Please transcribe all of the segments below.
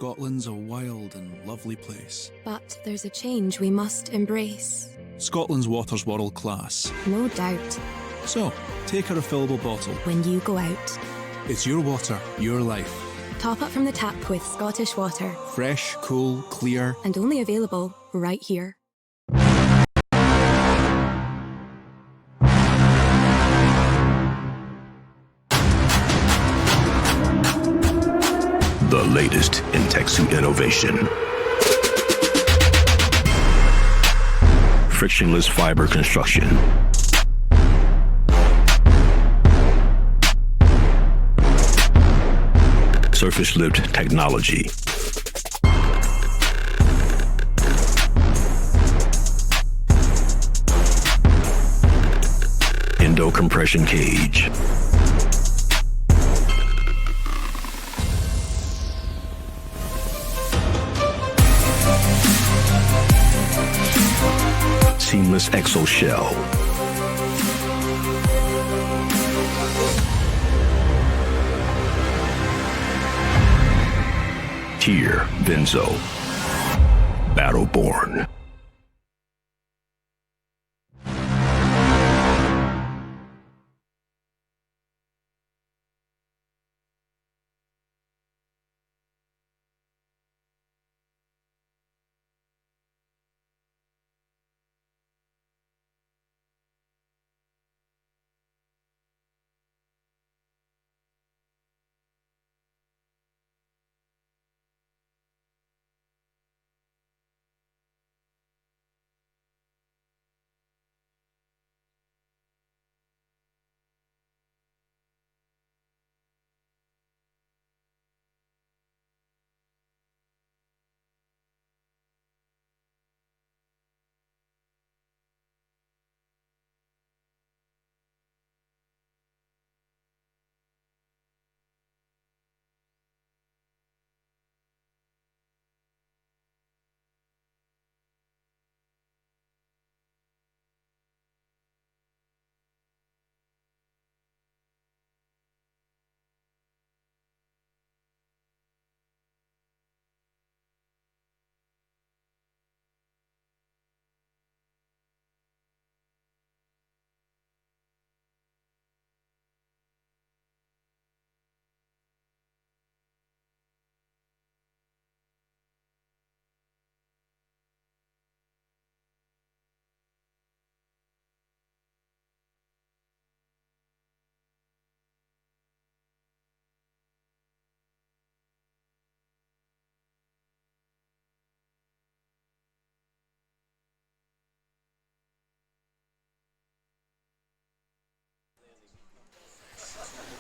Scotland's a wild and lovely place. But there's a change we must embrace. Scotland's water's world class. No doubt. So, take a refillable bottle. When you go out. It's your water, your life. Top up from the tap with Scottish Water. Fresh, cool, clear. And only available right here. The latest in tech suit innovation. Frictionless fiber construction. Surface lift technology. ENDO compression cage. Seamless exo shell. Tier Benzo. Battleborn.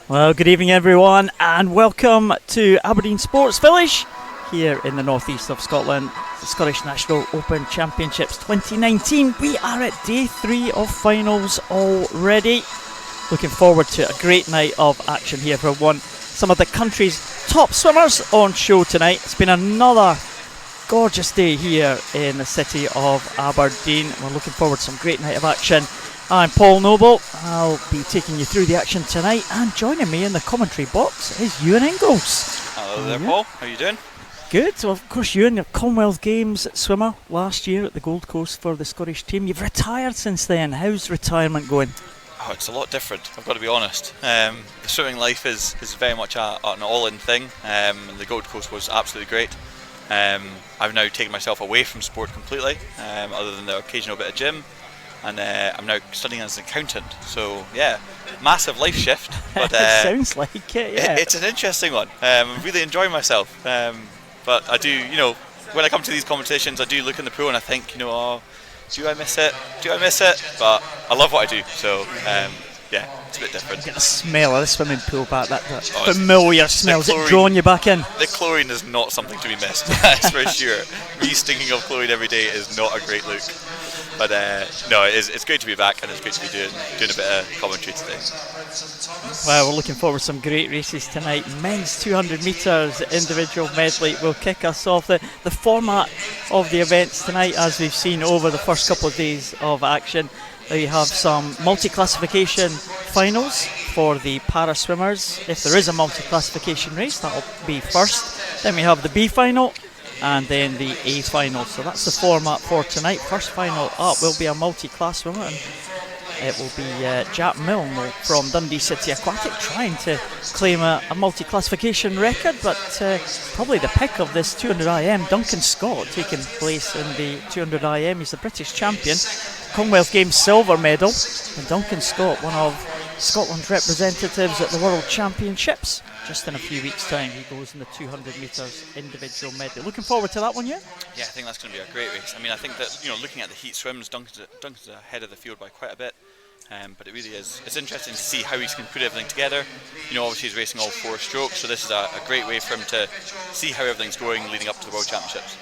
Well, good evening everyone and welcome to Aberdeen Sports Village here in the northeast of Scotland, the Scottish National Open Championships 2019. We are at day 3 of finals already. Looking forward to a great night of action here for some of the country's top swimmers on show tonight. It's been another gorgeous day here in the city of Aberdeen. We're looking forward to some great night of action. I'm Paul Noble. I'll be taking you through the action tonight, and joining me in the commentary box is Ewan Ingalls. Hello there, Paul. How are you doing? Good. So, of course, Ewan, your Commonwealth Games swimmer last year at the Gold Coast for the Scottish team. You've retired since then. How's retirement going? Oh, it's a lot different, I've got to be honest. The swimming life is very much an all-in thing. The Gold Coast was absolutely great. I've now taken myself away from sport completely, other than the occasional bit of gym. And I'm now studying as an accountant, so yeah, massive life shift. But it sounds like it, yeah. It's an interesting one. I'm really enjoying myself. But I do, when I come to these competitions, I do look in the pool and I think, oh, do I miss it? Do I miss it? But I love what I do, so yeah, it's a bit different. You get the smell of the swimming pool back, that familiar smell. Is it drawing you back in? The chlorine is not something to be missed, that's for sure. Me stinking of chlorine every day is not a great look. But no, it's great to be back, and it's great to be doing a bit of commentary today. Well, we're looking forward to some great races tonight. Men's 200 metres individual medley will kick us off. The format of the events tonight, as we've seen over the first couple of days of action, we have some multi-classification finals for the para swimmers. If there is a multi-classification race, that'll be first. Then we have the B final and then the A final. So that's the format for tonight. First final up will be a multi-class swimmer, and it will be Jack Milne from Dundee City Aquatic trying to claim a multi-classification record, but probably the pick of this 200 IM, Duncan Scott, taking place in the 200 IM. He's the British champion, Commonwealth Games silver medal, and Duncan Scott, one of Scotland's representatives at the World Championships. Just in a few weeks' time, he goes in the 200 metres individual medley. Looking forward to that one, yeah? Yeah, I think that's going to be a great race. I mean, I think that, looking at the heat swims, Duncan's ahead of the field by quite a bit. But it really is. It's interesting to see how he can put everything together. Obviously he's racing all 4 strokes, so this is a great way for him to see how everything's going leading up to the World Championships.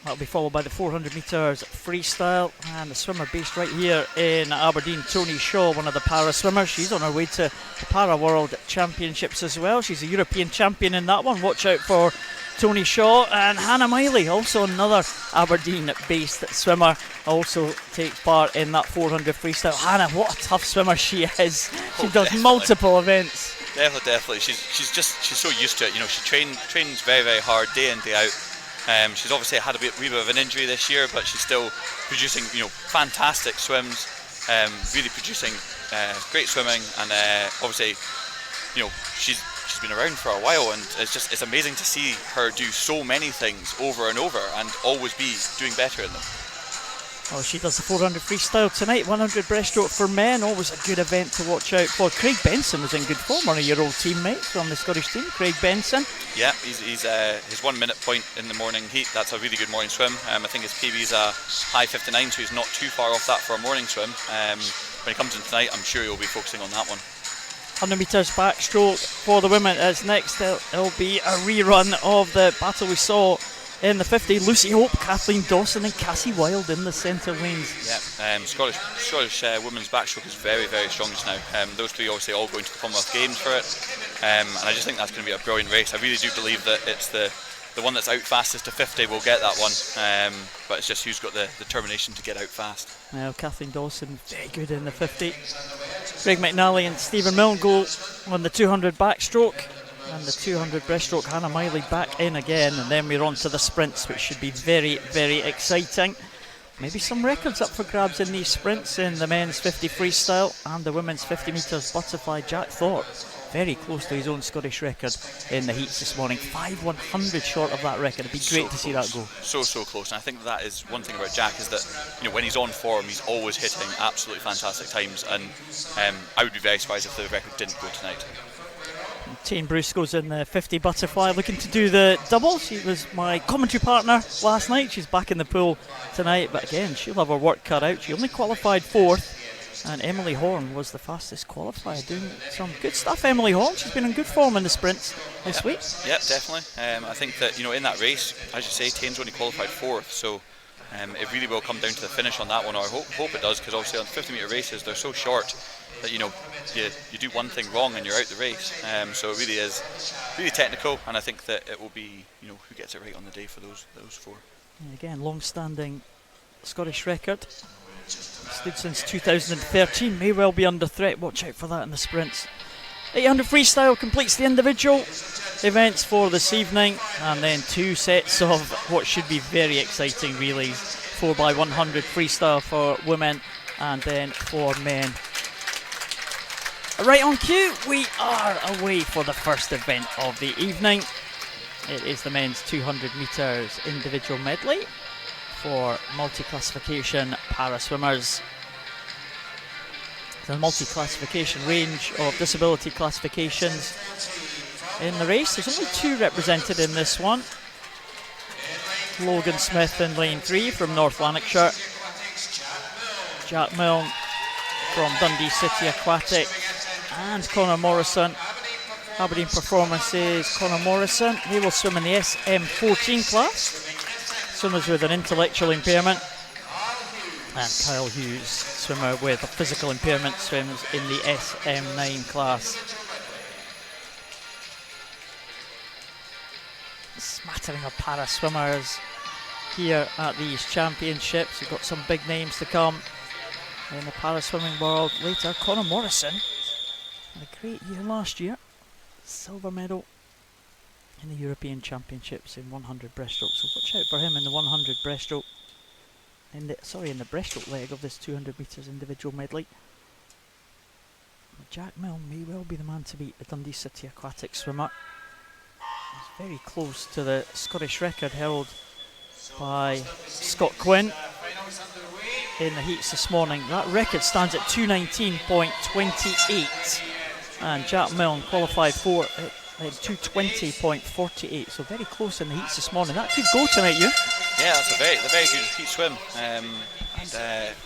That'll be followed by the 400 metres freestyle, and the swimmer based right here in Aberdeen, Tony Shaw, one of the para swimmers. She's on her way to the Para World Championships as well. She's a European champion in that one. Watch out for Tony Shaw. And Hannah Miley, also another Aberdeen based swimmer, also takes part in that 400 freestyle. Hannah, what a tough swimmer she is. She does multiple events. Definitely. She's so used to it. She trains very, very hard day in, day out. She's obviously had a wee bit of an injury this year, but she's still producing, fantastic swims, really producing great swimming, and obviously, she's been around for a while, and it's amazing to see her do so many things over and over, and always be doing better in them. Oh, she does the 400 freestyle tonight. 100 breaststroke for men, always a good event to watch out for. Craig Benson was in good form, one of your old teammates from the Scottish team, Craig Benson. Yeah, he's his 1 minute point in the morning heat. That's a really good morning swim. I think his PB is a high 59, so he's not too far off that for a morning swim. When he comes in tonight, I'm sure he'll be focusing on that one. 100 metres backstroke for the women is next. It'll be a rerun of the battle we saw in the 50, Lucy Hope, Kathleen Dawson and Cassie Wilde in the centre lanes. Yeah, Scottish women's backstroke is very, very strong just now. Those 3 obviously all going to the Commonwealth Games for it, and I just think that's going to be a brilliant race. I really do believe that it's the one that's out fastest to 50 will get that one, but it's just who's got the determination to get out fast. Well, Kathleen Dawson very good in the 50. Greg McNally and Stephen Milne go on the 200 backstroke. And the 200 breaststroke, Hannah Miley back in again, and then we're on to the sprints, which should be very, very exciting. Maybe some records up for grabs in these sprints in the men's 50 freestyle and the women's 50 metres butterfly. Jack Thorpe very close to his own Scottish record in the heats this morning, 5/100 short of that record. It'd be great to see that go. So close, and I think that is one thing about Jack, is that when he's on form, he's always hitting absolutely fantastic times, and I would be very surprised if the record didn't go tonight. Tane Bruce goes in the 50 butterfly, looking to do the double. She was my commentary partner last night. She's back in the pool tonight, but again, she'll have her work cut out. She only qualified 4th, and Emily Horn was the fastest qualifier, doing some good stuff. Emily Horn, she's been in good form in the sprints this week. Yeah, definitely. I think that in that race, as you say, Tane's only qualified 4th, so it really will come down to the finish on that one. Or I hope it does, because obviously on 50 metre races they're so short that you do one thing wrong and you're out the race. So it really is really technical, and I think that it will be who gets it right on the day for those 4. And again, long-standing Scottish record. Stood since 2013, may well be under threat. Watch out for that in the sprints. 800 freestyle completes the individual events for this evening, and then 2 sets of what should be very exciting relays. 4x100 freestyle for women, and then for men. Right on cue, we are away for the first event of the evening. It is the men's 200 metres individual medley for multi-classification para swimmers. The multi-classification range of disability classifications in the race. There's only 2 represented in this one. Logan Smith in lane 3 from North Lanarkshire. Jack Milne from Dundee City Aquatic. And Connor Morrison, Aberdeen Performances. Connor Morrison, he will swim in the SM14 class. Swimmers with an intellectual impairment. And Kyle Hughes, swimmer with a physical impairment, swims in the SM9 class. Smattering of para swimmers here at these championships. We've got some big names to come in the para swimming world later. Connor Morrison had a great year last year, silver medal in the European Championships in 100 breaststroke. So watch out for him in the 100 breaststroke. In the breaststroke leg of this 200 metres individual medley. Jack Milne may well be the man to beat, the Dundee City aquatic swimmer. He's very close to the Scottish record held by Scott Quinn in the heats this morning. That record stands at 219.28, and Jack Milne qualified for at 220.48, so very close in the heats this morning. That could go tonight, you. Yeah, that's a very good heat swim. And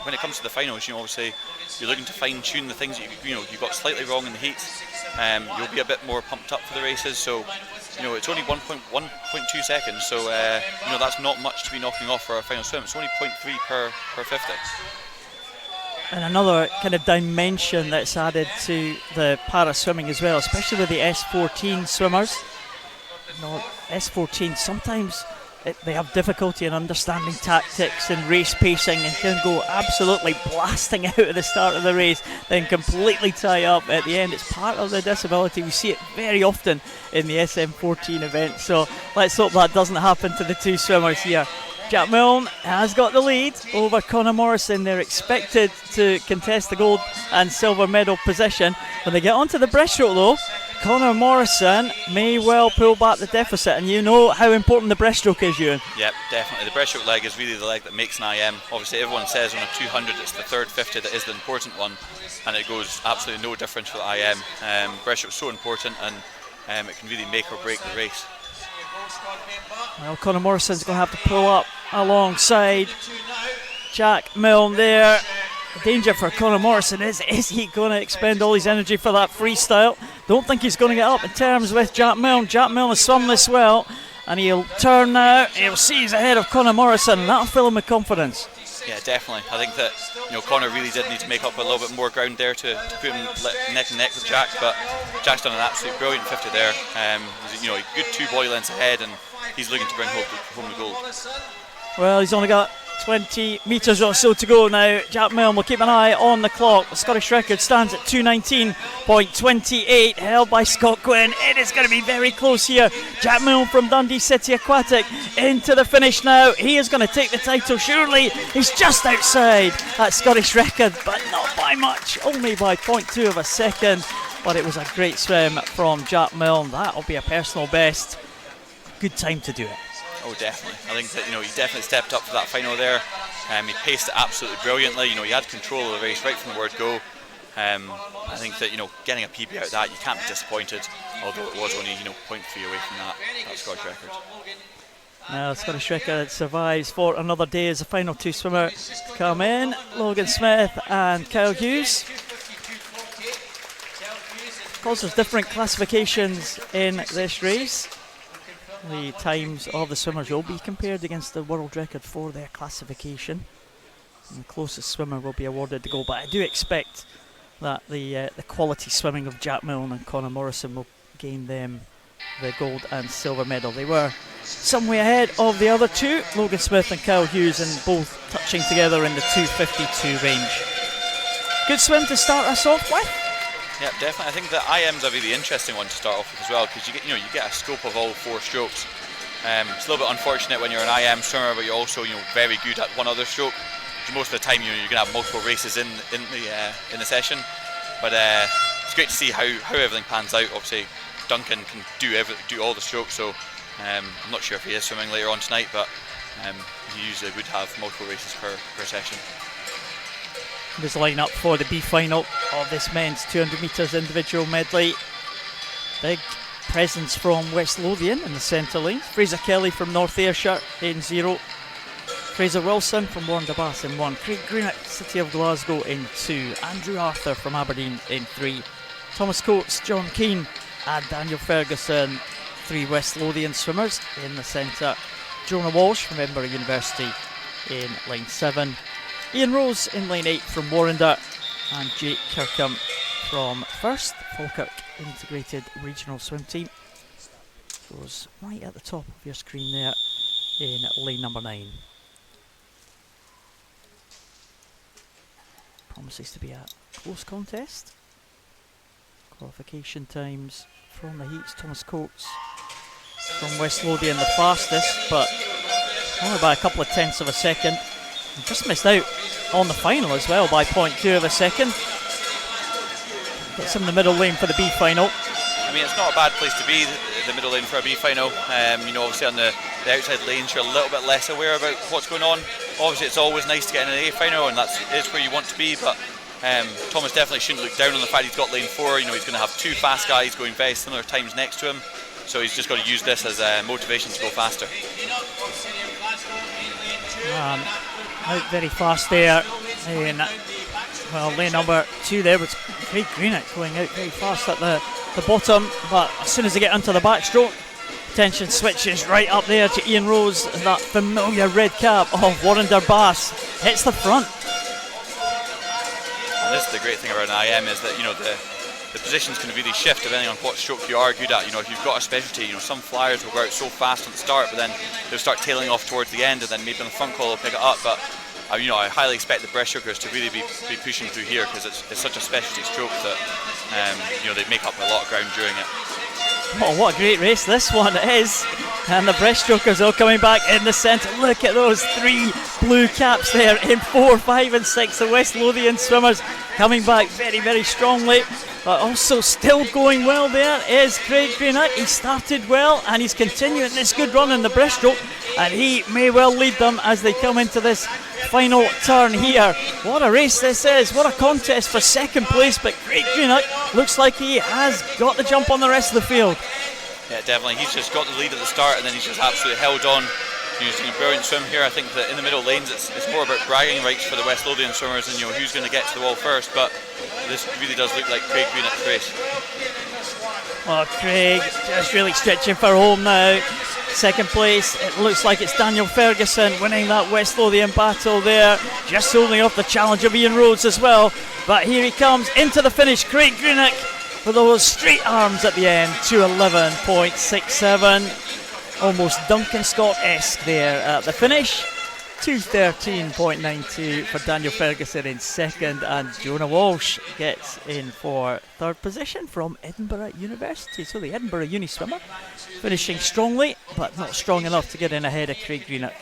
when it comes to the finals, obviously you're looking to fine tune the things that you got slightly wrong in the heats. You'll be a bit more pumped up for the races. So it's only 1.2 seconds. So that's not much to be knocking off for our final swim. It's only 0.3 per 50. And another kind of dimension that's added to the para swimming as well, especially with the S14 swimmers. S14 sometimes they have difficulty in understanding tactics and race pacing and can go absolutely blasting out at the start of the race, then completely tie up at the end. It's part of the disability. We see it very often in the SM14 event, so let's hope that doesn't happen to the two swimmers here. Jack Milne has got the lead over Conor Morrison. They're expected to contest the gold and silver medal position. When they get onto the breaststroke though, Conor Morrison may well pull back the deficit, and you know how important the breaststroke is, Ewan. Yep, definitely. The breaststroke leg is really the leg that makes an IM. Obviously everyone says on a 200 it's the third 50 that is the important one, and it goes absolutely no different for the IM. Breaststroke is so important, and it can really make or break the race. Well, Conor Morrison's going to have to pull up alongside Jack Milne there. The danger for Conor Morrison is he going to expend all his energy for that freestyle? Don't think he's going to get up in terms with Jack Milne. Jack Milne has swum this well, and he'll turn now. He'll see he's ahead of Conor Morrison, and that'll fill him with confidence. Yeah, definitely. I think that Conor really did need to make up a little bit more ground there to put him neck and neck with Jack, but Jack's done an absolutely brilliant 50 there. He's a good 2 buoy lengths ahead, and he's looking to bring home the gold. Well, he's only got 20 metres or so to go now. Jack Milne will keep an eye on the clock. The Scottish record stands at 219.28, held by Scott Quinn. It is going to be very close here. Jack Milne from Dundee City Aquatic into the finish now. He is going to take the title, surely. He's just outside that Scottish record, but not by much, only by 0.2 of a second. But it was a great swim from Jack Milne. That'll be a personal best. Good time to do it. Oh, definitely. I think that he definitely stepped up for that final there. He paced it absolutely brilliantly. He had control of the race right from the word go. I think that getting a PB out of that, you can't be disappointed. Although it was only 0.3 away from that Scottish record. Now the Scottish record survives for another day as the final two swimmers to come in, Logan Smith and Kyle Hughes. Of course, there's different classifications in this race. The times of the swimmers will be compared against the world record for their classification, and the closest swimmer will be awarded the gold. But I do expect that the quality swimming of Jack Milne and Conor Morrison will gain them the gold and silver medal. They were some way ahead of the other two, Logan Smith and Kyle Hughes, and both touching together in the 2:52 range. Good swim to start us off with. Yeah, definitely. I think the IM's a really interesting one to start off with as well, because you get a scope of all 4 strokes. It's a little bit unfortunate when you're an IM swimmer, but you're also very good at one other stroke. Most of the time, you're going to have multiple races in the session. But it's great to see how everything pans out. Obviously, Duncan can do all the strokes, so I'm not sure if he is swimming later on tonight, but he usually would have multiple races per session. There's a line-up for the B final of this men's 200 metres individual medley. Big presence from West Lothian in the centre lane. Fraser Kelly from North Ayrshire in 0. Fraser Wilson from Warren-de-Bass in 1. Craig Greenock, City of Glasgow in 2. Andrew Arthur from Aberdeen in 3. Thomas Coates, John Keane and Daniel Ferguson, 3 West Lothian swimmers in the centre. Jonah Walsh from Edinburgh University in line 7. Ian Rose in line 8 from Warrender, and Jake Kirkham from First Falkirk Integrated Regional Swim Team. Goes right at the top of your screen there in lane number 9. Promises to be a close contest. Qualification times from the heats: Thomas Coates from West Lothian the fastest, but only by a couple of tenths of a second. And just missed out on the final as well by 0.2 of a second. Gets him in the middle lane for the B final. I mean, it's not a bad place to be, the middle lane for a B final. You know, obviously on the outside lanes you're a little bit less aware about what's going on. Obviously it's always nice to get in an A final, and that's where you want to be, but Thomas definitely shouldn't look down on the fact he's got lane 4. You know, he's going to have 2 fast guys going very similar times next to him, so he's just got to use this as motivation to go faster. Out very fast there in, well, lane number 2 there was Craig Greenock going out very fast at the bottom, but as soon as they get onto the backstroke, attention switches right up there to Ian Rose. That familiar red cap of Warrender Bass hits the front. And this is the great thing about an IM, is that, you know, the positions can really shift depending on what stroke you are good at. You know, if you've got a specialty, you know, some flyers will go out so fast on the start, but then they'll start tailing off towards the end, and then maybe on the front call they'll pick it up. But you know, I highly expect the breaststrokers to really be pushing through here, because it's such a specialty stroke that you know, they make up a lot of ground during it. Oh, what a great race this one is. And the breaststrokers all coming back in the centre. Look at those 3 blue caps there in 4, 5 and 6. The West Lothian swimmers coming back very, very strongly. But also still going well there is Craig Greenock. He started well and he's continuing this good run in the breaststroke, and he may well lead them as they come into this final turn here. What a race this is. What a contest for second place, but Craig Greenock looks like he has got the jump on the rest of the field. Yeah, definitely. He's just got the lead at the start, and then he's just absolutely held on. He's doing a brilliant swim here. I think that in the middle lanes it's more about bragging rights for the West Lothian swimmers, and, you know, who's going to get to the wall first, but this really does look like Craig Greenock's race. Oh, Craig just really stretching for home now. Second place, it looks like it's Daniel Ferguson winning that West Lothian battle there, just holding off the challenge of Ian Rhodes as well. But here he comes into the finish, Craig Greenock, with those straight arms at the end, 2:11.67. Almost Duncan Scott-esque there at the finish. 2:13.92 for Daniel Ferguson in second, and Jonah Walsh gets in for third position from Edinburgh University. So the Edinburgh Uni swimmer finishing strongly, but not strong enough to get in ahead of Craig Greenock.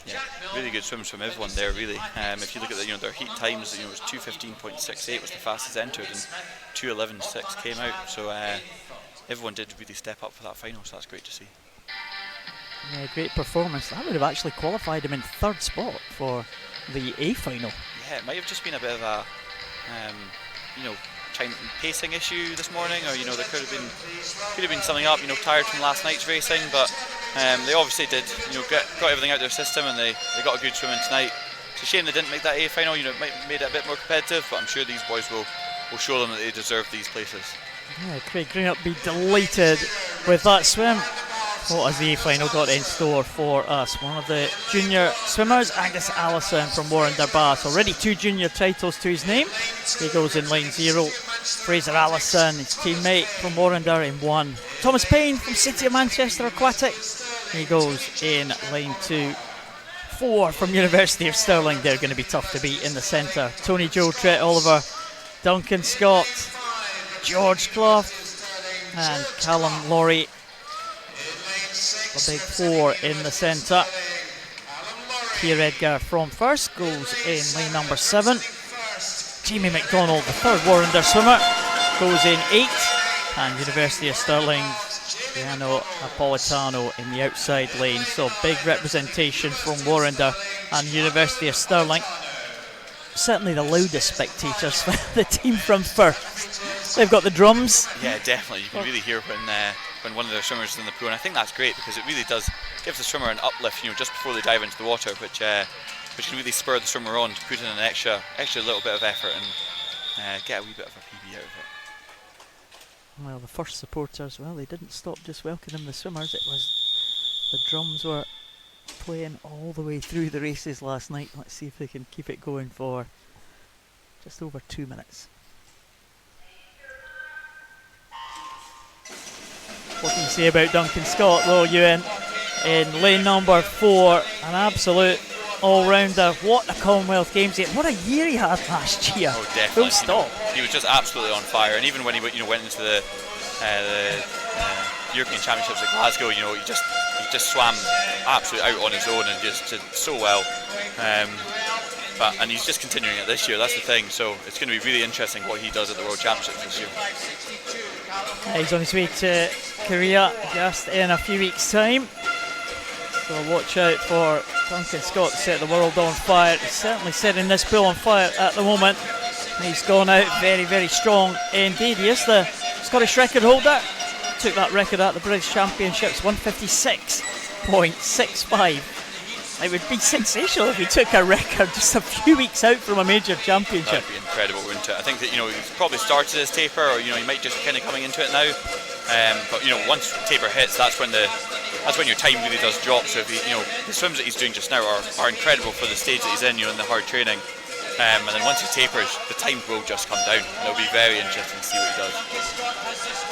Yeah, really good swims from everyone there, really. If you look at the, their heat times, it was 2:15.68 was the fastest entered, and 2:11.6 came out. So everyone did really step up for that final, so that's great to see. Yeah, great performance. That would have actually qualified him in third spot for the A final. Yeah, it might have just been a bit of a, time pacing issue this morning, or there could have been something up. Tired from last night's racing, but they obviously did. Got everything out of their system, and they got a good swim in tonight. It's a shame they didn't make that A final. It might have made it a bit more competitive, but I'm sure these boys will show them that they deserve these places. Yeah, Craig Greenock be delighted with that swim. What has the A final got in store for us? One of the junior swimmers, Angus Allison from Warrender Bass. Already 2 junior titles to his name. He goes in lane 0. Fraser Allison, his teammate from Warrender, in 1. Thomas Payne from City of Manchester Aquatic. He goes in lane 2. 4 from University of Stirling. They're going to be tough to beat in the centre. Tony Joe, Trent Oliver, Duncan Scott, George Clough and Callum Laurie. The big 4 in the centre. Keir Edgar from first goes in lane number 7. Jamie McDonald, the third Warrender swimmer, goes in 8. And University of Stirling, Giano Napolitano in the outside lane. So big representation from Warrender and University of Stirling. Certainly the loudest spectators for the team from first. They've got the drums. Yeah, definitely. You can really hear when one of their swimmers is in the pool, and I think that's great because it really does give the swimmer an uplift, just before they dive into the water, which can really spur the swimmer on to put in an extra little bit of effort and get a wee bit of a PB out of it. Well, the first supporters, they didn't stop just welcoming the swimmers. It was the drums were playing all the way through the races last night. Let's see if they can keep it going for just over 2 minutes. What can you say about Duncan Scott though, Ewan? In lane number 4, an absolute all-rounder. What a Commonwealth Games game. What a year he had last year. Oh, definitely. Full stop. He was just absolutely on fire, and even when he went into the European Championships at Glasgow, you know, he just swam absolutely out on his own and just did so well. And he's just continuing it this year, that's the thing, so it's going to be really interesting what he does at the World Championships this year. He's on his way to Korea just in a few weeks' time, so watch out for Duncan Scott to set the world on fire. He's certainly setting this pool on fire at the moment. He's gone out very, very strong indeed. He is the Scottish record holder. Took that record at the British Championships, 156.65. It would be sensational if he took a record just a few weeks out from a major championship. That'd be incredible, wouldn't it? I think that, you know, he's probably started his taper, or, you know, he might just kind of coming into it now. But, you know, once taper hits, that's when your time really does drop. So if he, you know, the swims that he's doing just now are incredible for the stage that he's in, you know, in the hard training. And then once he tapers, the time will just come down. It'll be very interesting to see what he does.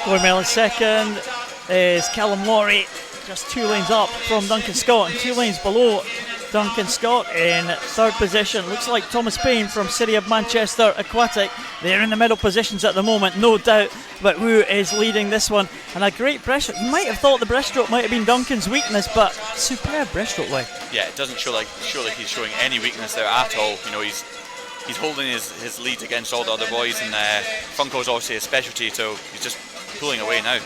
Going well in second is Callum Laurie, just 2 lanes up from Duncan Scott and 2 lanes below Duncan Scott in third position. Looks like Thomas Payne from City of Manchester Aquatic. They're in the middle positions at the moment, no doubt, but Wu is leading this one. And a great breaststroke. You might have thought the breaststroke might have been Duncan's weakness, but superb breaststroke leg. Yeah, it doesn't show like he's showing any weakness there at all. You know, he's holding his lead against all the other boys, and Funko's obviously a specialty, so he's just pulling away now.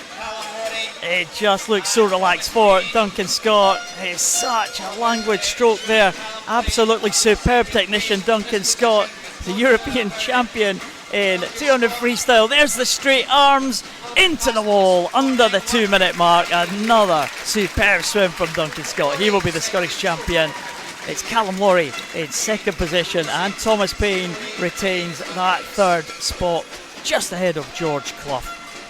It just looks so relaxed for Duncan Scott. It's such a languid stroke there. Absolutely superb technician, Duncan Scott, the European champion in 200 freestyle. There's the straight arms into the wall under the 2-minute mark. Another superb swim from Duncan Scott. He will be the Scottish champion. It's Callum Laurie in second position, and Thomas Payne retains that third spot just ahead of George Clough.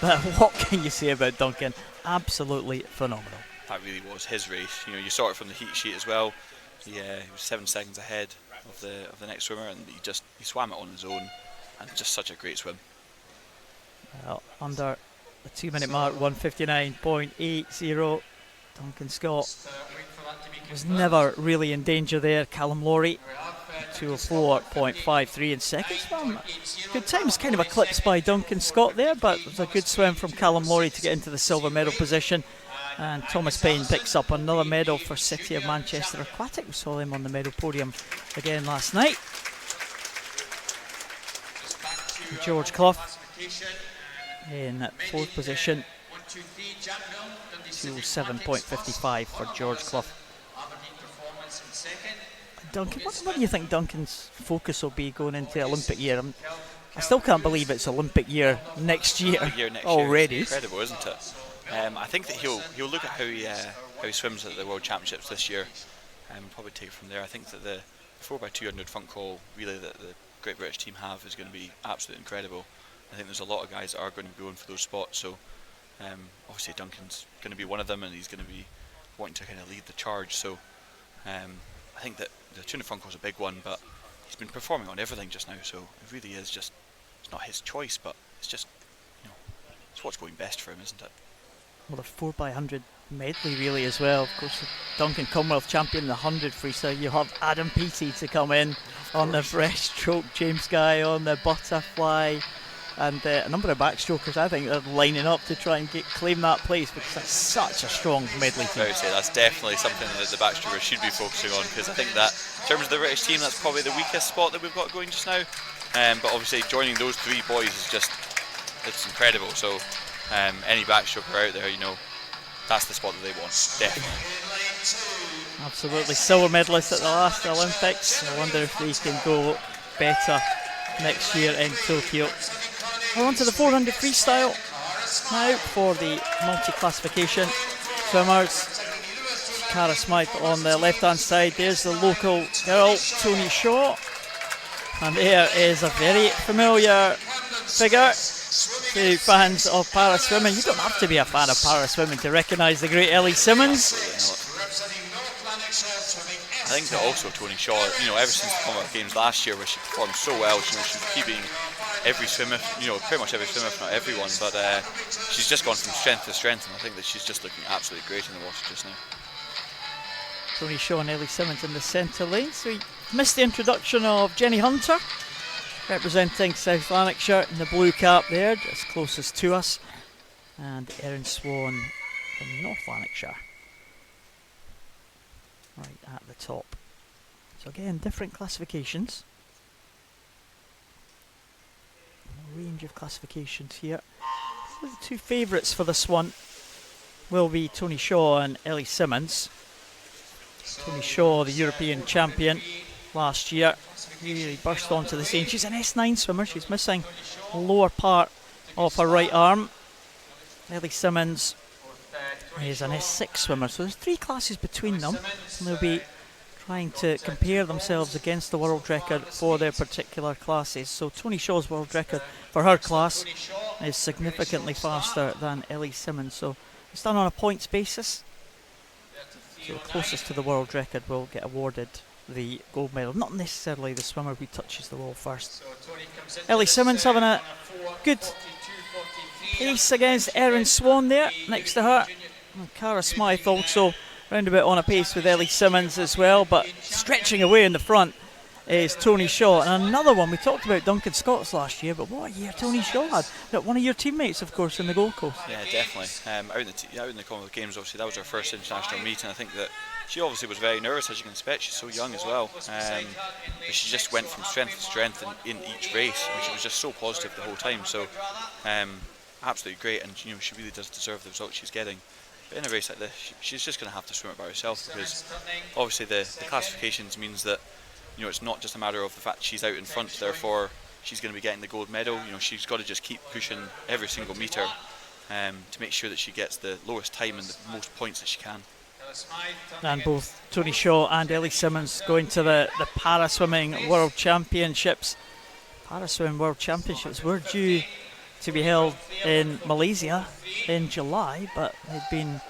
But what can you say about Duncan? Absolutely phenomenal. That really was his race. You know, you saw it from the heat sheet as well. He was 7 seconds ahead of the next swimmer, and he swam it on his own, and just such a great swim. Well, under the 2-minute mark, 159.80. Duncan Scott was never really in danger there. Callum Laurie, 204.53 in seconds. Well, good time was kind of eclipsed by Duncan Scott there, but it was a good swim from Callum Laurie to get into the silver medal position. And Thomas Payne picks up another medal for City of Manchester Aquatic. We saw them on the medal podium again last night. George Clough in fourth position, 207.55 for George Clough. Duncan, what do you think Duncan's focus will be going into the Olympic year? I still can't believe it's Olympic year next year already. It's incredible, isn't it? I think that he'll look at how he swims at the World Championships this year, and probably take it from there. I think that the 4x200 front call relay that the Great British team have is going to be absolutely incredible. I think there's a lot of guys that are going to be going for those spots, so obviously Duncan's going to be one of them, and he's going to be wanting to kind of lead the charge. So I think that the 200 front call is a big one, but he's been performing on everything just now, so it really is just, it's not his choice, but it's just, you know, it's what's going best for him, isn't it? Well, the 4x100 medley really as well. Of course, Duncan Commonwealth champion in the 100 freestyle. You have Adam Peaty to come in on the breaststroke, James Guy on the butterfly, and a number of backstrokers I think are lining up to try and claim that place, because that's such a strong medley team. I would say that's definitely something that the backstrokers should be focusing on, because I think that in terms of the British team, that's probably the weakest spot that we've got going just now. But obviously joining those 3 boys is just, it's incredible. So any backstroker out there, you know, that's the spot that they want, definitely. Absolutely, silver medalist at the last Olympics. I wonder if they can go better next year in Tokyo. We're on to the 400 freestyle now for the multi-classification swimmers. Cara Smythe on the left-hand side. There's the local girl, Tony Shaw. And there is a very familiar figure to fans of para-swimming. You don't have to be a fan of para-swimming to recognise the great Ellie Simmons. I think that also Tony Shaw, you know, ever since the Commonwealth Games last year, where she performed so well, you know, she was keeping every swimmer, you know, pretty much every swimmer, if not everyone, but she's just gone from strength to strength, and I think that she's just looking absolutely great in the water just now. Tony Shaw and Ellie Simmons in the centre lane. So we missed the introduction of Jenny Hunter, representing South Lanarkshire in the blue cap there, just closest to us, and Erin Swan from North Lanarkshire. Right at the top. So again, different classifications. A range of classifications here. The two favourites for this one will be Tony Shaw and Ellie Simmons. Tony Shaw, the European champion last year, really burst onto the scene. She's an S9 swimmer. She's missing the lower part of her right arm. Ellie Simmons is an S6 swimmer, so there's 3 classes between them, and they'll be trying to compare themselves against the world record for their particular classes. So Tony Shaw's world record for her class is significantly faster than Ellie Simmons, so it's done on a points basis. So the closest to the world record will get awarded the gold medal, not necessarily the swimmer who touches the wall first. Ellie Simmons having a good pace against Erin Swan there next to her. And Cara Smythe also round about on a pace with Ellie Simmons as well, but stretching away in the front is Tony Shaw. And another one, we talked about Duncan Scott's last year, but what a year Tony Shaw had. One of your teammates, of course, in the Gold Coast. Yeah, definitely. Out in the Commonwealth Games, obviously that was her first international meet, and I think that she obviously was very nervous, as you can expect. She's so young as well. But she just went from strength to strength in each race, and she was just so positive the whole time. So absolutely great, and she really does deserve the result she's getting. But in a race like this, she's just going to have to swim it by herself, because obviously the classifications means that it's not just a matter of the fact she's out in front, therefore she's going to be getting the gold medal. She's got to just keep pushing every single metre to make sure that she gets the lowest time and the most points that she can. And both Tony Shaw and Ellie Simmons going to the Para-Swimming World Championships. Para-Swimming World Championships were due to be held in Malaysia in July, but they've been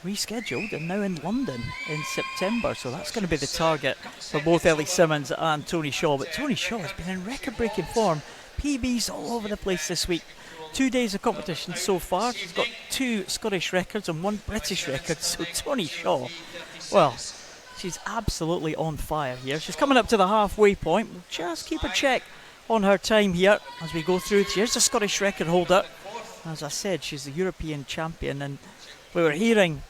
rescheduled and now in London in September, so that's going to be the target for both Ellie Simmons and Tony Shaw. But Tony Shaw has been in record-breaking form, PBs all over the place this week. 2 days of competition so far. She's got 2 Scottish records and 1 British record, so Tony Shaw, well, she's absolutely on fire here. She's coming up to the halfway point. We'll just keep a check on her time here as we go through. She's a Scottish record holder. As I said, she's the European champion, and we were hearing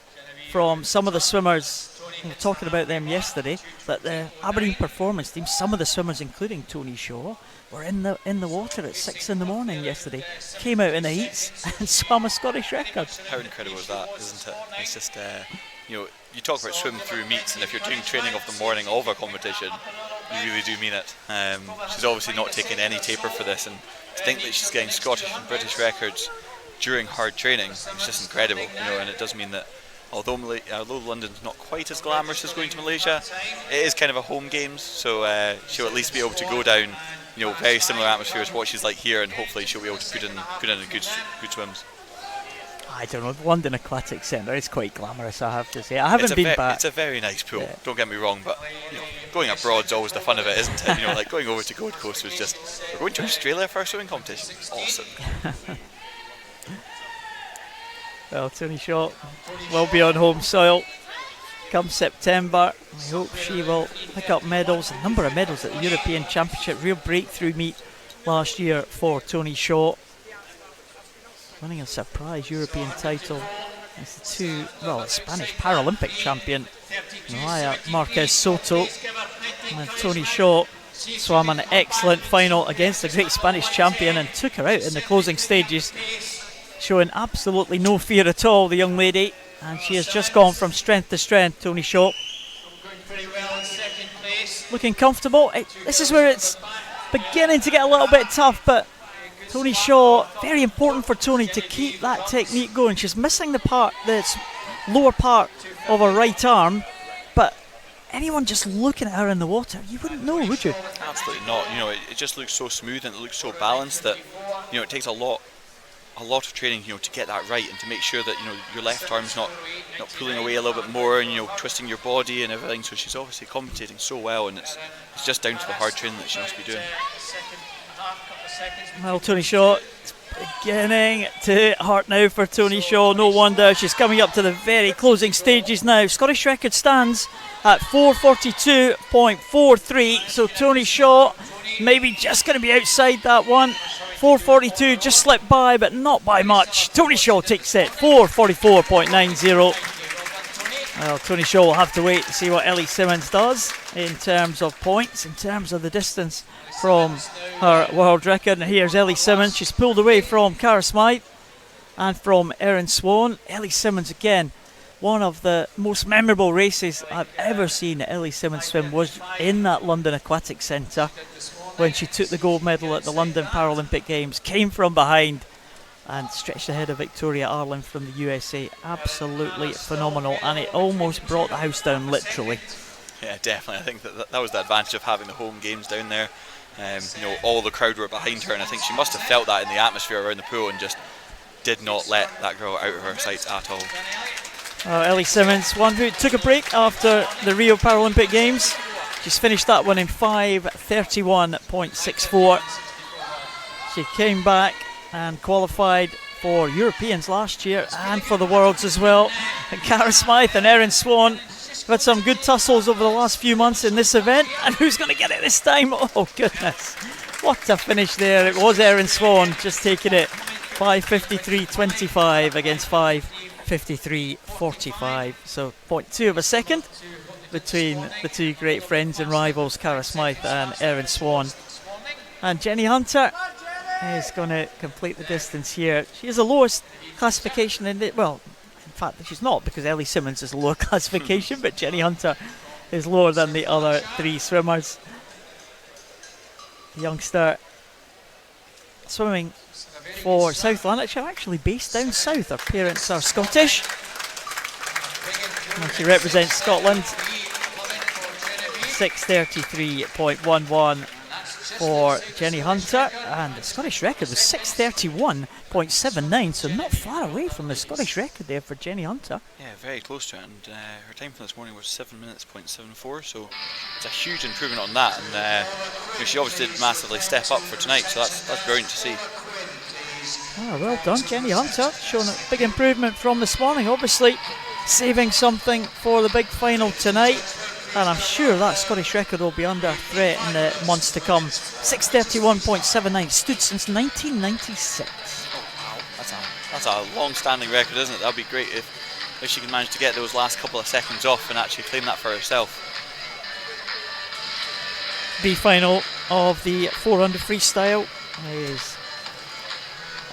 from some of the swimmers, we were talking about them yesterday, that the Aberdeen performance team, some of the swimmers including Tony Shaw, were in the water at 6 in the morning yesterday, came out in the heats and swam a Scottish record. How incredible is that, isn't it? It's just you talk about swimming through meets, and if you're doing training of the morning of a competition, you really do mean it. She's obviously not taking any taper for this, and to think that she's getting Scottish and British records during hard training, it's just incredible. And it does mean that although London's not quite as glamorous as going to Malaysia, it is kind of a home games, so she'll at least be able to go down, very similar atmosphere to what she's like here, and hopefully she'll be able to put in a good swims. I don't know, the London Aquatic Centre is quite glamorous, I have to say. I haven't been back. It's a very nice pool, don't get me wrong, but going abroad's always the fun of it, isn't it? Like going over to Gold Coast was just, we're going to Australia for our swimming competition. Awesome. Well, Tony Shaw will be on home soil come September. I hope she will pick up medals, a number of medals at the European Championship. Real breakthrough meet last year for Tony Shaw. Winning a surprise European title as the Spanish Paralympic champion, Mariah Marquez Soto. And Tony Shaw swam an excellent final against the great Spanish champion and took her out in the closing stages, showing absolutely no fear at all, the young lady, and she has just gone from strength to strength. Tony Shaw looking comfortable. This is where it's beginning to get a little bit tough, but Tony Shaw, very important for Tony to keep that technique going. She's missing the lower part of her right arm, but anyone just looking at her in the water, you wouldn't know, would you? Absolutely not. It just looks so smooth and it looks so balanced that it takes a lot of training, to get that right, and to make sure that your left arm's not pulling away a little bit more, and twisting your body and everything. So she's obviously commentating so well, and it's just down to the hard training that she must be doing. Well, Tony Shaw, it's beginning to hurt now for Tony Shaw. No wonder. She's coming up to the very closing stages now. Scottish record stands at 4:42.43. So Tony Shaw maybe just going to be outside that one. 4:42 just slipped by, but not by much. Tony Shaw takes it, 4:44.90. Well, Tony Shaw will have to wait to see what Ellie Simmons does in terms of points, in terms of the distance from her world record. And here's Ellie Simmons. She's pulled away from Cara Smythe and from Erin Swan. Ellie Simmons again, one of the most memorable races I've ever seen Ellie Simmons swim was in that London Aquatic Centre when she took the gold medal at the London Paralympic Games, came from behind and stretched ahead of Victoria Arlen from the USA. Absolutely phenomenal, and it almost brought the house down, literally. Yeah, definitely. I think that was the advantage of having the home games down there. All the crowd were behind her, and I think she must have felt that in the atmosphere around the pool and just did not let that girl out of her sights at all. Ellie Simmons, one who took a break after the Rio Paralympic Games. She's finished that one in 5:31.64. She came back and qualified for Europeans last year and for the Worlds as well. And Cara Smythe and Erin Swan have had some good tussles over the last few months in this event. And who's going to get it this time? Oh goodness, what a finish there. It was Erin Swan just taking it. 5:53.25 against 5:53.45. So 0.2 of a second between the two great friends and rivals, Cara Smythe and Erin Swan. And Jenny Hunter is going to complete the distance here. She is the lowest classification in it. Well, in fact, she's not, because Ellie Simmons is a lower classification, but Jenny Hunter is lower than the other three swimmers. The youngster swimming for South Lanarkshire, actually based down south. Her parents are Scottish, and she represents Scotland. 6:33.11 for Jenny Hunter, and the Scottish record was 6:31.79, so not far away from the Scottish record there for Jenny Hunter. Yeah, very close to it, and her time from this morning was 7:0.74, so it's a huge improvement on that, and she obviously did massively step up for tonight, so that's brilliant to see. Well done, Jenny Hunter, showing a big improvement from this morning, obviously saving something for the big final tonight. And I'm sure that Scottish record will be under threat in the months to come. 6:31.79, stood since 1996. Oh wow, that's a long-standing record, isn't it? That'd be great if she can manage to get those last couple of seconds off and actually claim that for herself. B final of the 400 freestyle is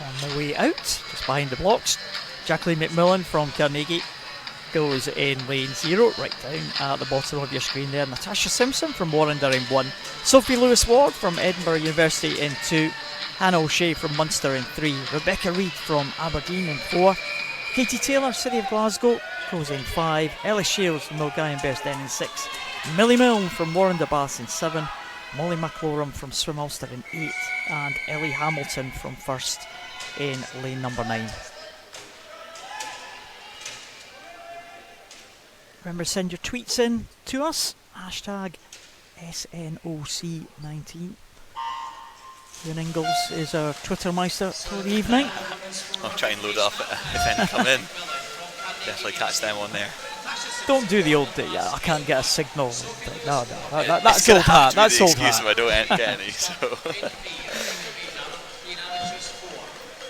on the way out, just behind the blocks. Jacqueline McMillan from Carnegie goes in lane 0, right down at the bottom of your screen there. Natasha Simpson from Warren in 1, Sophie Lewis-Ward from Edinburgh University in 2, Hannah O'Shea from Munster in 3, Rebecca Reid from Aberdeen in 4, Katie Taylor, City of Glasgow, goes in 5, Ellis Shields from Milgay and Bearsden in 6, Millie Milne from Warren Bath in 7, Molly McLaurin from Swim Ulster in 8, and Ellie Hamilton from First in lane number 9. Remember, send your tweets in to us, hashtag SNOC19. Ian Ingalls is our Twitter meister for the evening. I'll try and load it up if any come in. Definitely catch them on there. Don't do the old yeah, I can't get a signal. No, that's old hat. That's old hat. If I don't get any. So.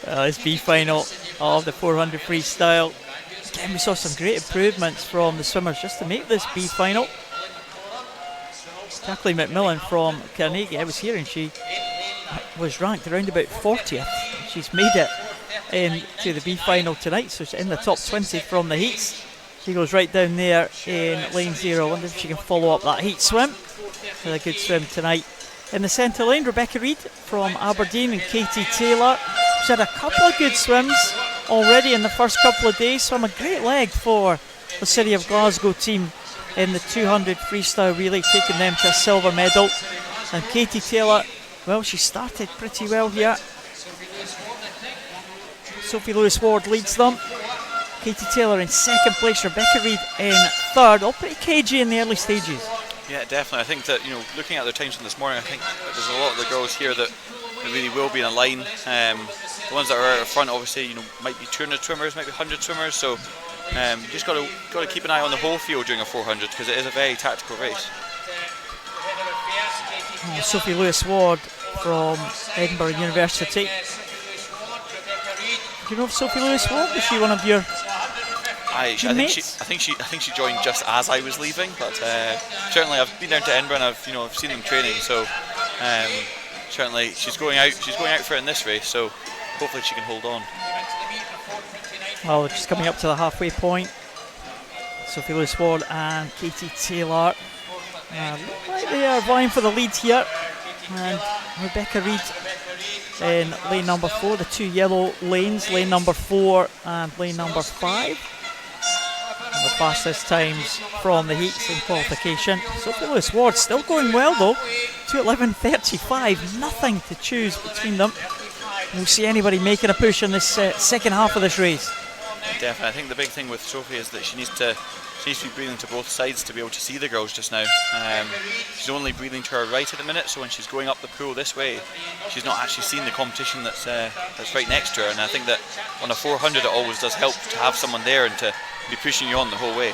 It's B final of the 400 freestyle. Again, we saw some great improvements from the swimmers just to make this B final. Jacqueline McMillan from Carnegie, I was here and she was ranked around about 40th. She's made it into the B final tonight, so she's in the top 20 from the heats. She goes right down there in lane 0. I wonder if she can follow up that heat swim with a good swim tonight. In the centre lane, Rebecca Reid from Aberdeen and Katie Taylor. She's had a couple of good swims already in the first couple of days, swam a great leg for the City of Glasgow team in the 200 freestyle relay, taking them to a silver medal. And Katie Taylor, well, she started pretty well here. Sophie Lewis-Ward leads them. Katie Taylor in second place, Rebecca Reid in third, all pretty cagey in the early stages. Yeah, definitely. I think that, looking at their times from this morning, I think there's a lot of the girls here that really will be in a line. The ones that are out in front, obviously, might be 200 swimmers, might be 100 swimmers. So you just got to keep an eye on the whole field during a 400 because it is a very tactical race. Sophie Lewis-Ward from Edinburgh University. Do you know of Sophie Lewis-Ward? Is she one of your I think she joined just as I was leaving, but certainly I've been down to Edinburgh and I've seen them training. So certainly she's going out for it in this race. So hopefully she can hold on. Well, just coming up to the halfway point. Sophie Lewis-Ward and Katie Taylor. Look like they are vying for the lead here. And Rebecca Reid in lane number 4, the two yellow lanes, lane number 4 and lane number 5. And the fastest times from the heats in qualification. Sophie Lewis-Ward still going well though. 2:11.35, nothing to choose between them. We'll see anybody making a push in this second half of this race. Definitely. I think the big thing with Sophie is that she needs to be breathing to both sides to be able to see the girls just now. She's only breathing to her right at the minute, so when she's going up the pool this way, she's not actually seeing the competition that's right next to her. And I think that on a 400 it always does help to have someone there and to be pushing you on the whole way.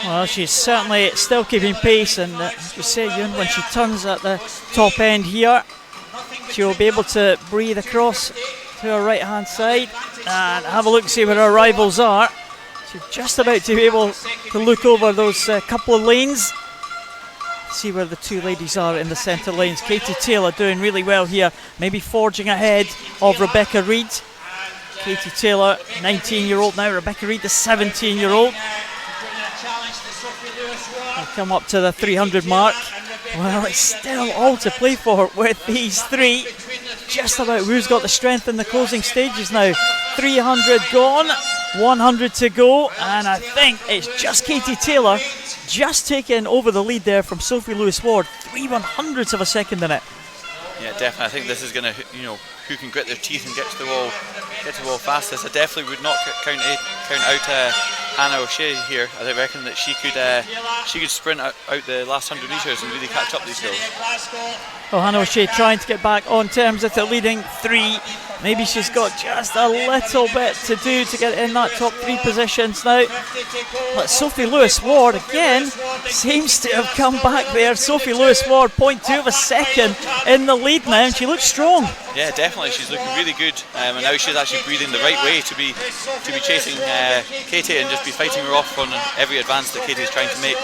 Well, she's certainly still keeping pace, and as you say, Ewan, when she turns at the top end here, she'll be able to breathe across to her right hand side and have a look and see where her rivals are. She's just about to be able to look over those couple of lanes, see where the two ladies are in the centre lanes. Katie Taylor doing really well here, maybe forging ahead of Rebecca Reid. Katie Taylor, 19-year-old now, Rebecca Reid, the 17-year-old. They come up to the 300 mark. Well, it's still all to play for with these three. Just about who's got the strength in the closing stages now. 300 gone, 100 to go, and I think it's just Katie Taylor just taking over the lead there from Sophie Lewis-Ward. 3/100ths of a second in it. Yeah, definitely. I think this is going to, who can grit their teeth and get to the wall fastest. I definitely would not count out Hannah O'Shea here. I reckon that she could sprint out the last 100 metres and really catch up these girls. Well, Hannah O'Shea trying to get back on terms with the leading three. Maybe she's got just a little bit to do to get in that top 3 positions now. But Sophie Lewis-Ward again seems to have come back there. Sophie Lewis-Ward 0.2 of a second in the lead now, and she looks strong. Yeah, definitely. She's looking really good, and now she's actually breathing the right way to be chasing Katie and just be fighting her off on every advance that Katie is trying to make.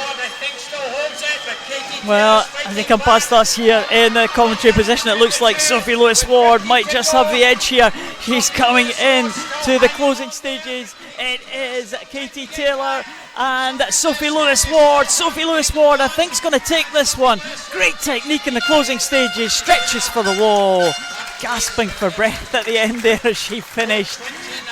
Well, as they come past us here in the commentary position, it looks like Sophie Lewis-Ward might just have the edge here. She's coming in to the closing stages. It is Katie Taylor and Sophie Lewis-Ward. Sophie Lewis-Ward, I think, is going to take this one. Great technique in the closing stages, stretches for the wall. Gasping for breath at the end there as she finished,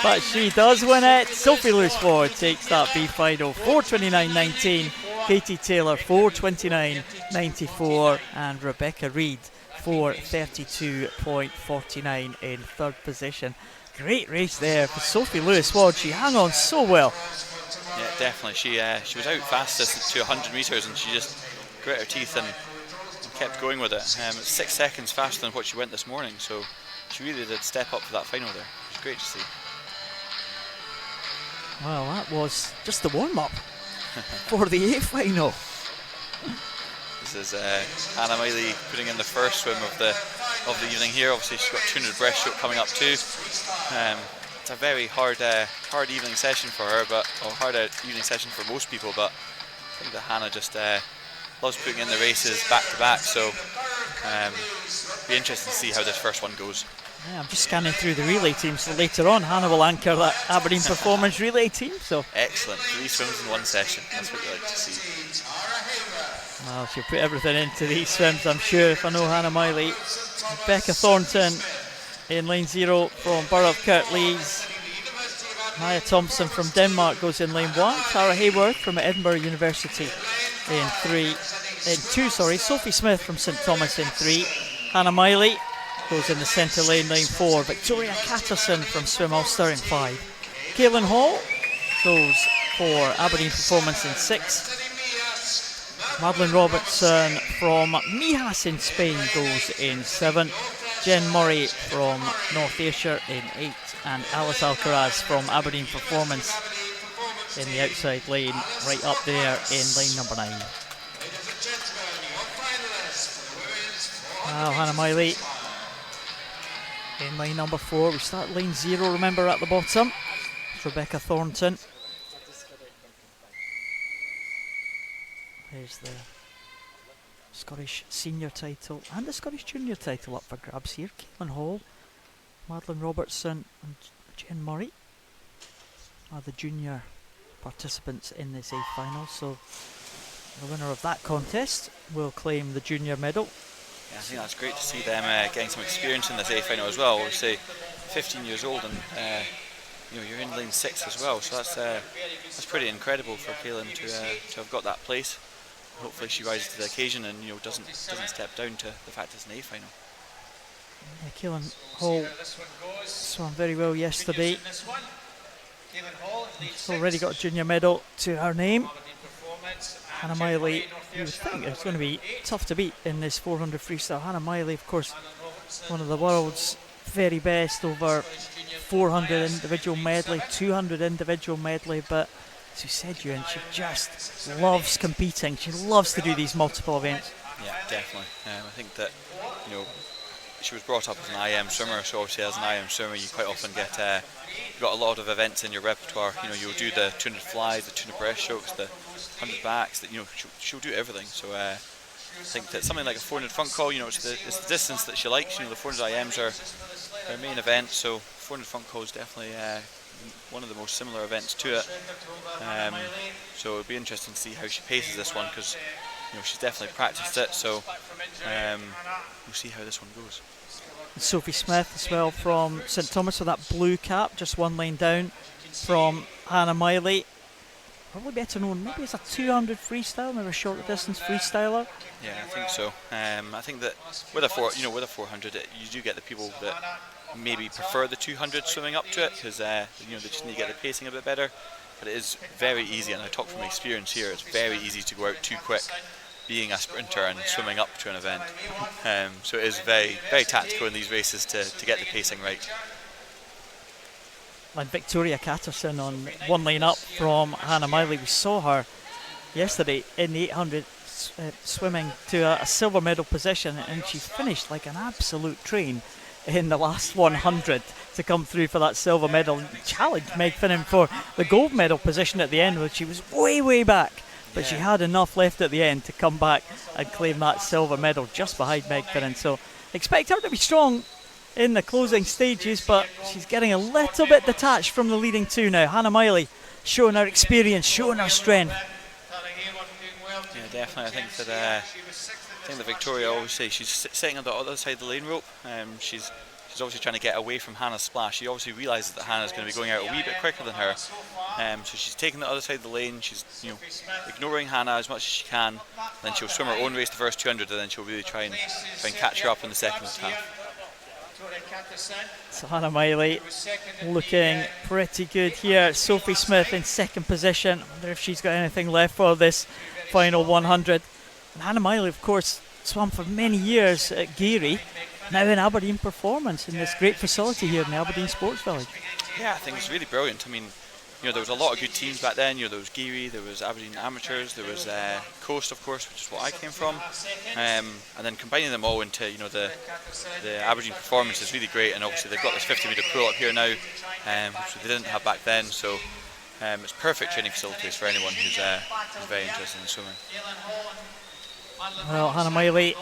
but she does win it. Sophie Lewis-Ward takes that B final, 4:29.19. Katie Taylor 4:29.94 and Rebecca Reid 4:32.49 in third position. Great race there for Sophie Lewis-Ward. She hung on so well. Yeah, definitely. She was out fastest to 100 metres and she just grit her teeth and kept going with it. It's 6 seconds faster than what she went this morning, so she really did step up for that final there. It was great to see. Well, that was just the warm-up for the A final. This is Hannah Miley putting in the first swim of the evening here. Obviously she's got 200 breaststroke coming up too. It's a very hard evening session for her, hard evening session for most people, but I think that Hannah just loves putting in the races back to back, so be interesting to see how this first one goes. Yeah, I'm just scanning through the relay team, so later on Hannah will anchor that Aberdeen Performance relay team. So excellent, 3 swims in 1 session, that's what you like to see. Well, she'll put everything into these swims, I'm sure, if I know Hannah Miley. Becca Thornton in lane 0 from Borough of Kirklees. Maya Thompson from Denmark goes in lane 1. Tara Hayworth from Edinburgh University in 2. Sophie Smith from St Thomas in 3. Hannah Miley goes in the centre lane, lane 4. Victoria Catterson from Swim Ulster in 5. Kaylin Hall goes for Aberdeen Performance in 6. Madeline Robertson from Mijas in Spain goes in 7. Jen Murray from North Ayrshire in 8. And Alice Alcaraz from Aberdeen Performance in the outside lane, right up there in lane number 9. Now Hannah Miley in lane number 4. We start lane 0, remember, at the bottom. It's Rebecca Thornton. There's the Scottish senior title and the Scottish junior title up for grabs here. Caitlin Hall, Madeline Robertson and Jen Murray are the junior participants in this A final, so the winner of that contest will claim the junior medal. Yeah, I think that's great to see them getting some experience in this A final as well. Obviously 15 years old, and you're in lane 6 as well, so that's pretty incredible for Caitlin to have got that place. Hopefully she rises to the occasion and doesn't step down to the fact it's an A final. Yeah, Caitlin Hall swam very well yesterday. She's already got a junior medal to her name. Hannah Miley, you would think it's going to be tough to beat in this 400 freestyle. Hannah Miley, of course, one of the world's very best over 400 individual medley, 200 individual medley, but as you said, Ewan, she just loves competing. She loves to do these multiple events. Yeah, definitely. I think that she was brought up as an IM swimmer, so obviously as an IM swimmer you quite often get you've got a lot of events in your repertoire. You'll do the 200 flies, the 200 breaststrokes, the 100 backs. That she'll do everything. So I think that something like a 400 front call, it's the distance that she likes. The 400 IMs are her main event, so 400 front call is definitely one of the most similar events to it. So it'll be interesting to see how she paces this one, because she's definitely practiced it. So we'll see how this one goes. Sophie Smith as well from St Thomas with that blue cap, just one lane down from Hannah Miley. Probably better known maybe as a 200 freestyle, maybe a shorter distance freestyler. Yeah, I think so. I think that with a 400, you do get the people that maybe prefer the 200 swimming up to it, because they just need to get the pacing a bit better. But it is very easy, and I talk from experience here, it's very easy to go out too quick being a sprinter and swimming up to an event. So it is very, very tactical in these races to get the pacing right. And Victoria Catterson on one lane up from Hannah Miley. We saw her yesterday in the 800 swimming to a silver medal position, and she finished like an absolute train in the last 100 to come through for that silver medal. Challenged Meg Finnan for the gold medal position at the end, where she was way back, but she had enough left at the end to come back and claim that silver medal just behind Meg Finnan. So expect her to be strong in the closing stages, but she's getting a little bit detached from the leading two now. Hannah Miley showing her experience, showing her strength. Yeah, definitely. I think that Victoria, obviously she's sitting on the other side of the lane rope. She's obviously trying to get away from Hannah's splash. She obviously realises that Hannah's going to be going out a wee bit quicker than her. So she's taking the other side of the lane. She's ignoring Hannah as much as she can. Then she'll swim her own race the first 200, and then she'll really try and catch her up in the second half. So Hannah Miley looking pretty good here. Sophie Smith in second position. I wonder if she's got anything left for this final 100. And Hannah Miley, of course, swam for many years at Geary, now in Aberdeen Performance, in this great facility here in the Aberdeen Sports Village. Yeah, I think it's really brilliant. I mean, there was a lot of good teams back then. There was Geary, there was Aberdeen Amateurs, there was Coast, of course, which is what I came from. And then combining them all into the Aberdeen Performance is really great. And obviously they've got this 50-metre pool up here now, which they didn't have back then. So it's perfect training facilities for anyone who's very interested in swimming. Well, Hannah Miley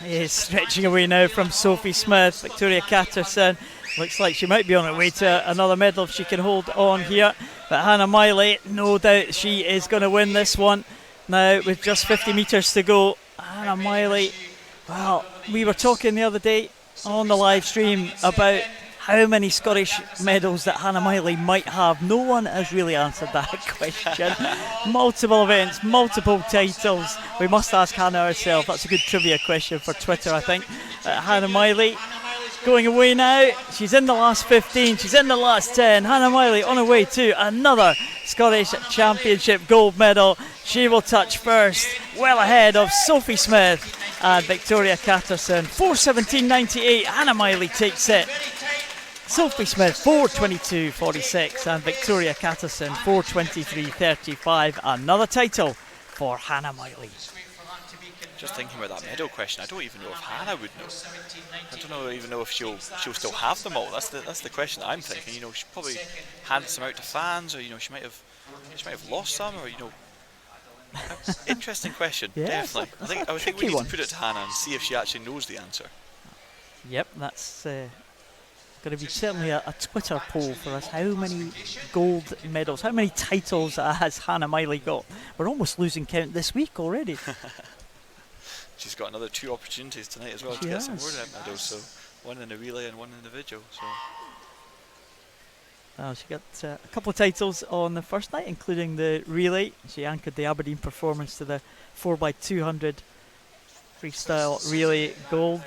is stretching away now from Sophie Smith. Victoria Catterson looks like she might be on her way to another medal if she can hold on here. But Hannah Miley, no doubt she is going to win this one now with just 50 metres to go. Hannah Miley, well, we were talking the other day on the live stream about how many Scottish medals that Hannah Miley might have. No one has really answered that question. Multiple events, multiple titles. We must ask Hannah herself. That's a good trivia question for Twitter, I think. Hannah Miley going away now. She's in the last 15. She's in the last 10. Hannah Miley on her way to another Scottish Championship gold medal. She will touch first, well ahead of Sophie Smith and Victoria Catterson. 4:17.98. Hannah Miley takes it. Sophie Smith 4:22.46 and Victoria Catterson 4:23.35. Another title for Hannah Miley. Just thinking about that medal question, I don't even know if Hannah would know. I don't even know if she'll still have them all. That's the question that I'm thinking. You know, she probably handed some out to fans, or you know, she might have lost some, or you know. Interesting question, Yeah, definitely. I would think we need to put it to Hannah and see if she actually knows the answer. Yep, that's going to be certainly a Twitter poll for us. How many gold medals, how many titles has Hannah Miley got? We're almost losing count this week already. She's got another 2 opportunities tonight as well to get some more medals. So one in the relay and one individual. So She got a couple of titles on the first night, including the relay. She anchored the Aberdeen performance to the 4x200 freestyle relay gold.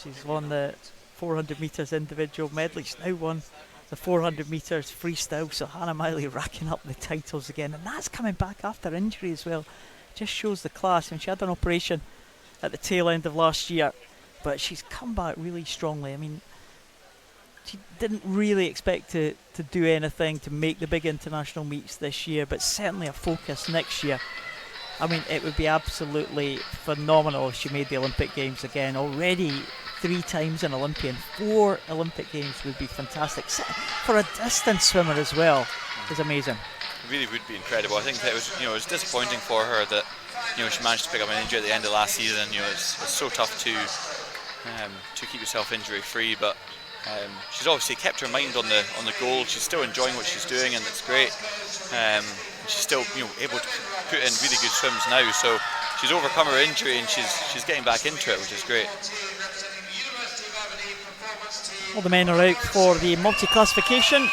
She's won the 400 metres individual medley. She's now won the 400 metres freestyle. So Hannah Miley racking up the titles again, and that's coming back after injury as well. Just shows the class. I mean, she had an operation at the tail end of last year, but she's come back really strongly. I mean, she didn't really expect to do anything to make the big international meets this year, but certainly a focus next year. I mean, it would be absolutely phenomenal if she made the Olympic Games again. Already 3 times an Olympian, 4 Olympic Games would be fantastic. For a distance swimmer as well, is amazing. it really would be incredible. I think that it was disappointing for her that she managed to pick up an injury at the end of last season. It's so tough to keep yourself injury free, but she's obviously kept her mind on the goal. She's still enjoying what she's doing, and it's great. She's still able to put in really good swims now, so she's overcome her injury and she's getting back into it, which is great. All the men are out for the multi-classification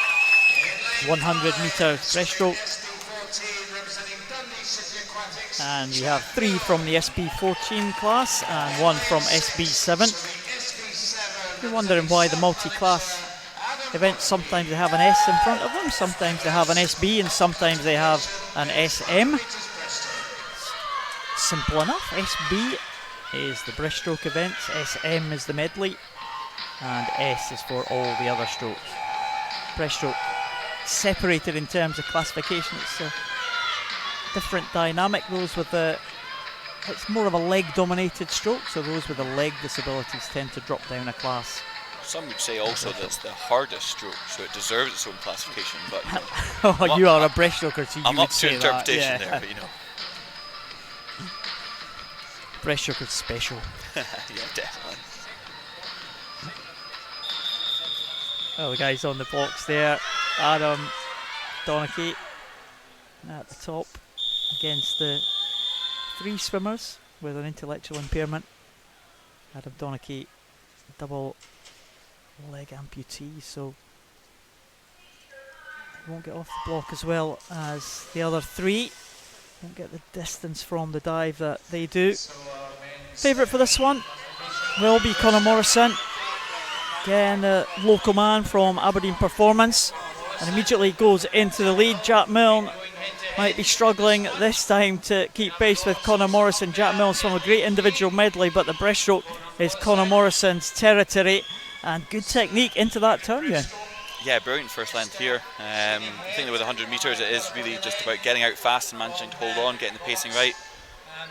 100 metre breaststroke, and we have 3 from the SB14 class and 1 from SB7. If you're wondering why the multi-class events, sometimes they have an S in front of them, sometimes they have an SB, and sometimes they have an SM. Simple enough. SB is the breaststroke events, SM is the medley, and S is for all the other strokes. Breaststroke separated in terms of classification. It's a different dynamic. It's more of a leg dominated stroke, so those with the leg disabilities tend to drop down a class. Some would say also that it's the hardest stroke, so it deserves its own classification. But you are a breaststroker, so I'm you up would say to interpretation that, yeah. there, but breaststroker's special. Yeah, definitely. Well, the guys on the box there, Adam Donachie at the top against the 3 swimmers with an intellectual impairment. Adam Donachie, double leg amputee, so he won't get off the block as well as the other 3. Won't get the distance from the dive that they do. Favourite for this one will be Conor Morrison. Again, the local man from Aberdeen Performance, and immediately goes into the lead. Jack Milne might be struggling this time to keep pace with Conor Morrison. Jack Milne's from a great individual medley, but the breaststroke is Conor Morrison's territory, and good technique into that turn. Yeah, brilliant first length here. I think that with 100 metres it is really just about getting out fast and managing to hold on, getting the pacing right.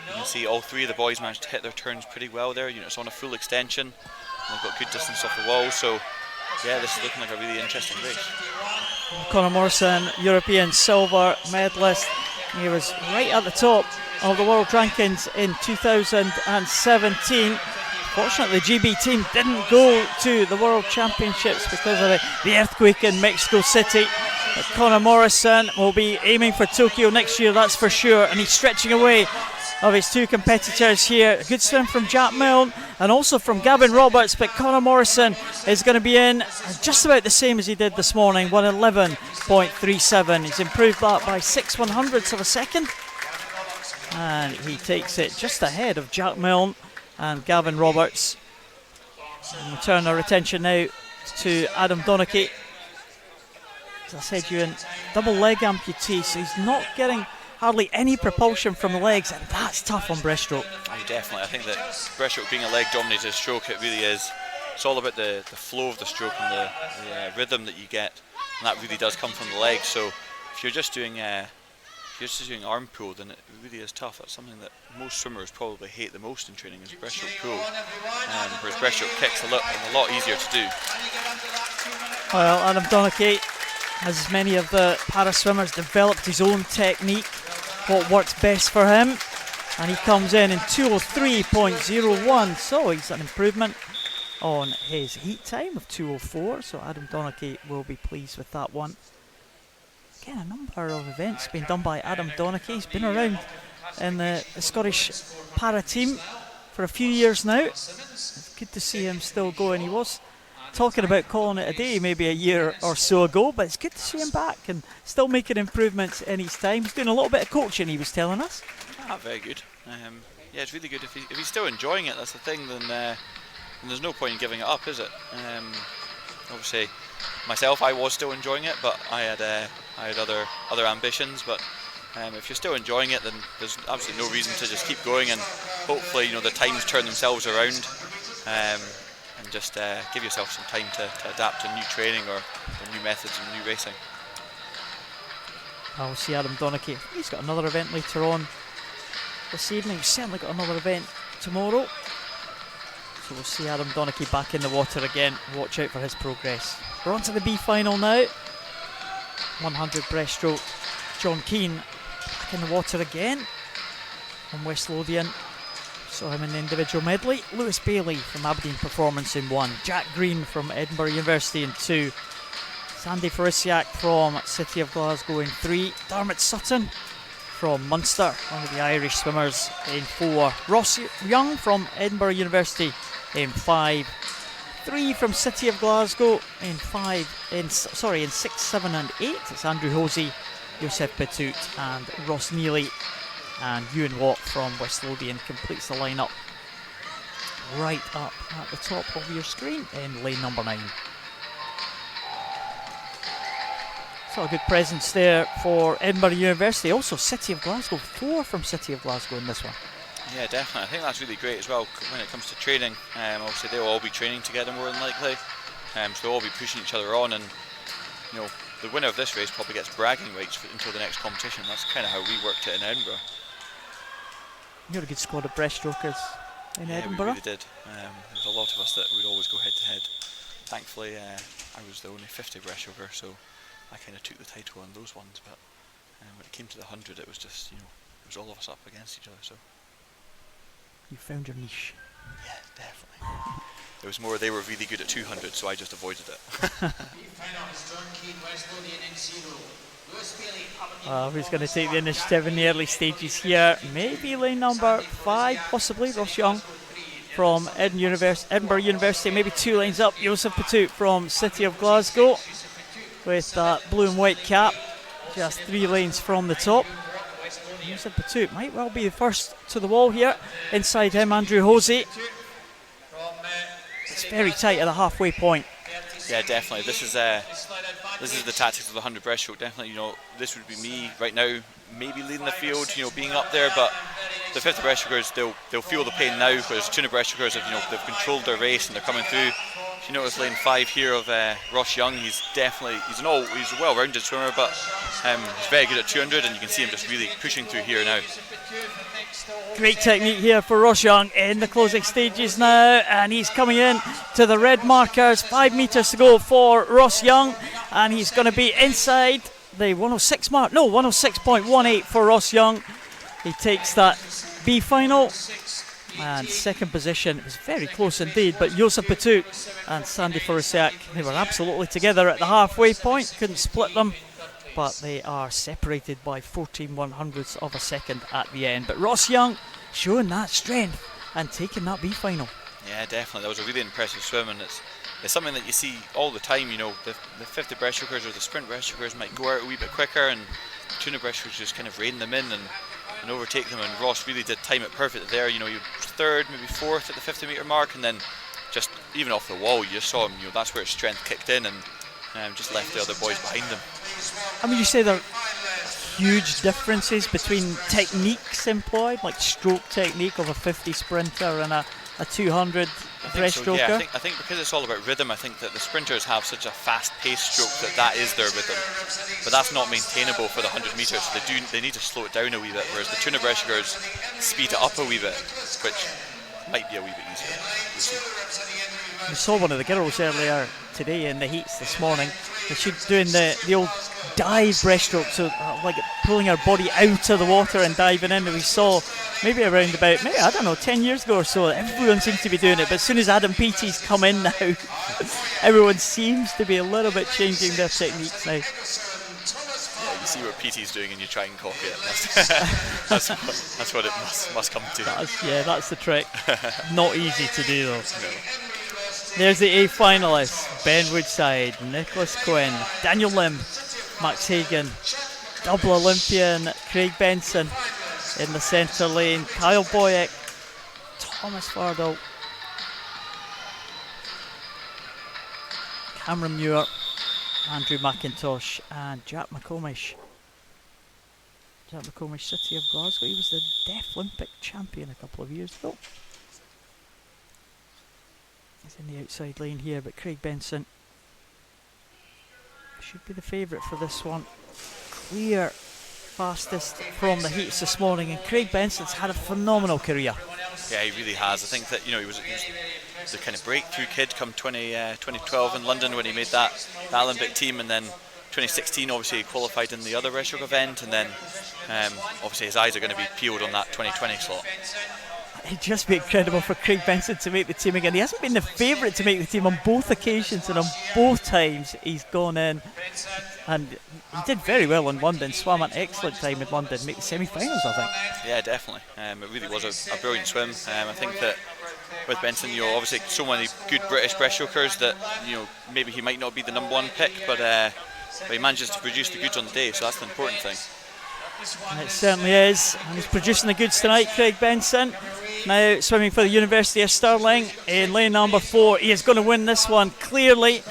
You can see all 3 of the boys managed to hit their turns pretty well there. It's on a full extension. They've got good distance off the wall, so yeah, this is looking like a really interesting race. Conor Morrison, European silver medalist. He was right at the top of the world rankings in 2017. Fortunately, the GB team didn't go to the World Championships because of the earthquake in Mexico City. But Conor Morrison will be aiming for Tokyo next year, that's for sure, and he's stretching away of his 2 competitors here. A good swim from Jack Milne and also from Gavin Roberts, but Conor Morrison is going to be in just about the same as he did this morning, 1:11.37. He's improved that by 6/100ths of a second, and he takes it just ahead of Jack Milne and Gavin Roberts. And we turn our attention now to Adam Donachie. As I said, Ewan, double leg amputee, so he's not getting hardly any propulsion from the legs, and that's tough on breaststroke. Oh, definitely. I think that breaststroke being a leg-dominated stroke, it really is. It's all about the flow of the stroke and the rhythm that you get, and that really does come from the legs. So if you're just doing you're just doing arm pull, then it really is tough. That's something that most swimmers probably hate the most in training, is breaststroke pull. Whereas breaststroke kick's a lot easier to do. Well, Adam Donachie, as many of the para swimmers, developed his own technique, what works best for him, and he comes in 203.01, so he's an improvement on his heat time of 204, so Adam Donachie will be pleased with that one. Again, a number of events being done by Adam Donachie. He's been around in the Scottish para team for a few years now. It's good to see him still going. He was talking about calling it a day maybe a year or so ago, but it's good to see him back and still making improvements in his time. He's doing a little bit of coaching, he was telling us. Very good. Yeah, it's really good. If he's still enjoying it, that's the thing, then there's no point in giving it up, is it? Obviously, myself, I was still enjoying it, but I had other ambitions. But if you're still enjoying it, then there's absolutely no reason to just keep going, and hopefully, the times turn themselves around, and just give yourself some time to adapt to new training or new methods and new racing. We'll see Adam Donachie. He's got another event later on this evening. He's certainly got another event tomorrow. So we'll see Adam Donachie back in the water again. Watch out for his progress. We're on to the B final now. 100 breaststroke. John Keane back in the water again from West Lothian. Saw him in the individual medley. Lewis Bailey from Aberdeen Performance in 1. Jack Green from Edinburgh University in 2. Sandy Farisiak from City of Glasgow in 3. Dermot Sutton from Munster, one of the Irish swimmers, in 4. Ross Young from Edinburgh University in 5. 3 from City of Glasgow in 6, 7 and 8. It's Andrew Hosey, Joseph Patoot and Ross Neely. And Ewan Watt from West Lothian completes the lineup right up at the top of your screen in lane number 9. So a good presence there for Edinburgh University. Also City of Glasgow, 4 from City of Glasgow in this one. Yeah, definitely. I think that's really great as well when it comes to training. Obviously they'll all be training together more than likely, so they'll all be pushing each other on, and the winner of this race probably gets bragging rights until the next competition. That's kind of how we worked it in Edinburgh. You had a good squad of breaststrokers in Edinburgh. We really did. There was a lot of us that would always go head to head. Thankfully, I was the only 50 breaststroker, so I kind of took the title on those ones. But when it came to the 100, it was just, it was all of us up against each other. So you found your niche. Yeah, definitely. It was more they were really good at 200, so I just avoided it. Who's going to take the initiative in the early stages here? Maybe lane number 5, possibly. Ross Young from Edinburgh University, maybe 2 lanes up. Joseph Patoot from City of Glasgow with that blue and white cap, just 3 lanes from the top. Joseph Patoot might well be the first to the wall here. Inside him, Andrew Hosey. It's very tight at the halfway point. Yeah, definitely. This is the tactics of the 100 breaststroke. Definitely, this would be me right now, maybe leading the field, being up there. But the 50 breaststrokers, they'll feel the pain now, whereas 200 breaststrokers, they've controlled their race and they're coming through. If you notice lane 5 here of Ross Young, he's a well-rounded swimmer, but he's very good at 200, and you can see him just really pushing through here now. Great technique here for Ross Young in the closing stages now, and he's coming in to the red markers. 5 metres to go for Ross Young, and he's going to be inside the 106 mark. No, 106.18 for Ross Young. He takes that B final, and second position. It was very close indeed, but Joseph Patoot and Sandy Farisiak, they were absolutely together at the halfway point, couldn't split them, but they are separated by 14/100ths of a second at the end. But Ross Young showing that strength and taking that B final. Yeah, definitely. That was a really impressive swim, and it's something that you see all the time. The 50 breaststrokers or the sprint breaststrokers might go out a wee bit quicker, and 200 breaststrokers just kind of rein them in and overtake them. And Ross really did time it perfectly there. He was 3rd, maybe 4th at the 50 metre mark, and then just even off the wall, you just saw him. That's where his strength kicked in, and just left the other boys behind him. I mean, you say there are huge differences between techniques employed, like stroke technique of a 50 sprinter and a a 200 breaststroker. Yeah, I think because it's all about rhythm, I think that the sprinters have such a fast-paced stroke that is their rhythm. But that's not maintainable for the 100 metres. They need to slow it down a wee bit, whereas the tuna breaststrokers speed it up a wee bit, which might be a wee bit easier. We'll see. We saw one of the girls earlier today in the heats this morning. She's doing the old dive breaststroke, so like pulling her body out of the water and diving in. And we saw maybe around about, I don't know, 10 years ago or so, everyone seems to be doing it. But as soon as Adam Peaty's come in now, everyone seems to be a little bit changing their techniques now. Yeah, you see what Peaty's doing and you try and copy it. That's what it must come to. That's the trick. Not easy to do though. No. There's the A finalists: Ben Woodside, Nicholas Quinn, Daniel Lim, Max Hagan, double Olympian Craig Benson in the centre lane, Kyle Boyack, Thomas Fardell, Cameron Muir, Andrew McIntosh and Jack McComish. Jack McComish, City of Glasgow. He was the Deaf Olympic champion a couple of years ago. He's in the outside lane here, but Craig Benson should be the favourite for this one. Clear fastest from the heats this morning, and Craig Benson's had a phenomenal career. Yeah, he really has. I think that he was the kind of breakthrough kid come 2012 in London when he made that Olympic team, and then 2016 obviously he qualified in the other breaststroke event, and then obviously his eyes are going to be peeled on that 2020 slot. It'd just be incredible for Craig Benson to make the team again. He hasn't been the favourite to make the team on both occasions, and on both times he's gone in, and he did very well in London, swam an excellent time in London, make the semi-finals I think. Yeah, definitely. It really was a brilliant swim. I think that with Benson, obviously so many good British breaststrokers that maybe he might not be the number one pick, but he manages to produce the goods on the day, so that's the important thing. It certainly is, and he's producing the goods tonight, Craig Benson. Now swimming for the University of Stirling in lane number 4. He is going to win this one clearly,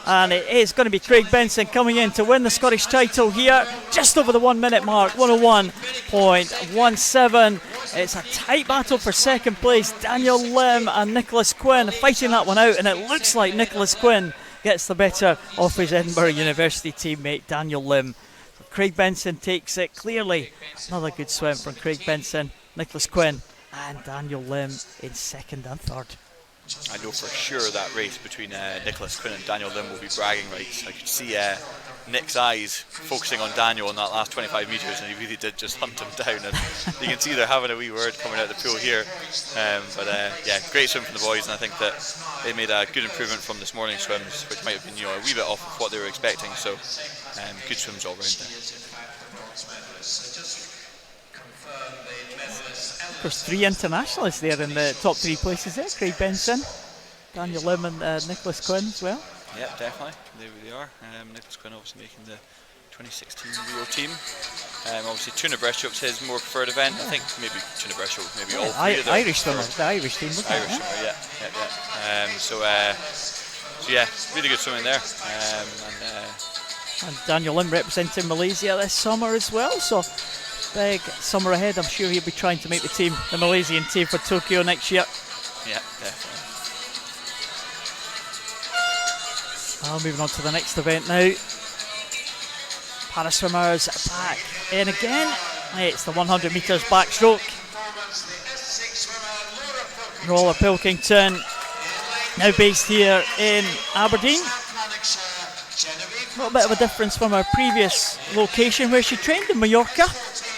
and it is going to be Craig Benson coming in to win the Scottish title here, just over the 1 minute mark, 101.17. It's a tight battle for second place. Daniel Lim and Nicholas Quinn fighting that one out, and it looks like Nicholas Quinn gets the better of his Edinburgh University teammate Daniel Lim. So Craig Benson takes it clearly. Another good swim from Craig Benson, Nicholas Quinn and Daniel Lim in second and third. I know for sure that race between Nicholas Quinn and Daniel Lim will be bragging rights. I could see Nick's eyes focusing on Daniel in that last 25 metres, and he really did just hunt him down, and you can see they're having a wee word coming out of the pool here. Yeah, great swim from the boys, and I think that they made a good improvement from this morning's swims, which might have been a wee bit off of what they were expecting, so good swims all round there. Of course, 3 internationalists there in the top 3 places there. Craig Benson, Daniel Lim and Nicholas Quinn as well. Yeah, definitely. There they are. Nicholas Quinn obviously making the 2016 Rio team. Obviously tuna breaststroke's his more preferred event. I think maybe tuna breaststroke, maybe all 3 of them. Irish swimmer, the Irish team, wasn't Irish it? swimmer, yeah. So yeah, really good swimming there. And Daniel Lim representing Malaysia this summer as well, so big summer ahead. I'm sure he'll be trying to make the team, the Malaysian team, for Tokyo next year. Yeah, definitely. Moving on to the next event now. Paraswimmers back in again. It's the 100 metres backstroke. Roller Pilkington, now based here in Aberdeen. A little bit of a difference from her previous location where she trained in Mallorca.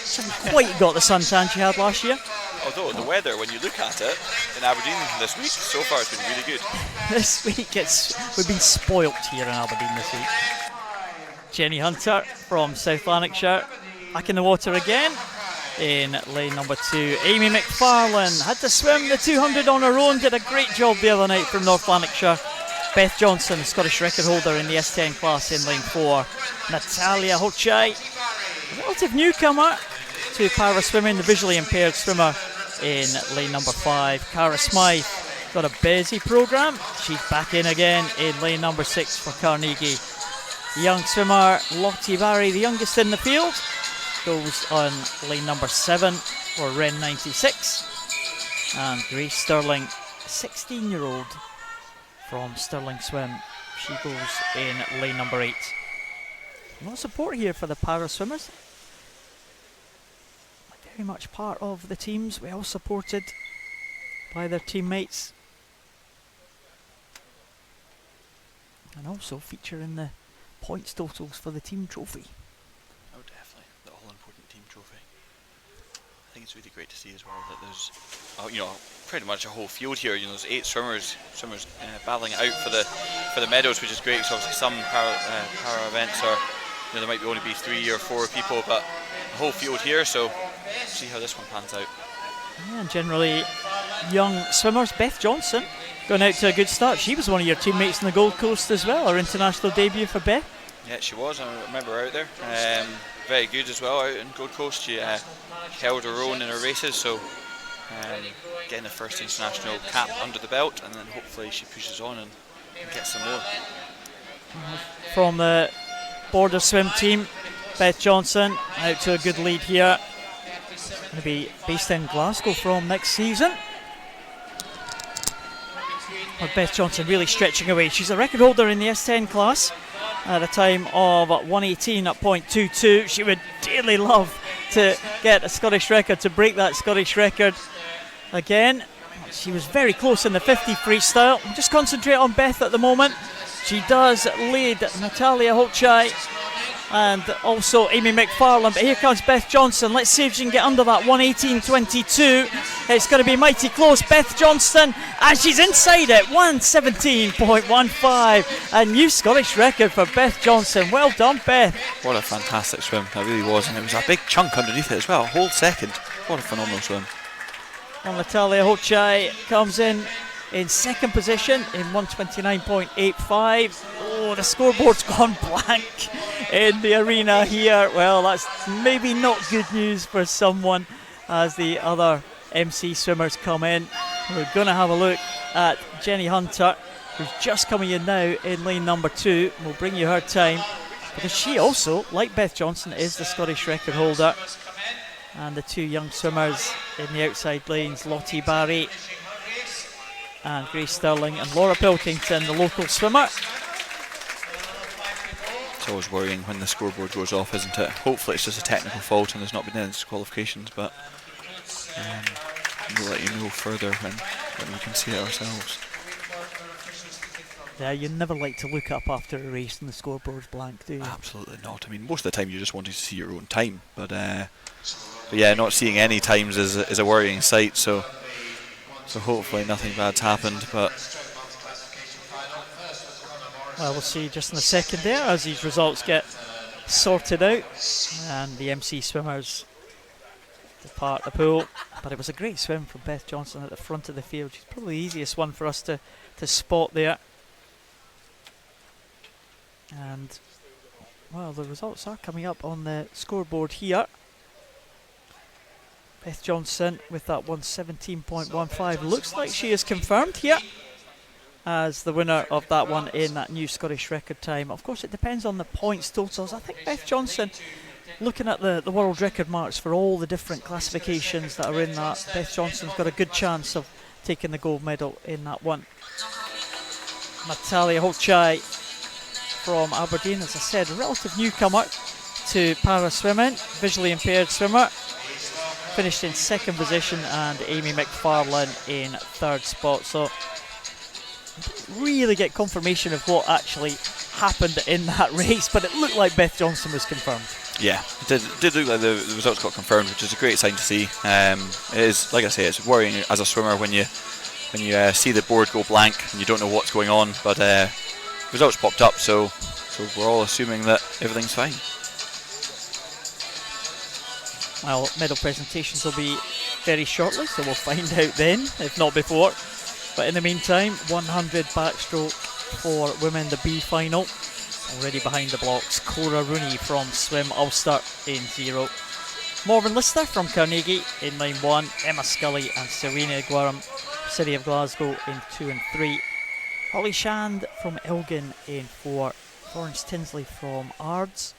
She hasn't quite got the suntan she had last year. Although the weather, when you look at it in Aberdeen this week, so far it's been really good. This week we've been spoilt here in Aberdeen this week. Jenny Hunter from South Lanarkshire back in the water again in lane number 2. Amy McFarlane had to swim the 200 on her own, did a great job the other night from North Lanarkshire. Beth Johnson, Scottish record holder in the S10 class in lane 4. Natalia Hochai, a relative newcomer to para swimming, the visually impaired swimmer in lane number 5. Cara Smythe got a busy programme. She's back in again in lane number 6 for Carnegie. The young swimmer Lottie Barry, the youngest in the field, goes on lane number 7 for Ren 96. And Grace Sterling 16-year-old from Stirling Swim. She goes in lane number 8. A lot of support here for the para swimmers. Very much part of the teams, well supported by their teammates. And also feature in the points totals for the team trophy. Oh, definitely. The all-important team trophy. I think it's really great to see as well that there's, pretty much a whole field here. There's 8 swimmers battling it out for the medals, which is great. Because obviously some para events are, there might only be 3 or 4 people, but a whole field here. So see how this one pans out. Yeah, and generally young swimmers. Beth Johnson going out to a good start. She was one of your teammates in the Gold Coast as well. Her international debut for Beth. Yeah, she was. I remember her out there. Very good as well out in Gold Coast. She held her own in her races, so getting the first international cap under the belt, and then hopefully she pushes on and gets some more. From the border swim team, Beth Johnson out to a good lead here. Going to be based in Glasgow from next season. Well, Beth Johnson really stretching away. She's a record holder in the S10 class at a time of 1:18.22. She would dearly love to get a Scottish record, to break that Scottish record again. She was very close in the 50 freestyle. Just concentrate on Beth at the moment. She does lead Natalia Holchai and also Amy McFarlane, but here comes Beth Johnson. Let's see if she can get under that 1:18.22. It's going to be mighty close. Beth Johnson, and she's inside it, 1:17.15. A new Scottish record for Beth Johnson. Well done, Beth. What a fantastic swim, that really was, and it was a big chunk underneath it as well, a whole second. What a phenomenal swim. Well, Natalia Holchai comes in second position in 1:29.85. Oh, the scoreboard's gone blank in the arena here. Well, that's maybe not good news for someone as the other MC swimmers come in. We're going to have a look at Jenny Hunter, who's just coming in now in lane number 2. We'll bring you her time, because she also, like Beth Johnson, is the Scottish record holder. And the 2 young swimmers in the outside lanes, Lottie Barry and Grace Sterling, and Laura Pilkington, the local swimmer. It's always worrying when the scoreboard goes off, isn't it? Hopefully it's just a technical fault and there's not been any disqualifications, but we'll let you know further when we can see it ourselves. Yeah, you never like to look up after a race and the scoreboard's blank, do you? Absolutely not. I mean, most of the time you're just wanting to see your own time, but yeah, not seeing any times is a worrying sight. So hopefully nothing bad's happened, but well, we'll see just in a second there as these results get sorted out and the MC swimmers depart the pool. But it was a great swim from Beth Johnson at the front of the field. She's probably the easiest one for us to spot there. And well, the results are coming up on the scoreboard here. Beth Johnson with that 1:17.15. Looks like she is confirmed here as the winner of that one in that new Scottish record time. Of course, it depends on the points totals. I think Beth Johnson, looking at the world record marks for all the different classifications that are in that, Beth Johnson's got a good chance of taking the gold medal in that one. Natalia Holchai from Aberdeen, as I said, a relative newcomer to para swimming, visually impaired swimmer. Finished in second position, and Amy McFarlane in third spot. So really get confirmation of what actually happened in that race, but it looked like Beth Johnson was confirmed. yeah, it did look like the results got confirmed, which is a great sign to see. It is, like I say, it's worrying as a swimmer when you see the board go blank and you don't know what's going on, but results popped up, so we're all assuming that everything's fine. Well, medal presentations will be very shortly, so we'll find out then, if not before. But in the meantime, 100 backstroke for women, the B final. Already behind the blocks, Cora Rooney from Swim Ulster in 0. Morven Lister from Carnegie in line 1. Emma Scully and Serena Guaram, City of Glasgow in 2 and 3. Holly Shand from Elgin in 4. Florence Tinsley from Ards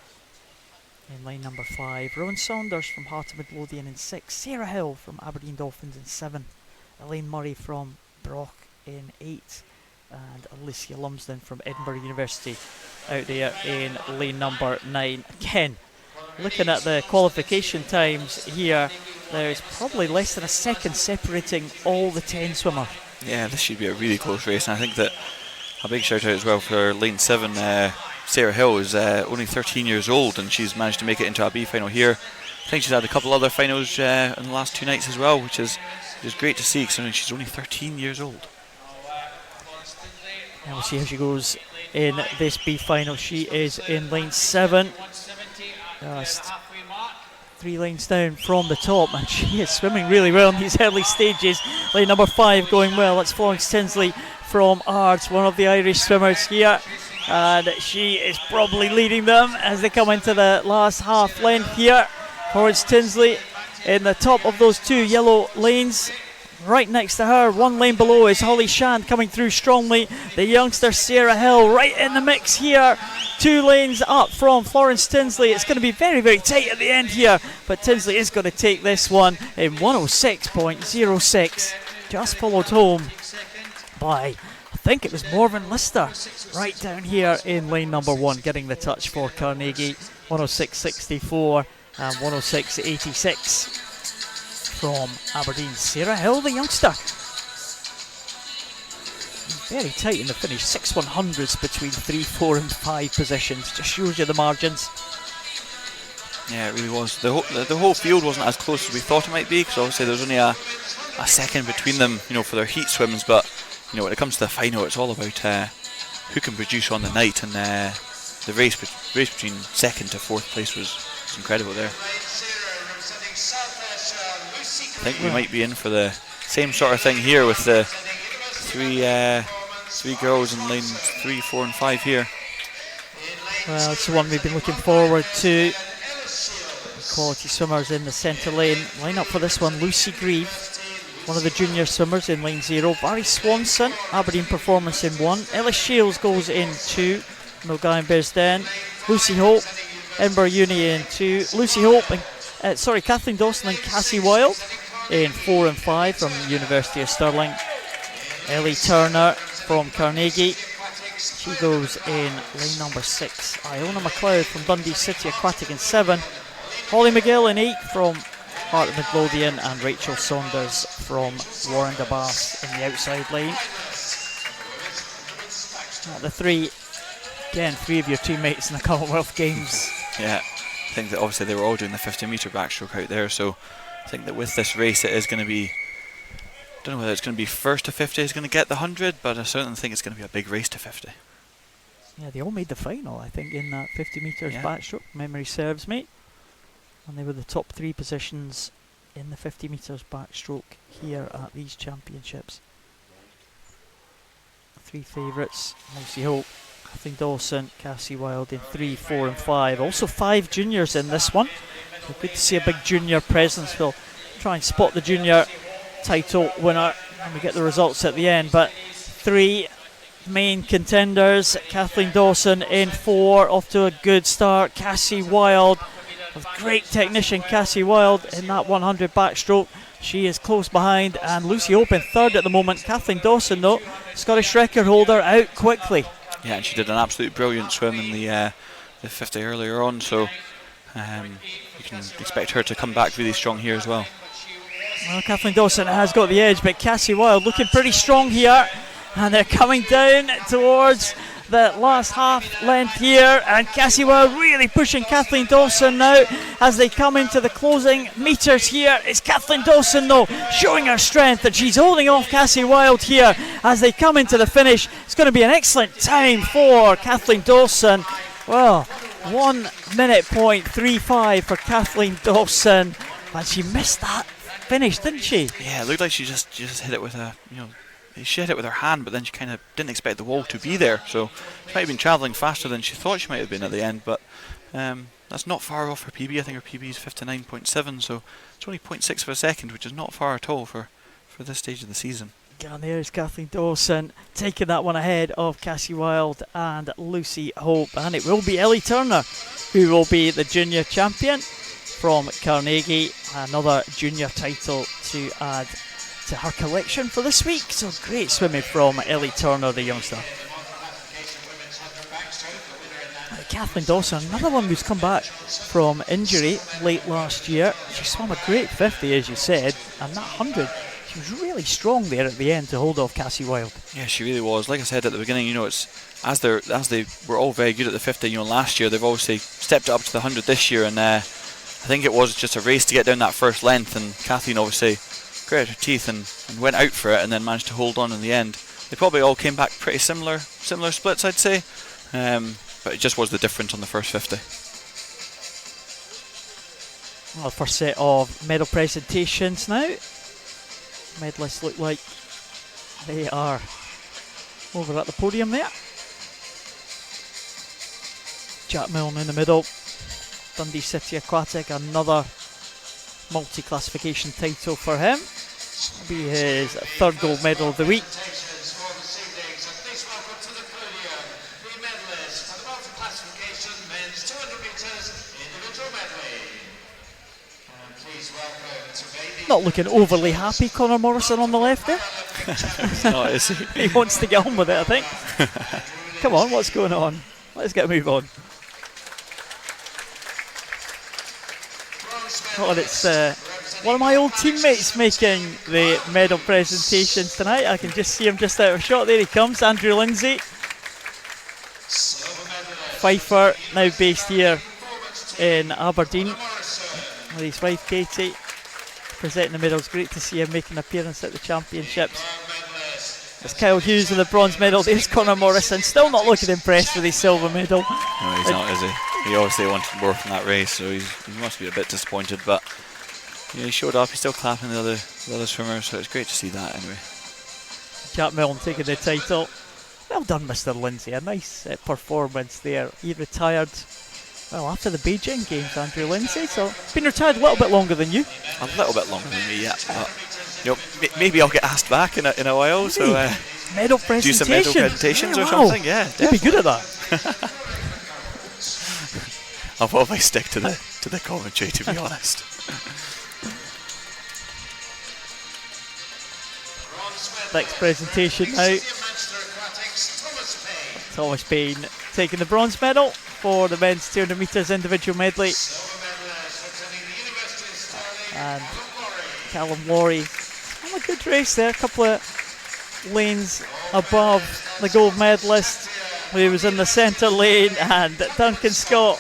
in line number 5. Rowan Saunders from Heart of Midlothian in 6. Sarah Hill from Aberdeen Dolphins in 7. Elaine Murray from Brock in 8, and Alicia Lumsden from Edinburgh University out there in lane number 9. Again, looking at the qualification times here, there's probably less than a second separating all the 10 swimmers. Yeah, this should be a really close race, and I think that a big shout out as well for lane 7. Sarah Hill is only 13 years old, and she's managed to make it into a B final here. I think she's had a couple other finals in the last 2 nights as well, which is great to see, because she's only 13 years old. And we'll see how she goes in this B final. She is in lane 7, just 3 lanes down from the top, and she is swimming really well in these early stages. Lane number 5 going well. That's Florence Tinsley from Ards, one of the Irish swimmers here, and she is probably leading them as they come into the last half length here. Florence Tinsley in the top of those 2 yellow lanes. Right next to her, 1 lane below, is Holly Shand coming through strongly. The youngster Sarah Hill right in the mix here. 2 lanes up from Florence Tinsley. It's going to be very, very tight at the end here, but Tinsley is going to take this one in 106.06. Just followed home by, I think it was Morven Lister, right down here in lane number 1, getting the touch for Carnegie. 106.64 and 106.86. From Aberdeen, Sarah Hill, the youngster. Very tight in the finish, 6 100s between 3, 4 and 5 positions. Just shows you the margins. Yeah, it really was. The whole field wasn't as close as we thought it might be, because obviously there's only a second between them, for their heat swims. But when it comes to the final, it's all about who can produce on the night, and the race between 2nd to 4th place was incredible there. I think we might be in for the same sort of thing here with the three girls in lanes 3, 4 and 5 here. Well, it's the one we've been looking forward to. Quality swimmers in the centre lane. Line up for this one, Lucy Grieve, one of the junior swimmers in lane 0. Barry Swanson, Aberdeen Performance in 1. Ellis Shields goes in 2. Milgavin Bearsden. Lucy Hope, Edinburgh Uni in 2. Lucy Hope and Kathleen Dawson and Cassie Wilde in 4 and 5 from University of Stirling. Ellie Turner from Carnegie, she goes in lane number 6. Iona McLeod from Dundee City Aquatic in 7. Holly McGill in 8 from Heart of Midlothian, and Rachel Saunders from Warren de Bass in the outside lane. The 3 of your teammates in the Commonwealth Games. Yeah, I think that obviously they were all doing the 50 metre backstroke out there, so I think that with this race it is going to be, I don't know whether it's going to be first to 50 is going to get the 100, but I certainly think it's going to be a big race to 50. Yeah, they all made the final, I think, in that 50 metres backstroke, memory serves me. And they were the top 3 positions in the 50 metres backstroke here at these championships. 3 favourites, Lucy Hope, Kathleen Dawson, Cassie Wilde in 3, 4 and 5. Also 5 juniors in this one. So good to see a big junior presence. We'll try and spot the junior title winner when we get the results at the end. But 3 main contenders. Kathleen Dawson in 4, off to a good start. Cassie Wilde, a great technician Cassie Wilde in that 100 backstroke. She is close behind, and Lucy Hope in 3rd at the moment. Kathleen Dawson, though, Scottish record holder, out quickly. Yeah, and she did an absolute brilliant swim in the 50 earlier on, so you can expect her to come back really strong here as well. Well, Kathleen Dawson has got the edge, but Cassie Wilde looking pretty strong here, and they're coming down towards the last half length here, and Cassie Wilde really pushing Kathleen Dawson now as they come into the closing metres here. It's Kathleen Dawson, though, showing her strength, and she's holding off Cassie Wilde here as they come into the finish. It's going to be an excellent time for Kathleen Dawson. Well, 1:35 for Kathleen Dawson, and she missed that finish, didn't she? Yeah, it looked like she just hit it with she hit it with her hand, but then she kind of didn't expect the wall to be there, so she might have been travelling faster than she thought she might have been at the end, but that's not far off her PB. I think her PB is 59.7, so it's only 0.6 of a second, which is not far at all for this stage of the season. And there's Kathleen Dawson taking that one ahead of Cassie Wilde and Lucy Hope, and it will be Ellie Turner who will be the junior champion from Carnegie. Another junior title to add to her collection for this week. So great swimming from Ellie Turner, the youngster. Kathleen Dawson, another one who's come back from injury late last year. She swam a great 50, as you said, and that 100, she was really strong there at the end to hold off Cassie Wilde. Yeah, she really was. Like I said at the beginning, it's as they were all very good at the 50. Last year they've obviously stepped it up to the 100 this year, and I think it was just a race to get down that first length. And Kathleen obviously gritted her teeth and went out for it, and then managed to hold on in the end. They probably all came back pretty similar splits, I'd say. But it just was the difference on the first 50. Well, first set of medal presentations now. Medalists look like they are over at the podium there. Jack Milne in the middle. Dundee City Aquatic, another multi-classification title for him. It'll be his third gold medal of the week. Not looking overly happy, Conor Morrison on the left there. It's not, is he? He wants to get on with it, I think. Come on, what's going on? Let's get a move on. Oh, and it's one of my old teammates making the medal presentations tonight. I can just see him just out of shot. There he comes, Andrew Lindsay. Fifer, now based here in Aberdeen with his wife Katie, presenting the medals. Great to see him making an appearance at the championships. There's Kyle Hughes with the bronze medal. There's Conor Morrison, still not looking impressed with his silver medal. No, he's not, is he? He obviously wanted more from that race, so he must be a bit disappointed. But he showed up. He's still clapping the other swimmers, so it's great to see that anyway. Jack Milne taking the title. Well done, Mr. Lindsay. A nice performance there. He retired after the Beijing Games, Andrew Lindsay. So been retired a little bit longer than you. A little bit longer than me, yeah. But maybe I'll get asked back in a while. So medal presentation. Do some medal presentations or something. Yeah, you'd be good at that. I'll probably stick to the commentary, to be honest. Next presentation now. Thomas Payne taking the bronze medal for the men's 200 metres individual medley. And Callum Laurie on a good race there, a couple of lanes above the gold medalist who was in the centre lane, and Duncan Scott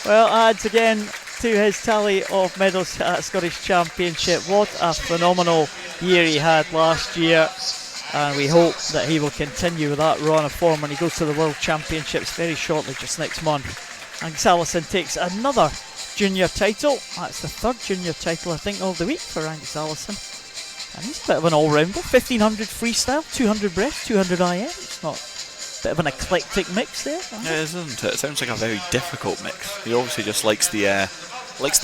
adds again to his tally of medals at Scottish Championship. What a phenomenal year he had last year, and we hope that he will continue with that run of form when he goes to the World Championships very shortly, just next month. Angus Allison takes another junior title. That's the third junior title, I think, of the week for Angus Allison. And he's a bit of an all-rounder. 1500 freestyle, 200 breast, 200 IM. It's not a bit of an eclectic mix there. Yeah, isn't it? It sounds like a very difficult mix. He obviously just likes the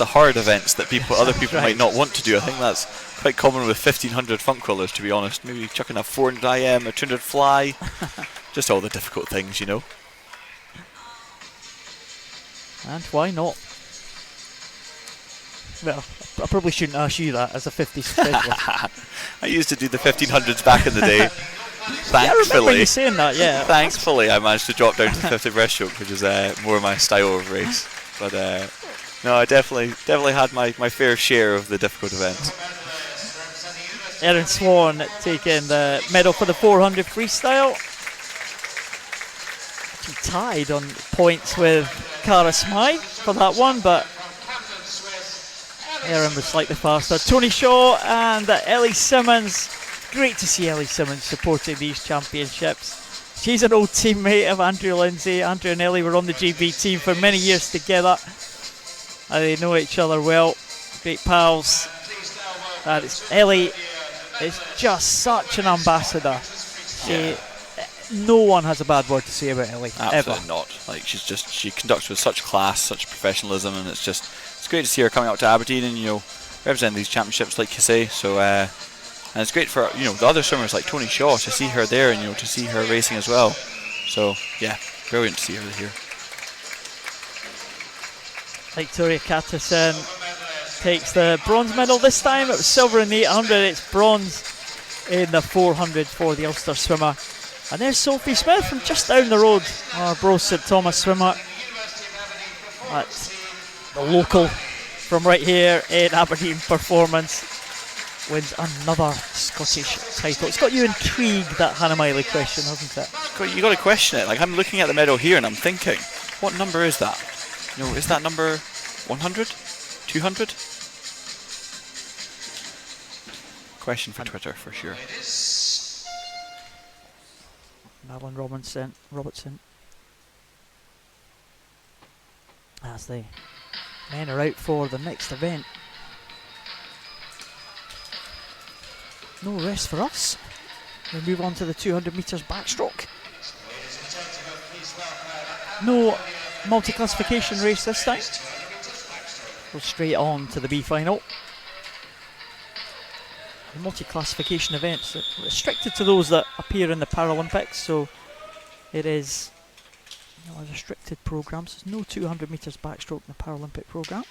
hard events that other people right. might not want to do. I think that's quite common with 1500 funk rollers, to be honest. Maybe chucking a 400 IM, a 200 fly, just all the difficult things, And why not? Well, I probably shouldn't ask you that as a 50 specialist. I used to do the 1500s back in the day. Thankfully, yeah, I remember you saying that, yeah. Thankfully, I managed to drop down to the 50 breaststroke, which is more my style of race. But no, I definitely had my fair share of the difficult events. Erin Swan taking the medal for the 400 freestyle. She tied on points with Cara Smythe for that one, but Erin was slightly faster. Tony Shaw and Ellie Simmons. Great to see Ellie Simmons supporting these championships. She's an old teammate of Andrew Lindsay. Andrew and Ellie were on the GB team for many years together. And they know each other well. Great pals. And Ellie is just such an ambassador. No one has a bad word to say about Ellie. Absolutely ever. not. Like she conducts with such class, such professionalism, and it's great to see her coming out to Aberdeen and representing these championships, like you say. So and it's great for the other swimmers like Tony Shaw to see her there and to see her racing as well. So yeah, brilliant to see her here. Victoria Catterson takes the bronze medal this time. It was silver in the 800. It's bronze in the 400 for the Ulster swimmer. And there's Sophie Smith from just down the road, our Bro St Thomas swimmer. At the local from right here in Aberdeen Performance wins another Scottish title. It's got you intrigued, that Hannah Miley question, hasn't it? You got to question it. Like, I'm looking at the medal here and I'm thinking, what number is that? You know, is that number 100? 200? Question for Twitter for sure. Madeline Robertson. As the men are out for the next event. No rest for us. We move on to the 200 metres backstroke. No multi-classification race this time. Go straight on to the B final. The multi-classification events are restricted to those that appear in the Paralympics, so it is a restricted programme. So there's no 200 metres backstroke in the Paralympic programme,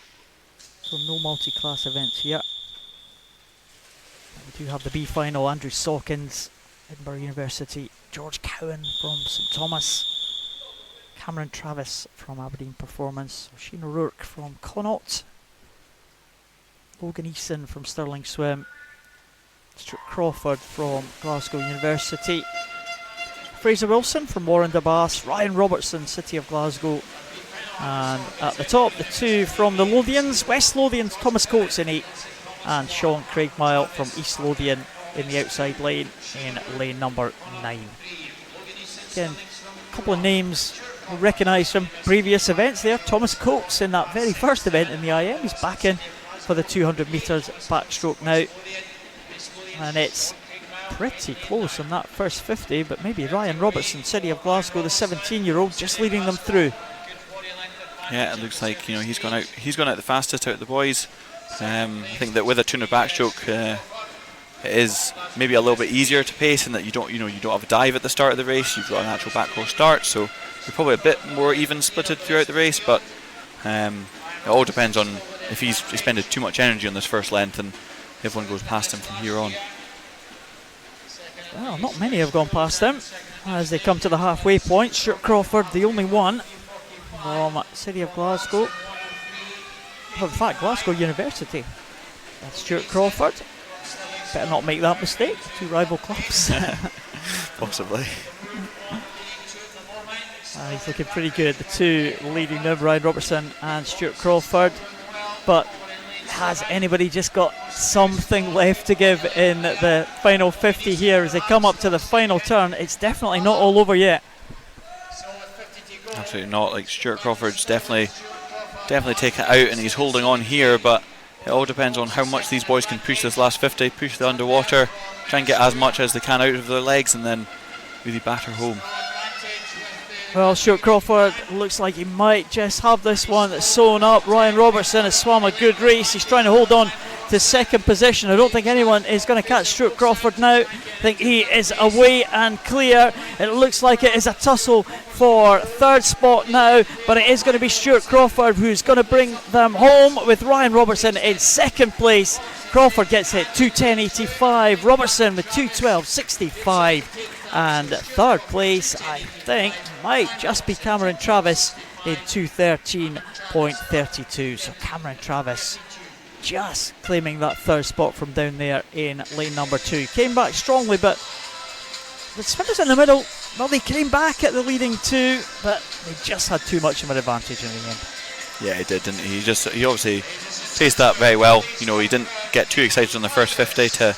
so no multi-class events here. We do have the B final. Andrew Sawkins, Edinburgh University, George Cowan from St Thomas, Cameron Travis from Aberdeen Performance, Sheen O'Rourke from Connaught, Logan Eason from Stirling Swim, Stuart Crawford from Glasgow University, Fraser Wilson from Warren de Bass, Ryan Robertson, City of Glasgow, and at the top, the two from the Lothians, West Lothians, Thomas Coates in 8, and Sean Craigmile from East Lothian in the outside lane in lane number 9. Again, a couple of names we'll recognise from previous events there. Thomas Coates in that very first event in the IM, he's back in for the 200 metres backstroke now. And it's pretty close on that first 50, but maybe Ryan Robertson, City of Glasgow, the 17-year-old, just leading them through. Yeah, it looks like he's gone out the fastest out of the boys. I think that with a 200 backstroke, it is maybe a little bit easier to pace, in that you don't have a dive at the start of the race. You've got a natural backrow start, so you're probably a bit more even splitted throughout the race. But it all depends on if he's expended too much energy on this first length, and everyone goes past him from here on. Well, not many have gone past him as they come to the halfway point. Stuart Crawford, the only one from City of Glasgow. Well, in fact, Glasgow University. That's Stuart Crawford. Better not make that mistake. Two rival clubs. Possibly. He's looking pretty good. The two leading them, Ryan Robertson and Stuart Crawford. But has anybody just got something left to give in the final 50 here as they come up to the final turn? It's definitely not all over yet. Absolutely not. Like, Stuart Crawford's definitely taken it out, and he's holding on here, but it all depends on how much these boys can push this last 50, push the underwater, try and get as much as they can out of their legs, and then really batter home. Well, Stuart Crawford looks like he might just have this one sewn up. Ryan Robertson has swum a good race. He's trying to hold on to second position. I don't think anyone is going to catch Stuart Crawford now. I think he is away and clear. It looks like it is a tussle for third spot now, but it is going to be Stuart Crawford who's going to bring them home, with Ryan Robertson in second place. Crawford gets it 2:10.85. Robertson with 2:12.65. And third place, I think, might just be Cameron Travis in 2:13.32. So Cameron Travis just claiming that third spot from down there in lane number 2. Came back strongly, but the swimmers in the middle, well, they came back at the leading 2, but they just had too much of an advantage in the end. Yeah, he did, didn't he? He obviously faced that very well. You know, he didn't get too excited on the first 50 to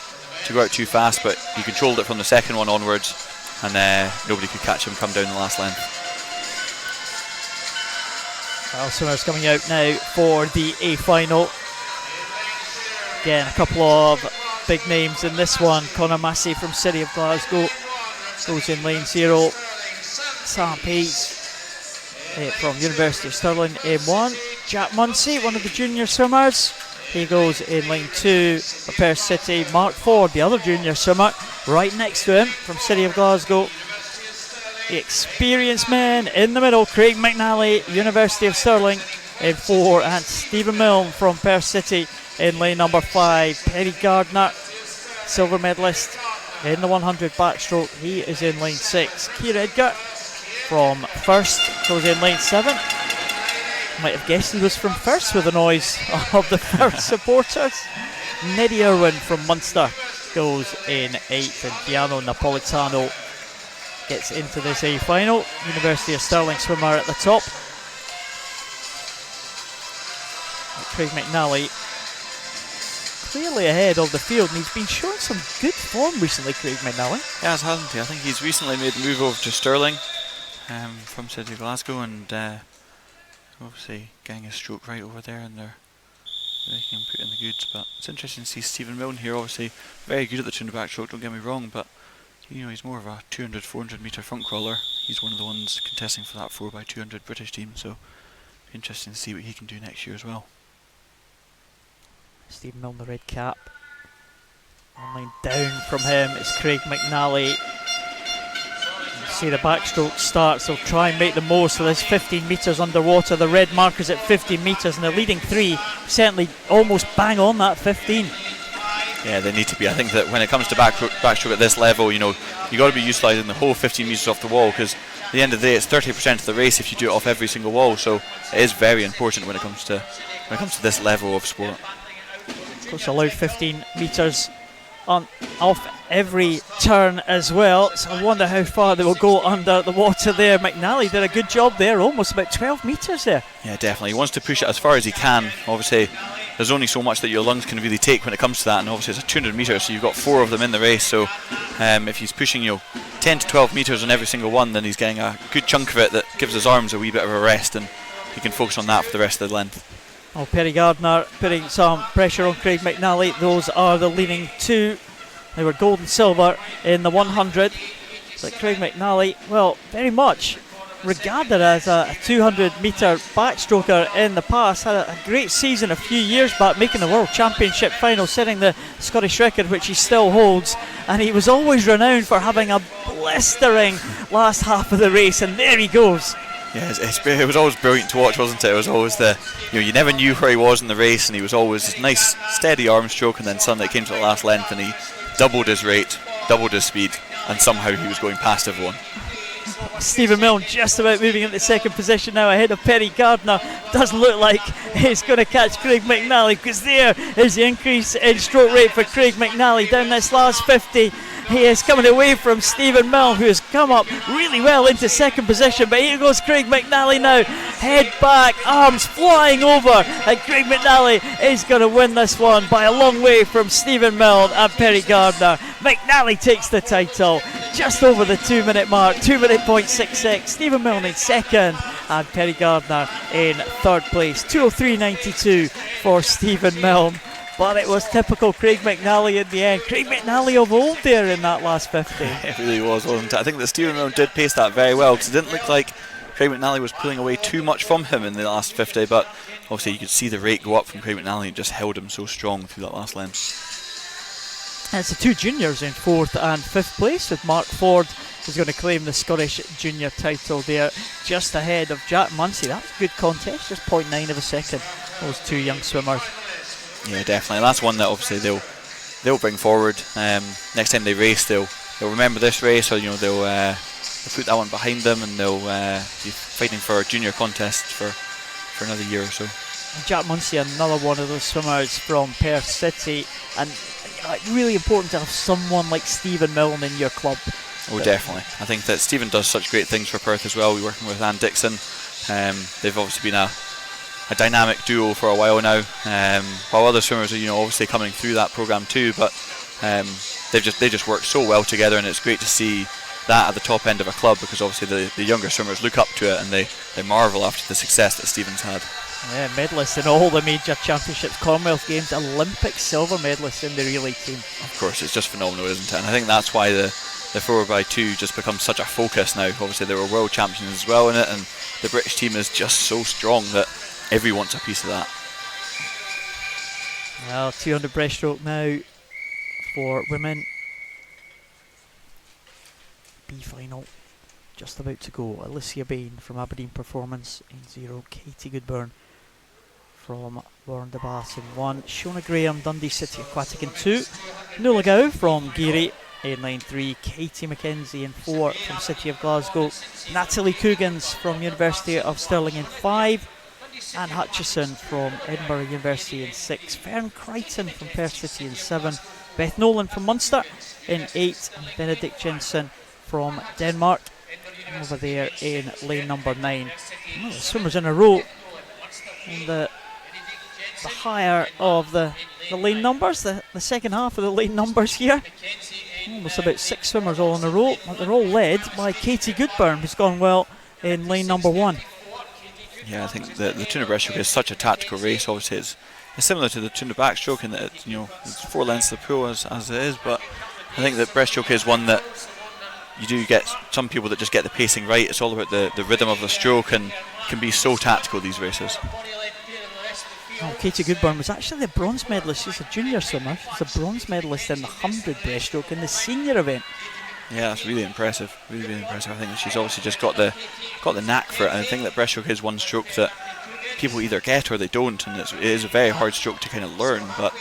go out too fast, but he controlled it from the second one onwards, and nobody could catch him come down the last length. Well, swimmers coming out now for the A final. Again, a couple of big names in this one. Conor Massey from City of Glasgow goes in lane 0. Sam Page from University of Stirling in 1. Jack Munsey, one of the junior swimmers, he goes in lane 2 for Perth City. Mark Ford, the other junior swimmer, right next to him from City of Glasgow. The experienced men in the middle, Craig McNally, University of Stirling in 4, and Stephen Milne from Perth City in lane number 5. Perry Gardner, silver medalist In the 100 backstroke, he is in lane 6. Keir Edgar from first goes in lane 7. Might have guessed he was from first with the noise of the first supporters. Neddy Irwin from Munster goes in 8th, and Giano Napolitano gets into this A final. University of Stirling swimmer at the top. Craig McNally clearly ahead of the field, and he's been showing some good form recently, Craig McNally. Yes, hasn't he? I think he's recently made a move over to Stirling from City of Glasgow, and obviously getting his stroke right over there, and they're can put in the goods. But it's interesting to see Stephen Milne here, obviously very good at the 200 backstroke, don't get me wrong, but you know, he's more of a 200, 400 metre front crawler. He's one of the ones contesting for that 4x200 British team, so interesting to see what he can do next year as well. Stephen Milne, the red cap. One line down from him, it's Craig McNally. See the backstroke starts, they'll try and make the most of this 15 metres underwater. The red markers at 15 metres, and the leading 3 certainly almost bang on that 15. Yeah, they need to be. I think that when it comes to backstroke at this level, you know, you got to be utilising the whole 15 metres off the wall, because at the end of the day, it's 30% of the race if you do it off every single wall. So it is very important when it comes to this level of sport. Of course, allowed 15 metres off every turn as well, so I wonder how far they will go under the water there. McNally did a good job there, almost about 12 metres there. Yeah, definitely. He wants to push it as far as he can. Obviously, there's only so much that your lungs can really take when it comes to that, and obviously it's a 200 metres, so you've got 4 of them in the race. So if he's pushing 10 to 12 metres on every single one, then he's getting a good chunk of it that gives his arms a wee bit of a rest, and he can focus on that for the rest of the length. Oh, Perry Gardner putting some pressure on Craig McNally. Those are the leading 2. They were gold and silver in the 100. So Craig McNally, well, very much regarded as a 200 metre backstroker in the past. Had a great season a few years back, making the World Championship final, setting the Scottish record, which he still holds. And he was always renowned for having a blistering last half of the race, and there he goes. Yeah, it was always brilliant to watch, wasn't it? It was always you never knew where he was in the race, and he was always a nice, steady arm stroke, and then suddenly it came to the last length, and he doubled his rate, doubled his speed, and somehow he was going past everyone. Stephen Milne just about moving into second position now, ahead of Perry Gardner. Doesn't look like he's going to catch Craig McNally, because there is the increase in stroke rate for Craig McNally down this last 50. He is coming away from Stephen Milne, who has come up really well into second position. But here goes Craig McNally now. Head back, arms flying over. And Craig McNally is going to win this one by a long way from Stephen Milne and Perry Gardner. McNally takes the title just over the 2 minute mark, 2 minute .66. Stephen Milne in second and Perry Gardner in third place. 2:03.92 for Stephen Milne. But it was typical Craig McNally in the end. Craig McNally of old there in that last 50. It really was, wasn't it? I think that Stephen Milne did pace that very well, because it didn't look like Craig McNally was pulling away too much from him in the last 50, but obviously you could see the rate go up from Craig McNally, and just held him so strong through that last length. And it's the 2 juniors in 4th and 5th place, with Mark Ford, who's going to claim the Scottish junior title there, just ahead of Jack Munsey. That was a good contest, just 0.9 of a second, those 2 young swimmers. Yeah, definitely. That's one that obviously they'll bring forward. Next time they race, they'll remember this race, or they'll put that one behind them, and they'll be fighting for a junior contest for another year or so. Jack Munsey, another one of those swimmers from Perth City, and really important to have someone like Stephen Milne in your club. Oh, definitely. I think that Stephen does such great things for Perth as well. We're working with Anne Dixon. They've obviously been a dynamic duo for a while now, while other swimmers are obviously coming through that programme too, but they just work so well together, and it's great to see that at the top end of a club, because obviously the younger swimmers look up to it, and they marvel after the success that Stephen's had. Yeah, medalist in all the major championships, Commonwealth Games, Olympic silver medalist in the relay team. Of course, it's just phenomenal, isn't it? And I think that's why the 4x2 just becomes such a focus now. Obviously they were world champions as well in it, and the British team is just so strong that everyone wants a piece of that. Well, 200 breaststroke now for women. B final just about to go. Alicia Bain from Aberdeen Performance in 0. Katie Goodburn from Warren de Bass in 1. Shona Graham, Dundee City Aquatic in 2. Nuala Gow from Geary in lane 3, Katie McKenzie in 4 from City of Glasgow, Natalie Coogans from University of Stirling in 5, Anne Hutchison from Edinburgh University in 6, Fern Crichton from Perth City in 7, Beth Nolan from Munster in 8, and Benedict Jensen from Denmark over there in lane number 9. The swimmers in a row, and the higher of the lane numbers, the second half of the lane numbers here. Almost about 6 swimmers all in a row, but they're all led by Katie Goodburn, who's gone well in lane number 1. Yeah, I think the tuna breaststroke is such a tactical race. Obviously, it's similar to the tuna backstroke in that it's 4 lengths of the pool as it is, but I think that breaststroke is one that you do get some people that just get the pacing right. It's all about the rhythm of the stroke, and can be so tactical, these races. Oh, Katie Goodburn was actually the bronze medalist. She's a junior swimmer. She's a bronze medalist in the 100 breaststroke in the senior event. Yeah, that's really impressive. Really impressive. I think that she's obviously just got the knack for it. And I think that breaststroke is one stroke that people either get or they don't, and it is a very hard stroke to kind of learn. But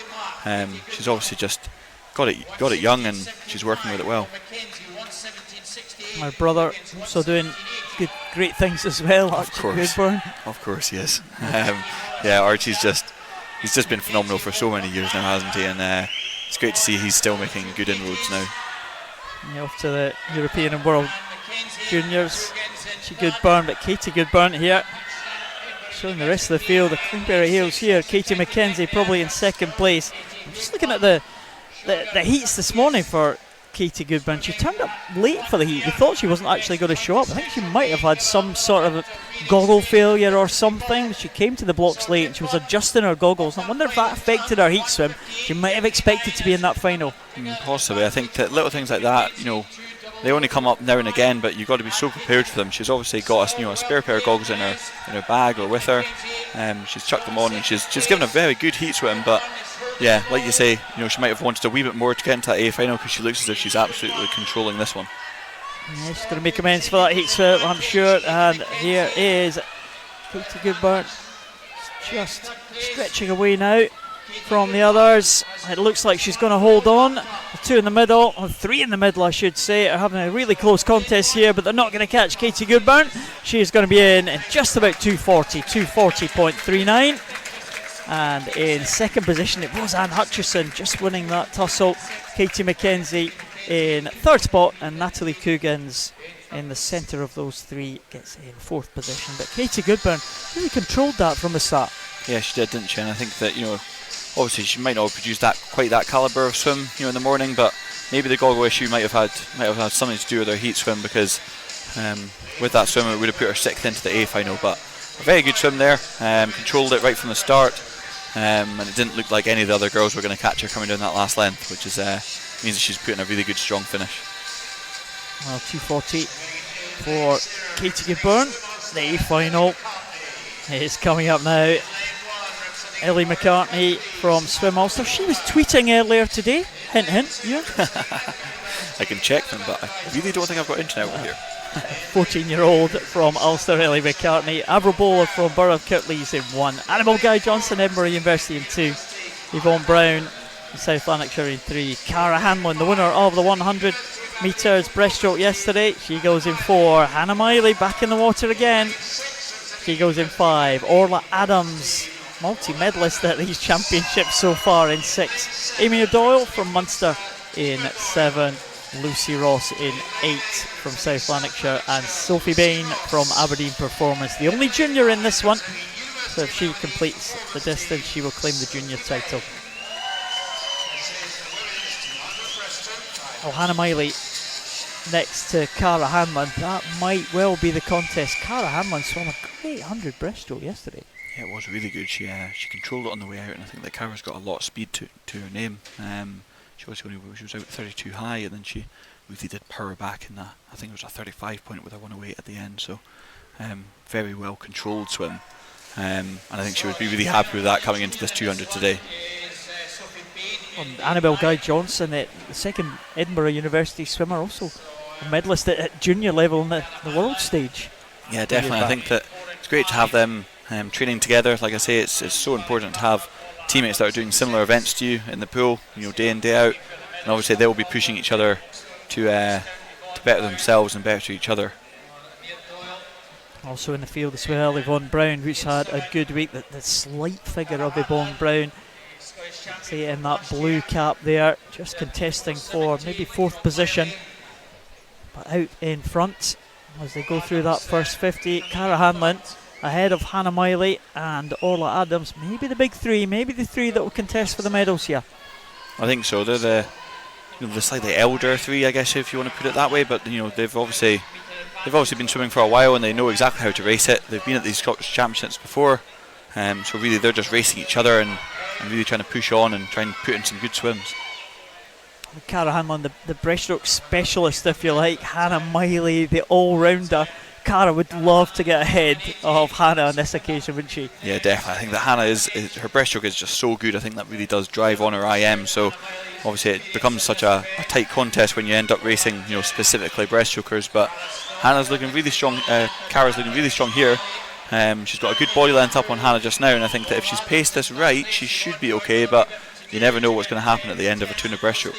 she's obviously just got it young, and she's working with it well. My brother also doing great things as well. Of Archie Goodburn. Of course, yes. Yeah, Archie's he's just been phenomenal for so many years now, hasn't he? And it's great to see he's still making good inroads now. Yeah, off to the European and World Juniors. Archie Goodburn, but Katie Goodburn here showing the rest of the field. The Cleanberry Hales here. Katie McKenzie probably in second place. I'm just looking at the heats this morning for Katie Goodburn. She turned up late for the heat. We thought she wasn't actually going to show up. I think she might have had some sort of a goggle failure or something. She came to the blocks late and she was adjusting her goggles. I wonder if that affected her heat swim. She might have expected to be in that final. Possibly. I think that little things like that, they only come up now and again, but you've got to be so prepared for them. She's obviously got a spare pair of goggles in her bag or with her. She's chucked them on, and she's given a very good heat swim, but yeah, like you say, she might have wanted a wee bit more to get into that A final, because she looks as if she's absolutely controlling this one. Yeah, she's going to make amends for that heat swim, I'm sure. And here is Katie Goodburn, just stretching away now from the others. It looks like she's going to hold on. The 2 in the middle, or 3 in the middle I should say, are having a really close contest here, but they're not going to catch Katie Goodburn. She is going to be in just about 240.39. And in second position it was Anne Hutchison just winning that tussle. Katie McKenzie in third spot, and Natalie Coogans in the centre of those 3 gets in fourth position. But Katie Goodburn really controlled that from the start. Yeah, she did, didn't she? And I think that, obviously she might not have produced quite that calibre of swim, in the morning, but maybe the goggle issue might have had something to do with her heat swim, because with that swim it would have put her 6th into the A final. But a very good swim there, controlled it right from the start. And it didn't look like any of the other girls were going to catch her coming down that last length, which is means that she's put in a really good strong finish. Well, 240 for Katie Goodburn. The A final is coming up now. Ellie McCartney from Swim Ulster. She was tweeting earlier today. Hint, hint. Yeah. I can check them, but I really don't think I've got internet over here. 14-year-old from Ulster, Ellie McCartney. Avril Bowler from Borough of Kirklees in 1. Annabel Guy Johnson, Edinburgh University in 2. Yvonne Brown, South Lanarkshire in 3. Cara Hanlon, the winner of the 100 metres breaststroke yesterday. She goes in 4. Hannah Miley back in the water again. She goes in 5. Orla Adams, multi-medalist at these championships so far, in 6. Amy O'Doyle from Munster in 7. Lucy Ross in 8 from South Lanarkshire, and Sophie Bain from Aberdeen Performance, the only junior in this one. So if she completes the distance, she will claim the junior title. Oh, Hannah Miley next to Cara Hanlon. That might well be the contest. Cara Hanlon swam a great 100 breaststroke yesterday. Yeah, it was really good. She controlled it on the way out, and I think that Cara's got a lot of speed to her name. She was out 32 high, and then she really did power back in that. I think it was a 35 point with a 108 at the end. So very well controlled swim, and I think she would be really happy with that coming into this 200 today. Annabel Guy Johnson, the second Edinburgh University swimmer, also a medalist at junior level on the world stage. Yeah, definitely. I think that it's great to have them training together. Like I say, it's so important to have teammates that are doing similar events to you in the pool, day in, day out. and obviously they will be pushing each other to better themselves and better to each other. Also in the field as well, Yvonne Brown, who's had a good week. The slight figure of Yvonne Brown, see, in that blue cap there, just contesting for maybe 4th position, but out in front as they go through that first 50. Cara Hanlon ahead of Hannah Miley and Orla Adams. Maybe the big three, maybe the three that will contest for the medals here. I think so. They're the slightly elder three, I guess, if you want to put it that way. But they've obviously been swimming for a while and they know exactly how to race it. They've been at these Scottish Championships before, so really they're just racing each other and really trying to push on and try and put in some good swims. Cara Hanlon, the breaststroke specialist, if you like. Hannah Miley, the all-rounder. Cara would love to get ahead of Hannah on this occasion, wouldn't she? Yeah, definitely. I think that Hannah her breaststroke is just so good. I think that really does drive on her IM. So obviously it becomes such a tight contest when you end up racing, specifically breaststrokers. But Hannah's looking really strong. Cara's looking really strong here. She's got a good body length up on Hannah just now, and I think that if she's paced this right, she should be okay. But you never know what's going to happen at the end of a tuna breaststroke.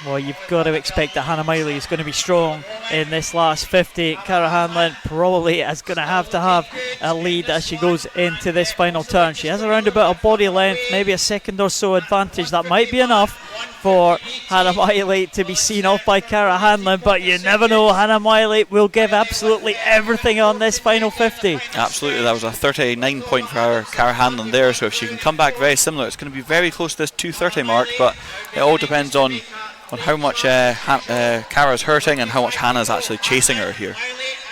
Well, you've got to expect that Hannah Miley is going to be strong in this last 50. Cara Hanlon probably is going to have a lead as she goes into this final turn. She has around about a body length, maybe a second or so advantage. That might be enough for Hannah Miley to be seen off by Cara Hanlon, but you never know. Hannah Miley will give absolutely everything on this final 50. Absolutely, that was a 39 point for Cara Hanlon there, so if she can come back very similar, it's going to be very close to this 230 mark, but it all depends on how much Cara's hurting and how much Hannah's actually chasing her here.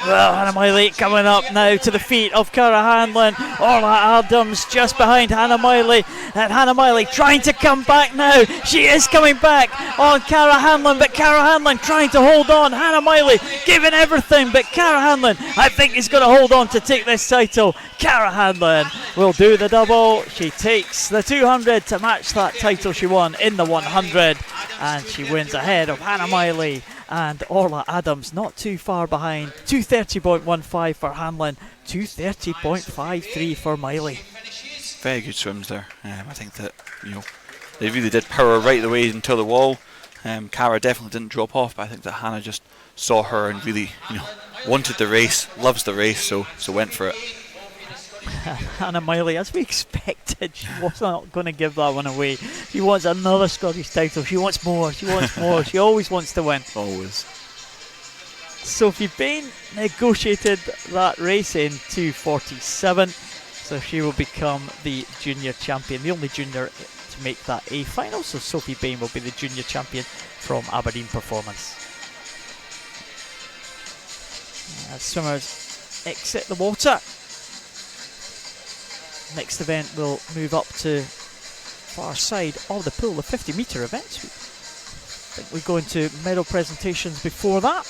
Well, Hannah Miley coming up now to the feet of Cara Hanlon. Orla Adams just behind Hannah Miley, and Hannah Miley trying to come back now. She is coming back on Cara Hanlon, but Cara Hanlon trying to hold on. Hannah Miley giving everything, but Cara Hanlon, I think, is going to hold on to take this title. Cara Hanlon will do the double. She takes the 200 to match that title she won in the 100, and she wins ahead of Hannah Miley and Orla Adams, not too far behind. 230.15 for Hanlon, 230.53 for Miley. Very good swims there. I think that they really did power right the way until the wall. Cara definitely didn't drop off, but I think that Hannah just saw her and really wanted the race, loves the race, so went for it. Hannah Miley, as we expected, she was not going to give that one away. She wants another Scottish title. She wants more. She wants more. She always wants to win. Always. Sophie Bain negotiated that race in 2:47, so she will become the junior champion, the only junior to make that A final. So Sophie Bain will be the junior champion from Aberdeen Performance. As swimmers exit the water, next event will move up to far side of the pool, the 50 metre event. I think we go into medal presentations before that.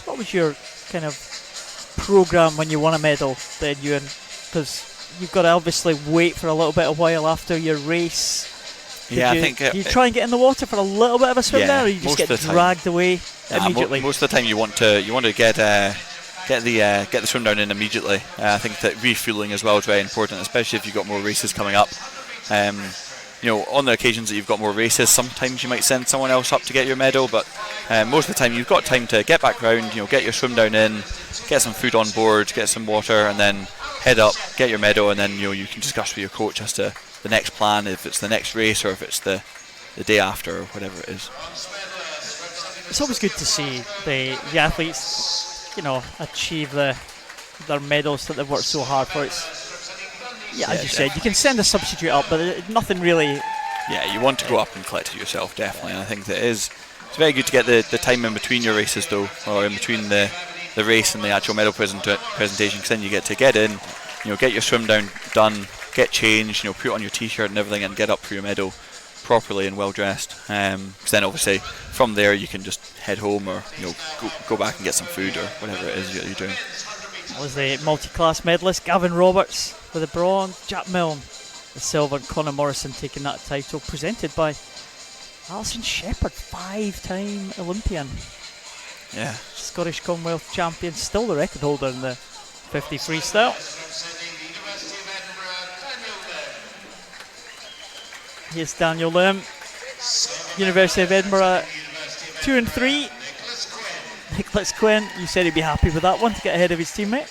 What was your kind of programme when you won a medal then, Ewan? Because you've got to obviously wait for a little bit of while after your race. I think you try and get in the water for a little bit of a swim there, or you just get dragged away immediately? Most of the time you want to get the swim down in immediately. I think that refueling as well is very important, especially if you've got more races coming up. On the occasions that you've got more races, sometimes you might send someone else up to get your medal, but most of the time you've got time to get back round, get your swim down in, get some food on board, get some water, and then head up, get your medal, and then you can discuss with your coach as to the next plan, if it's the next race or if it's the day after or whatever it is. It's always good to see the athletes, achieve their medals that they've worked so hard for. As you said, you can send a substitute up, but nothing really. Yeah, you want to go up and collect it yourself, definitely. And I think that it's very good to get the time in between your races, though, or in between the race and the actual medal presentation, because then you get to get in, get your swim down done, get changed, put on your t-shirt and everything, and get up for your medal properly and well dressed. Because then obviously from there you can just head home, or go back and get some food or whatever it is that you're doing. That was the multi-class medalist Gavin Roberts with the bronze, Jack Milne the silver, and Conor Morrison taking that title, presented by Alison Shepherd, 5-time Olympian. Yeah. Scottish Commonwealth champion, still the record holder in the 50 freestyle. Here's Daniel Lim, University of Edinburgh 2 and 3. Nicholas Quinn, you said he'd be happy with that one to get ahead of his teammate.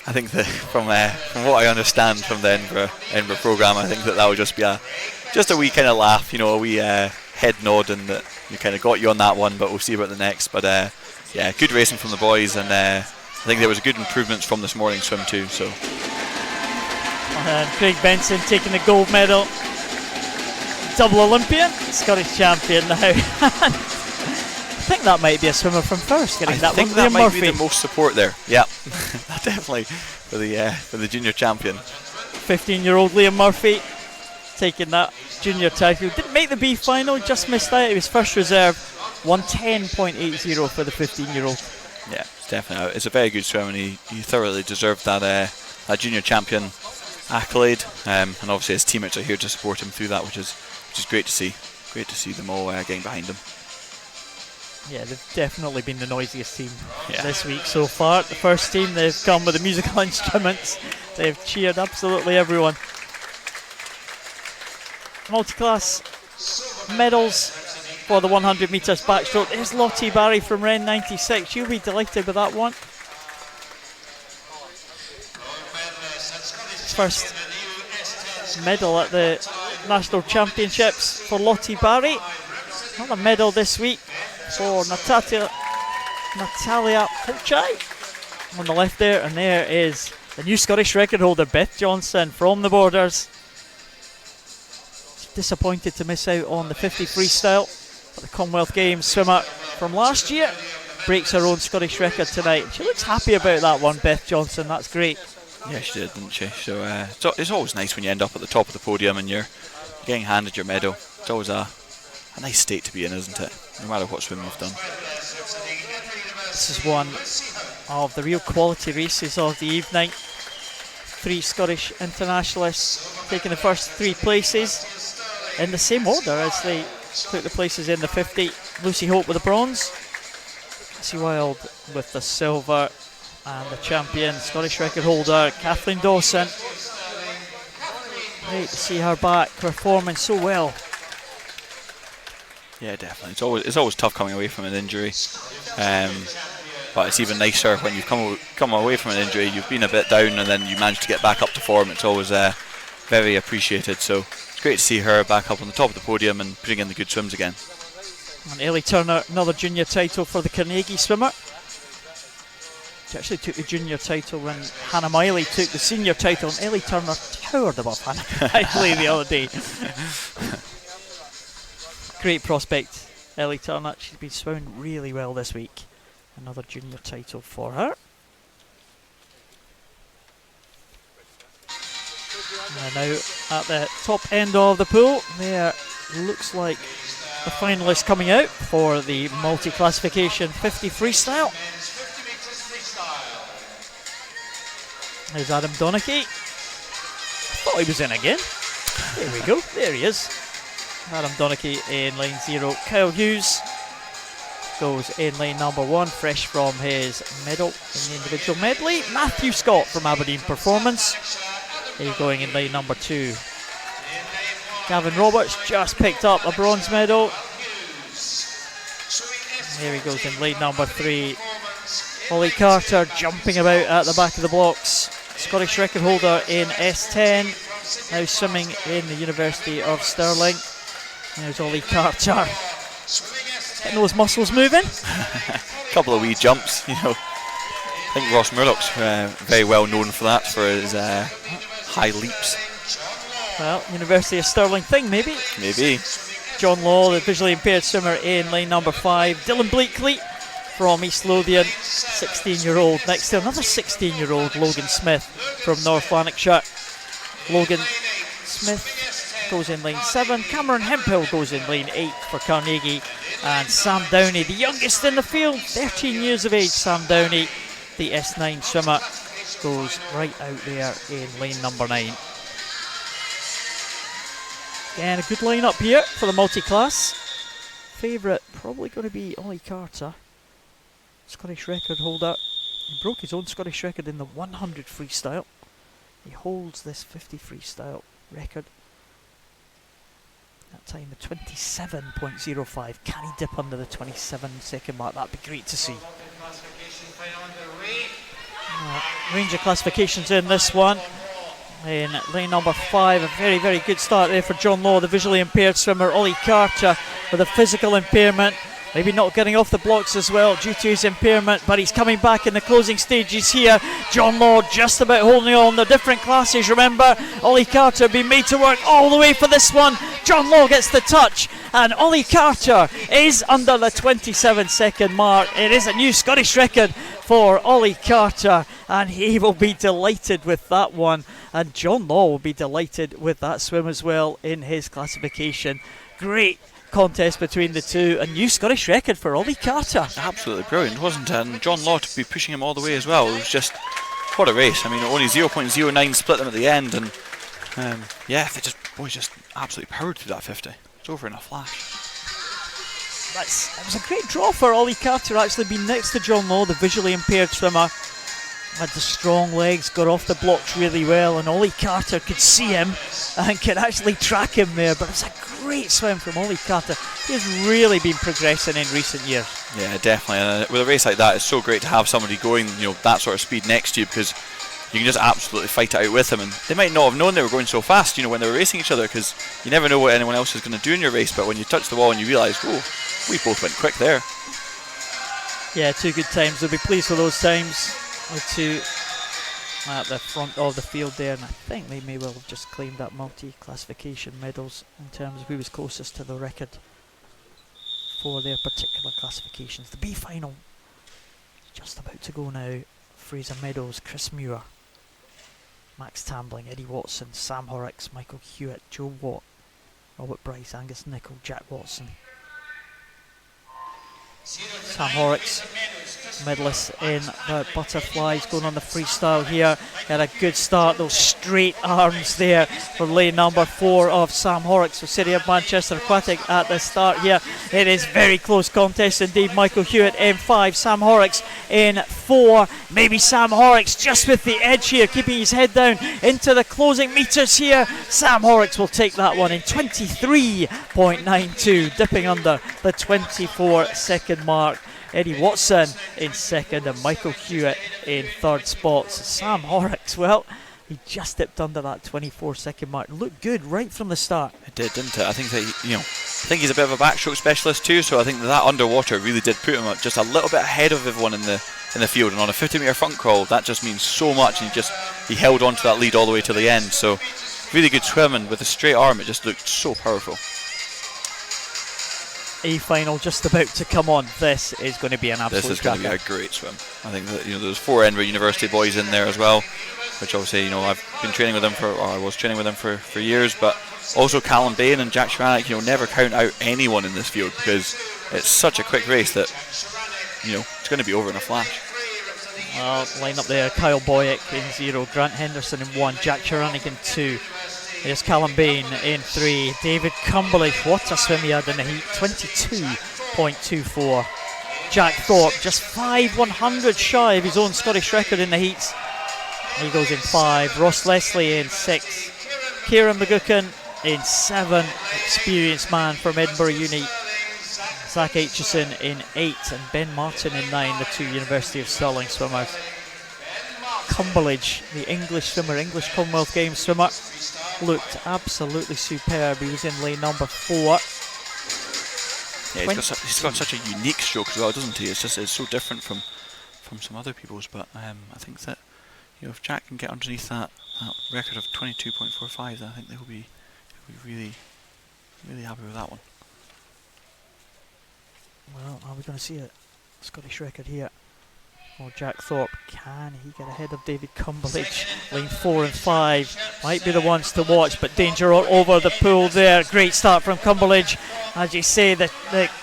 I think that from what I understand from the Edinburgh programme, I think that will just be just a wee kind of laugh, you know, a wee head nod, and that you kind of got you on that one, but we'll see about the next. But yeah, good racing from the boys, and I think there was good improvements from this morning's swim too. So. And Craig Benson taking the gold medal, double Olympian, Scottish champion now. I think that might be a swimmer from first getting that one. I think that Liam might Murphy. be the most support there. Yeah, definitely for the junior champion. 15-year-old Liam Murphy taking that junior title. Didn't make the B final, just missed out. It was first reserve. 110.80 for the 15-year-old. Yeah, it's definitely. It's a very good swim, and he thoroughly deserved that junior champion accolade. And obviously his teammates are here to support him through that, which is great to see. Great to see them all getting behind him. Yeah, they've definitely been the noisiest team this week so far. The first team, they've come with the musical instruments. They've cheered absolutely everyone. Multi-class medals for the 100 metres backstroke. There's Lottie Barry from Ren 96. You'll be delighted with that one. First medal at the National Championships for Lottie Barry. Another medal this week for Natalia Polchai on the left there, and there is the new Scottish record holder Beth Johnson from the Borders. Disappointed to miss out on the 50 freestyle, but the Commonwealth Games swimmer from last year breaks her own Scottish record tonight. She looks happy about that one, Beth Johnson. That's great. Yeah, she did, didn't she? So it's always nice when you end up at the top of the podium and you're getting handed your medal. It's always a nice state to be in, isn't it? No matter what swim you've done. This is one of the real quality races of the evening. 3 Scottish internationalists taking the first 3 places in the same order as they took the places in the 50. Lucy Hope with the bronze, Cassie Wilde with the silver, and the champion, Scottish record holder, Kathleen Dawson. Great to see her back performing so well. Yeah, definitely. It's always tough coming away from an injury, but it's even nicer when you've come away from an injury. You've been a bit down and then you manage to get back up to form. It's always very appreciated. So it's great to see her back up on the top of the podium and putting in the good swims again. And Ellie Turner, another junior title for the Carnegie swimmer. She actually took the junior title when Hannah Miley took the senior title, and Ellie Turner towered above Hannah Miley the other day. Great prospect, Ellie Turner. She's been swimming really well this week. Another junior title for her. And now at the top end of the pool, there looks like the finalists coming out for the multi-classification 50 freestyle. There's Adam Donachie. Thought he was in again. There we go. There he is. Adam Donachie in lane 0. Kyle Hughes goes in lane number 1, fresh from his medal in the individual medley. Matthew Scott from Aberdeen Performance. He's going in lane number 2. Gavin Roberts just picked up a bronze medal. There he goes in lane number 3. Holly Carter jumping about at the back of the blocks. Scottish record holder in S10. Now swimming in the University of Stirling. There's Ollie Carter. Getting those muscles moving. A couple of wee jumps, you know. I think Ross Murdoch's very well known for that, for his high leaps. Well, University of Stirling thing, maybe. Maybe. John Law, the visually impaired swimmer in lane number 5. Dylan Bleakley from East Lothian, 16-year-old. Next to another 16-year-old, Logan Smith from North Lanarkshire. Logan Smith goes in lane 7. Cameron Hemphill goes in lane 8 for Carnegie. And Sam Downey, the youngest in the field, 13 years of age, Sam Downey, the S9 swimmer, goes right out there in lane number 9. Again, a good lineup here for the multi-class. Favourite probably going to be Ollie Carter, Scottish record holder He broke his own Scottish record in the 100 freestyle. He holds this 50 freestyle record. That time, the 27.05. Can he dip under the 27-second mark? That'd be great to see. Range of classifications in this one. In lane number 5, a very, very good start there for John Law, the visually impaired swimmer. Ollie Carter with a physical impairment. Maybe not getting off the blocks as well due to his impairment, but he's coming back in the closing stages here. John Law just about holding on. They're different classes, remember. Ollie Carter being made to work all the way for this one. John Law gets the touch, and Ollie Carter is under the 27-second mark. It is a new Scottish record for Ollie Carter, and he will be delighted with that one. And John Law will be delighted with that swim as well in his classification. Great contest between the two. A new Scottish record for Ollie Carter. Absolutely brilliant, wasn't it? And John Law to be pushing him all the way as well. It was just, what a race. I mean, only 0.09 split them at the end, and yeah, they just absolutely powered through that 50. It's over in a flash. It was a great draw for Ollie Carter, actually being next to John Law, the visually impaired swimmer. Had the strong legs, got off the blocks really well, and Ollie Carter could see him and could actually track him there. But it's a great swim from Ollie Carter. He's really been progressing in recent years. Yeah, definitely. And with a race like that, it's so great to have somebody going, that sort of speed next to you, because you can just absolutely fight it out with them. And they might not have known they were going so fast, when they were racing each other, because you never know what anyone else is going to do in your race. But when you touch the wall and you realise, oh, we both went quick there. Yeah, 2 good times. They'll be pleased with those times. The 2 at the front of the field there, and I think they may well have just claimed that multi-classification medals in terms of who was closest to the record for their particular classifications. The B final just about to go now. Fraser Meadows, Chris Muir, Max Tambling, Eddie Watson, Sam Horrocks, Michael Hewitt, Joe Watt, Robert Bryce, Angus Nichol, Jack Watson. Sam Horrocks, medalist in the butterflies, going on the freestyle here. Had a good start, those straight arms there for lane number 4 of Sam Horrocks for City of Manchester Aquatic at the start here. It is very close contest indeed. Michael Hewitt in 5, Sam Horrocks in 4. Maybe Sam Horrocks just with the edge here, keeping his head down into the closing meters here. Sam Horrocks will take that one in 23.92, dipping under the 24-second mark. Eddie Watson in 2nd and Michael Hewitt in 3rd spots. Sam Horrocks, well, he just dipped under that 24-second mark. Looked good right from the start. It did, didn't it? I think that I think he's a bit of a backstroke specialist too, so I think that underwater really did put him up just a little bit ahead of everyone in the field. And on a 50-metre front crawl, that just means so much. And he held on to that lead all the way to the end. So really good swimming with a straight arm. It just looked so powerful. A final just about to come on. This is going to be an absolute This is going to be a great swim. I think that there's 4 Edinburgh University boys in there as well, which obviously I've been training with them I was training with them for years. But also Callum Bain and Jack Schranek, never count out anyone in this field, because it's such a quick race that it's going to be over in a flash. Well, line up there: Kyle Boyack in 0, Grant Henderson in 1, Jack Schranek in 2. There's Callum Bain in 3, David Cumberledge, what a swim he had in the heat, 22.24. Jack Thorpe just 5/100 shy of his own Scottish record in the heats. He goes in 5, Ross Leslie in 6, Kieran McGuckin in 7, experienced man from Edinburgh Uni, Zach Aitchison in 8, and Ben Martin in 9, the 2 University of Stirling swimmers. Cumberledge, the English swimmer, English Commonwealth Games swimmer, looked absolutely superb. He was in lane number 4. Yeah, he's got such a unique stroke as well, doesn't he? It's so different from some other people's. But I think that if Jack can get underneath that record of 22.45, then I think he'll be really, really happy with that one. Well, are we going to see a Scottish record here? Well, Jack Thorpe, can he get ahead of David Cumberledge? Lane 4 and 5 might be the ones to watch, but danger all over the pool there. Great start from Cumberledge. As you say, the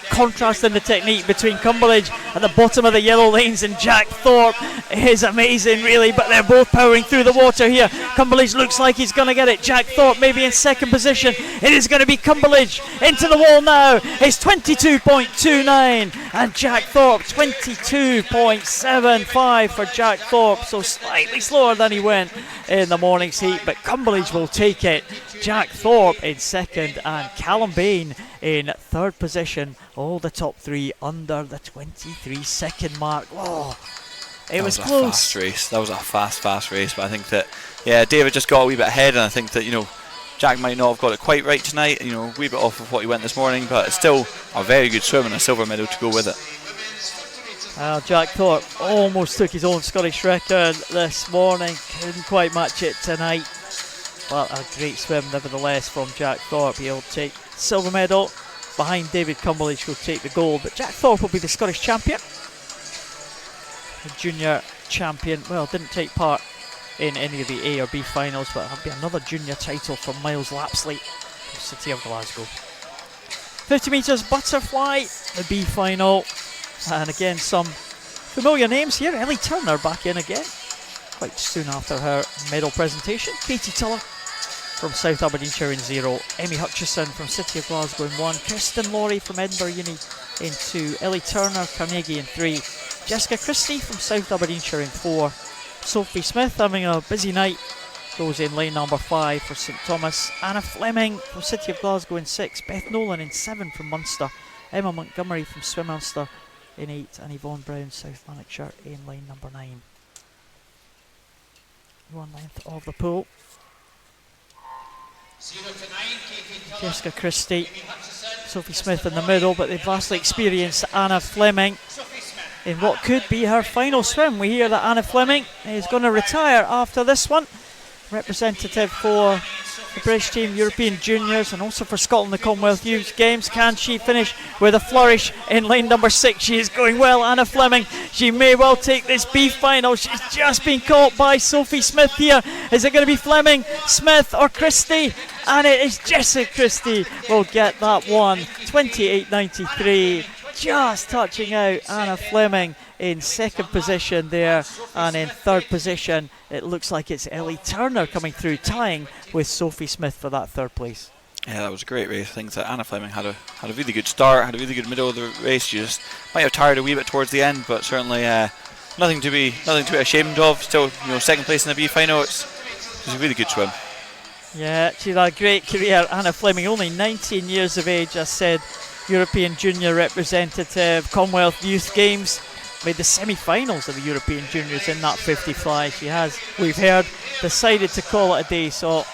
contrast in the technique between Cumberledge at the bottom of the yellow lanes and Jack Thorpe is amazing, really, but they're both powering through the water here. Cumberledge looks like he's going to get it. Jack Thorpe maybe in second position. It is going to be Cumberledge into the wall now. It's 22.29 and Jack Thorpe 22.75 for Jack Thorpe, so slightly slower than he went in the morning's heat, but Cumberledge will take it. Jack Thorpe in second and Callum Bain in third position. All the top three under the 23-second mark. Oh, it was close. That was a fast race. That was a fast race. But I think that, David just got a wee bit ahead, and I think that, Jack might not have got it quite right tonight, a wee bit off of what he went this morning, but it's still a very good swim and a silver medal to go with it. Jack Thorpe almost took his own Scottish record this morning. Couldn't quite match it tonight. But a great swim nevertheless from Jack Thorpe. He'll take silver medal. Behind David Cumberledge, who'll take the gold. But Jack Thorpe will be the Scottish champion. The junior champion. Well, didn't take part in any of the A or B finals, but it'll be another junior title for Miles Lapsley from City of Glasgow. 50 metres butterfly, the B final. And again, some familiar names here. Ellie Turner back in again, quite soon after her medal presentation. Katie Tuller from South Aberdeenshire in 0. Emmy Hutchison from City of Glasgow in 1. Kirsten Laurie from Edinburgh Uni in 2. Ellie Turner, Carnegie in 3. Jessica Christie from South Aberdeenshire in 4. Sophie Smith having a busy night, goes in lane number 5 for St Thomas. Anna Fleming from City of Glasgow in 6. Beth Nolan in 7 from Munster. Emma Montgomery from Swim Ulster in 8. And Yvonne Brown, South Lanarkshire in lane number 9. One length of the pool. Jessica Christie, Sophie Smith in the middle, but the vastly experienced Anna Fleming in what could be her final swim. We hear that Anna Fleming is going to retire after this one. Representative for the British team, European Juniors, and also for Scotland, the Commonwealth Youth Games. Can she finish with a flourish in lane number 6? She is going well, Anna Fleming. She may well take this B final. She's just been caught by Sophie Smith here. Is it going to be Fleming, Smith or Christie? And it is Jessica Christie will get that one. 28.93. Just touching out Anna Fleming in second position there, and in third position it looks like it's Ellie Turner coming through, tying with Sophie Smith for that third place. Yeah, that was a great race. I think that Anna Fleming had a really good start, had a really good middle of the race. She just might have tired a wee bit towards the end, but certainly nothing to be ashamed of. Still, second place in the B final. It's a really good swim. Yeah, she's had a great career, Anna Fleming, only 19 years of age, as said. European Junior representative, Commonwealth Youth Games, made the semi-finals of the European Juniors in that 50 fly. She has, we've heard, decided to call it a day, so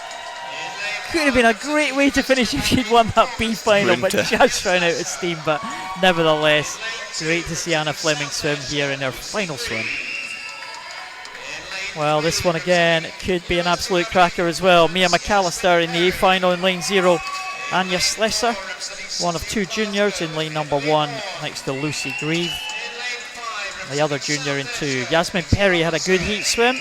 could have been a great way to finish if she'd won that B final, but just ran out of steam. But nevertheless, great to see Anna Fleming swim here in her final swim. Well, this one again could be an absolute cracker as well. Mia McAllister in the A final in lane 0. Anya Slesser, one of 2 juniors in lane number 1 next to Lucy Grieve. The other junior in 2. Yasmin Perry had a good heat swim.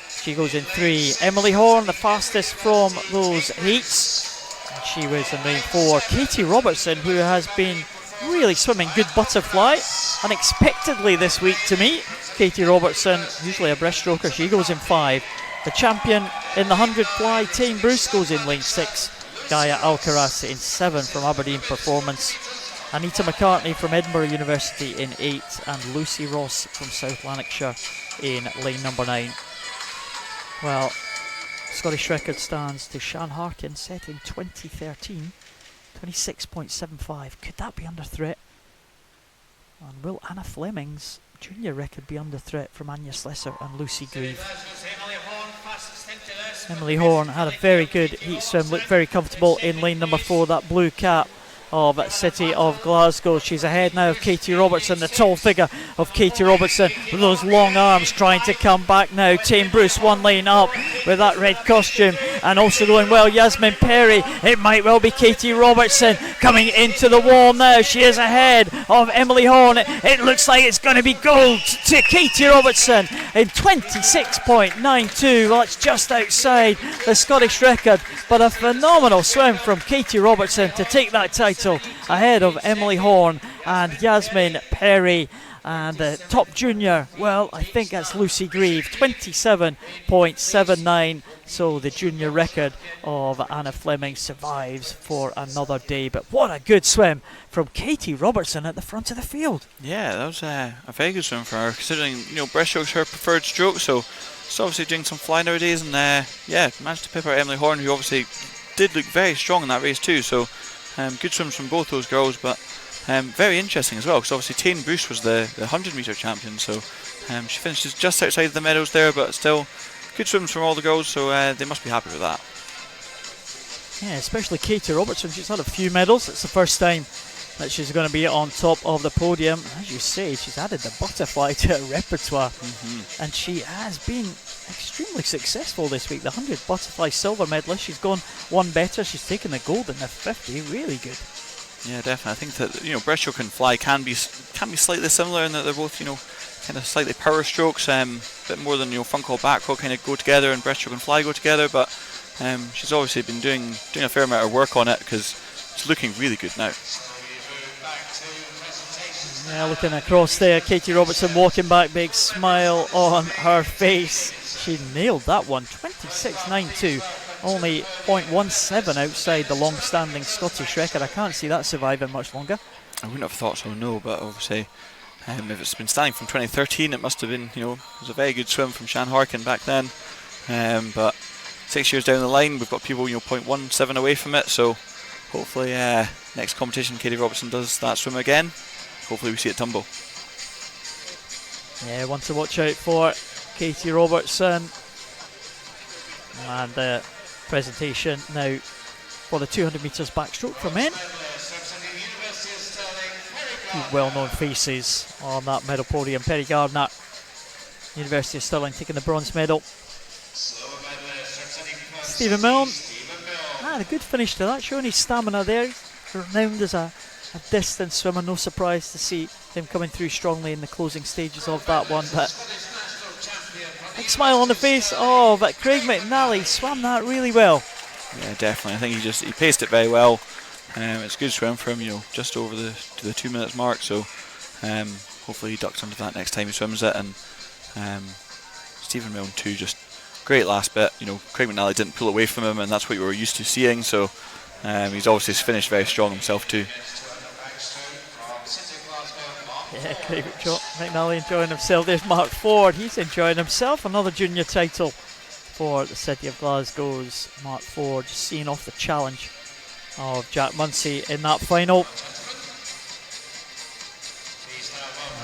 She goes in 3. Emily Horn, the fastest from those heats. And she was in lane 4. Katie Robertson, who has been really swimming good butterfly unexpectedly this week to me. Katie Robertson, usually a breaststroker, she goes in 5. The champion in the 100 fly, Tane Bruce, goes in lane 6. Gaia Alcaraz in 7 from Aberdeen Performance. Anita McCartney from Edinburgh University in 8, and Lucy Ross from South Lanarkshire in lane number 9. Well, Scottish record stands to Shan Harkin, set in 2013, 26.75. Could that be under threat? And will Anna Fleming's junior record be under threat from Anya Slesser and Lucy Grieve? Emily Horn had a very good heat swim, looked very comfortable in lane number 4, that blue cap of City of Glasgow. She's ahead now of Katie Robertson, the tall figure of Katie Robertson with those long arms trying to come back now. Tane Bruce one lane up with that red costume and also going well, Yasmin Perry. It might well be Katie Robertson coming into the wall now. She is ahead of Emily Horn. It looks like it's going to be gold to Katie Robertson in 26.92. Well, it's just outside the Scottish record, but a phenomenal swim from Katie Robertson to take that title ahead of Emily Horn and Yasmin Perry. And the top junior, well, I think that's Lucy Grieve, 27.79. So the junior record of Anna Fleming survives for another day. But what a good swim from Katie Robertson at the front of the field. Yeah, that was a very good swim for her, considering breaststroke's her preferred stroke. So she's obviously doing some fly nowadays, and managed to pip out Emily Horn, who obviously did look very strong in that race too. So good swims from both those girls, but very interesting as well, because obviously Tane Bruce was the 100 metre champion, so she finishes just outside the medals there, but still good swims from all the girls, so they must be happy with that. Yeah, especially Katie Robertson. She's had a few medals. It's the first time that she's going to be on top of the podium. As you say, she's added the butterfly to her repertoire, and she has been extremely successful this week. The 100 butterfly silver medalist, she's gone one better. She's taken the gold in the 50. Really good. Yeah, definitely. I think that breaststroke and fly can be slightly similar in that they're both kind of slightly power strokes, a bit more than front crawl, back crawl kind of go together, and breaststroke and fly go together. But she's obviously been doing a fair amount of work on it, because it's looking really good now. Yeah, looking across there, Katie Robertson walking back, big smile on her face. She nailed that one, 26.92. Only 0.17 outside the long-standing Scottish record. I can't see that surviving much longer. I wouldn't have thought so, no, but obviously if it's been standing from 2013, it must have been, it was a very good swim from Shan Harkin back then. But 6 years down the line, we've got people 0.17 away from it, so hopefully next competition Katie Robertson does that swim again. Hopefully we see it tumble. Yeah, one to watch out for Katie Robertson. And the presentation now for the 200 metres backstroke for men. Two well-known faces on that medal podium. Perry Gardner, University of Stirling, taking the bronze medal. Stephen Milne had a good finish to that, showing his stamina there. He's renowned as a distance swimmer. No surprise to see him coming through strongly in the closing stages of that one. But big smile on the face. Oh, but Craig McNally swam that really well. Yeah, definitely. I think he paced it very well. It's a good swim for him, just over the 2 minutes mark. So hopefully he ducks under that next time he swims it. And Stephen Milne too, just great last bit. Craig McNally didn't pull away from him, and that's what we were used to seeing. So he's obviously finished very strong himself too. Yeah, Craig McNally enjoying himself. There's Mark Ford. He's enjoying himself. Another junior title for the City of Glasgow's Mark Ford, just seeing off the challenge of Jack Munsey in that final.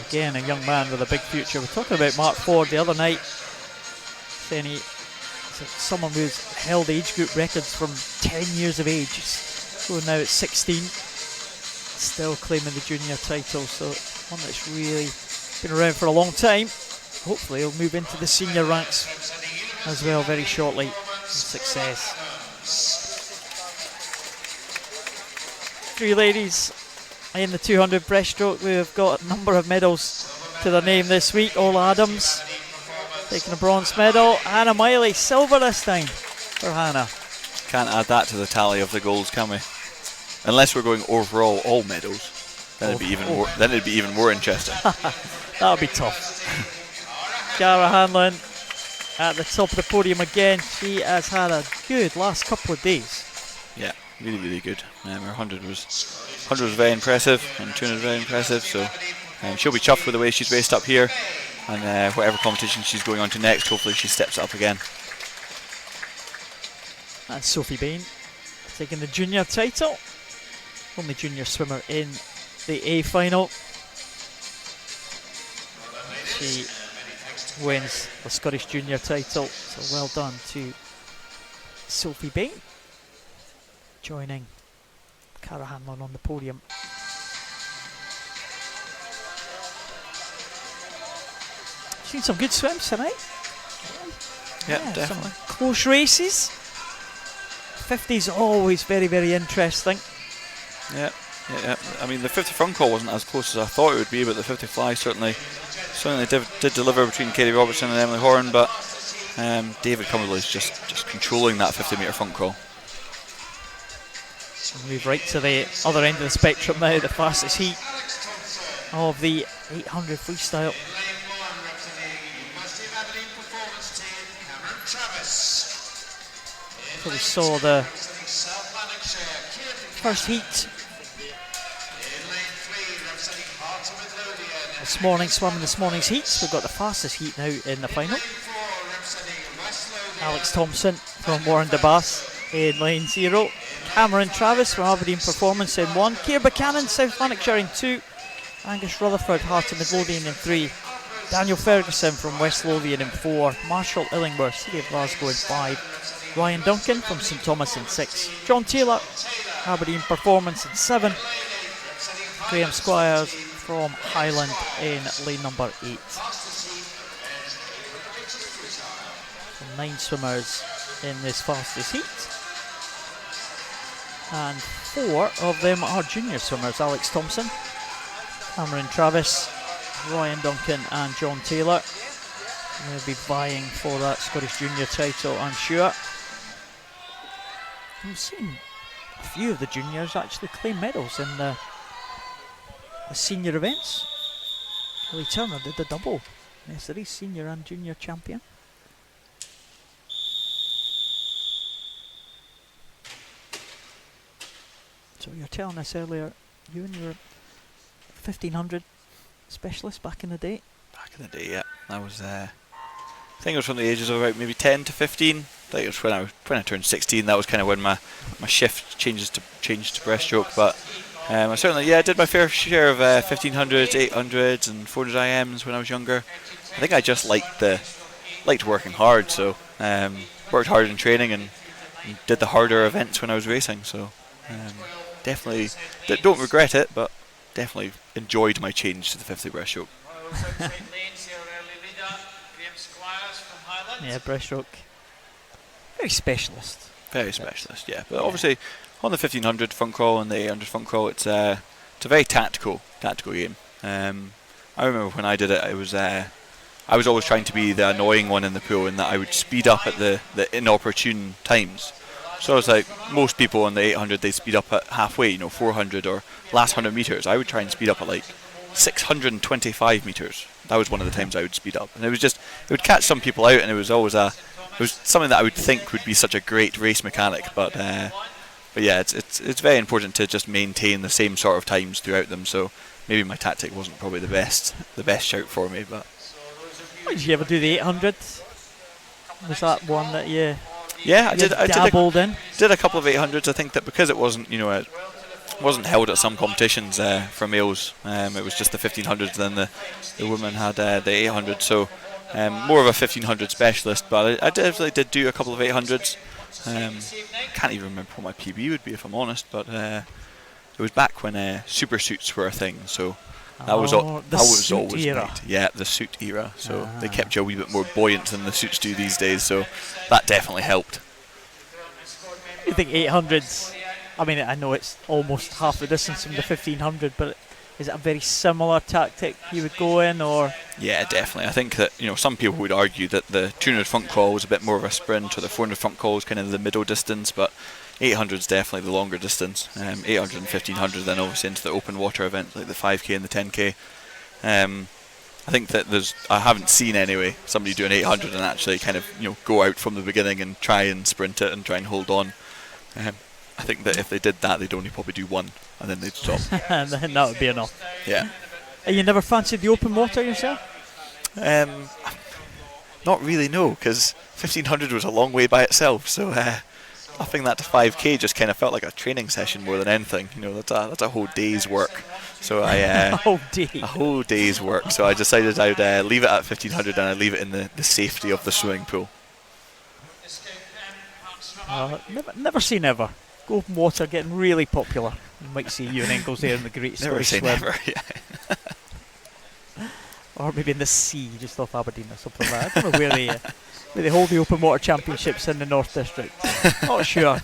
Again, a young man with a big future. We're talking about Mark Ford the other night, saying he's someone who's held age group records from 10 years of age. So now at 16, still claiming the junior title. So one that's really been around for a long time. Hopefully he'll move into the senior ranks as well very shortly. Success. Three ladies in the 200 breaststroke. We've got a number of medals to their name this week. Ola Adams taking a bronze medal. Hannah Miley, silver this time for Hannah. Can't add that to the tally of the golds, can we? Unless we're going overall all medals. Then it'd be even more interesting. That would be tough. Cara Hanlon at the top of the podium again. She has had a good last couple of days. Yeah, really, really good. Her 100 was very impressive, and 200 very impressive. So she'll be chuffed with the way she's raced up here, and whatever competition she's going on to next, hopefully she steps it up again. And Sophie Bain taking the junior title. Only junior swimmer in the A final. She wins the Scottish junior title, so well done to Sophie Bain, joining Cara Hanlon on the podium. Seen some good swims tonight. Yeah, definitely. Some close races. 50's always very, very interesting. Yeah. I mean, the 50 front call wasn't as close as I thought it would be, but the 50 fly certainly did deliver between Katie Robertson and Emily Horan, but David Cumberley's just controlling that 50 metre front crawl. Move right to the other end of the spectrum now, the fastest heat of the 800 freestyle. So we saw the first heat this morning, swam in this morning's heats. We've got the fastest heat now in the final. Alex Thompson from Warren de Bass in lane 0. Cameron Travis from Aberdeen Performance in 1. Keir Buchanan, South Lanarkshire in 2. Angus Rutherford, Heart of Midlothian in 3. Daniel Ferguson from West Lothian in 4. Marshall Illingworth, City of Glasgow in 5. Ryan Duncan from St Thomas in 6. John Taylor, Aberdeen Performance in 7. Graham Squires from Highland in lane number 8. So 9 swimmers in this fastest heat. And 4 of them are junior swimmers. Alex Thompson, Cameron Travis, Ryan Duncan and John Taylor. They'll be vying for that Scottish Junior title, I'm sure. We've seen a few of the juniors actually claim medals in the senior events. Kelly Turner did the double. Yes, there is senior and junior champion. So you were telling us earlier, you and your 1500 specialist back in the day. Back in the day, yeah. I was, I think it was from the ages of about maybe 10 to 15. I think it was when I turned 16. That was kind of when my shift changed to breaststroke. But I certainly, I did my fair share of 1500s, 800s, and 400 IMs when I was younger. I think I just liked working hard, so worked hard in training and did the harder events when I was racing. So definitely don't regret it, but definitely enjoyed my change to the 50 breaststroke. Yeah, breaststroke. Very specialist. Very specialist, yeah. But obviously, on the 1500 front crawl and the 800 front crawl, it's a very tactical game. I remember when I did it, I was always trying to be the annoying one in the pool, in that I would speed up at the inopportune times. So it's like most people on the 800, they speed up at halfway, 400 or last 100 meters. I would try and speed up at like 625 meters. That was one of the times I would speed up, and it would catch some people out, and it was something that I would think would be such a great race mechanic. But yeah, it's very important to just maintain the same sort of times throughout them. So maybe my tactic wasn't probably the best shout for me. But did you ever do the 800? Was that one that you? Yeah, I did a couple of 800s. I think that because it wasn't, it wasn't held at some competitions for males. It was just the 1500s. Then the women had the 800. So more of a 1500 specialist. But I definitely did do a couple of 800s. Can't even remember what my PB would be, if I'm honest. But it was back when super suits were a thing. So that was always era. Neat. Yeah, the suit era. So they kept you a wee bit more buoyant than the suits do these days. So that definitely helped. You think 800s? I mean, I know it's almost half the distance from the 1500, but is it a very similar tactic you would go in, or? Yeah, definitely. I think that some people would argue that the 200 front crawl was a bit more of a sprint, or the 400 front crawl was kind of the middle distance, but 800 is definitely the longer distance. 800 and 1500, then obviously into the open water events like the 5k and the 10k. I think that I haven't seen anyway somebody do an 800 and actually kind of go out from the beginning and try and sprint it and try and hold on. I think that if they did that, they'd only probably do one and then they'd stop. And then that would be enough. Yeah. And you never fancied the open water yourself? Not really, no, because 1500 was a long way by itself. So upping that to 5k just kind of felt like a training session more than anything. That's a whole day's work. So a whole day's work. So I decided I would leave it at 1500 and I'd leave it in the safety of the swimming pool. Never say never. Open water getting really popular. You might see you and Engels there in the Great Scottish Swim. Never say never, yeah. Or maybe in the sea, just off Aberdeen or something like that. I don't know where they hold the open water championships in the North District. Not sure.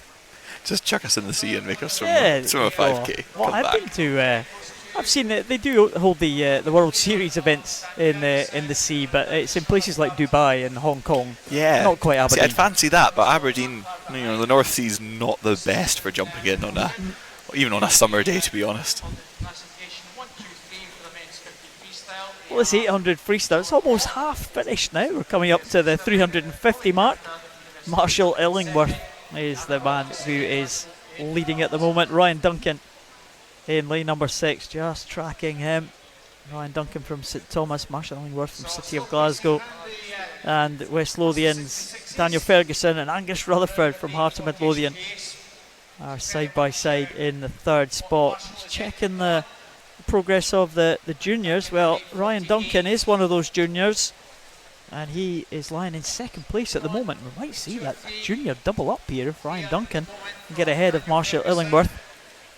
Just chuck us in the sea and make us swim, Yeah, swim a 5k. Well, Come I've back. been to. I've seen that they do hold the World Series events in the sea, but it's in places like Dubai and Hong Kong. Yeah. Not quite See, Aberdeen. I'd fancy that, but Aberdeen, the North Sea's not the best for jumping in on even on a summer day, to be honest. Well, it's 800 freestyle. It's almost half finished now. We're coming up to the 350 mark. Marshall Illingworth is the man who is leading at the moment. Ryan Duncan in lane number 6, just tracking him. Ryan Duncan from St Thomas, Marshall Illingworth from City of Glasgow, and West Lothian's Daniel Ferguson and Angus Rutherford from Heart of Midlothian are side by side in the 3rd spot. Just checking the progress of the juniors. Well, Ryan Duncan is one of those juniors, and he is lying in 2nd place at the moment. We might see that junior double up here if Ryan Duncan can get ahead of Marshall Illingworth.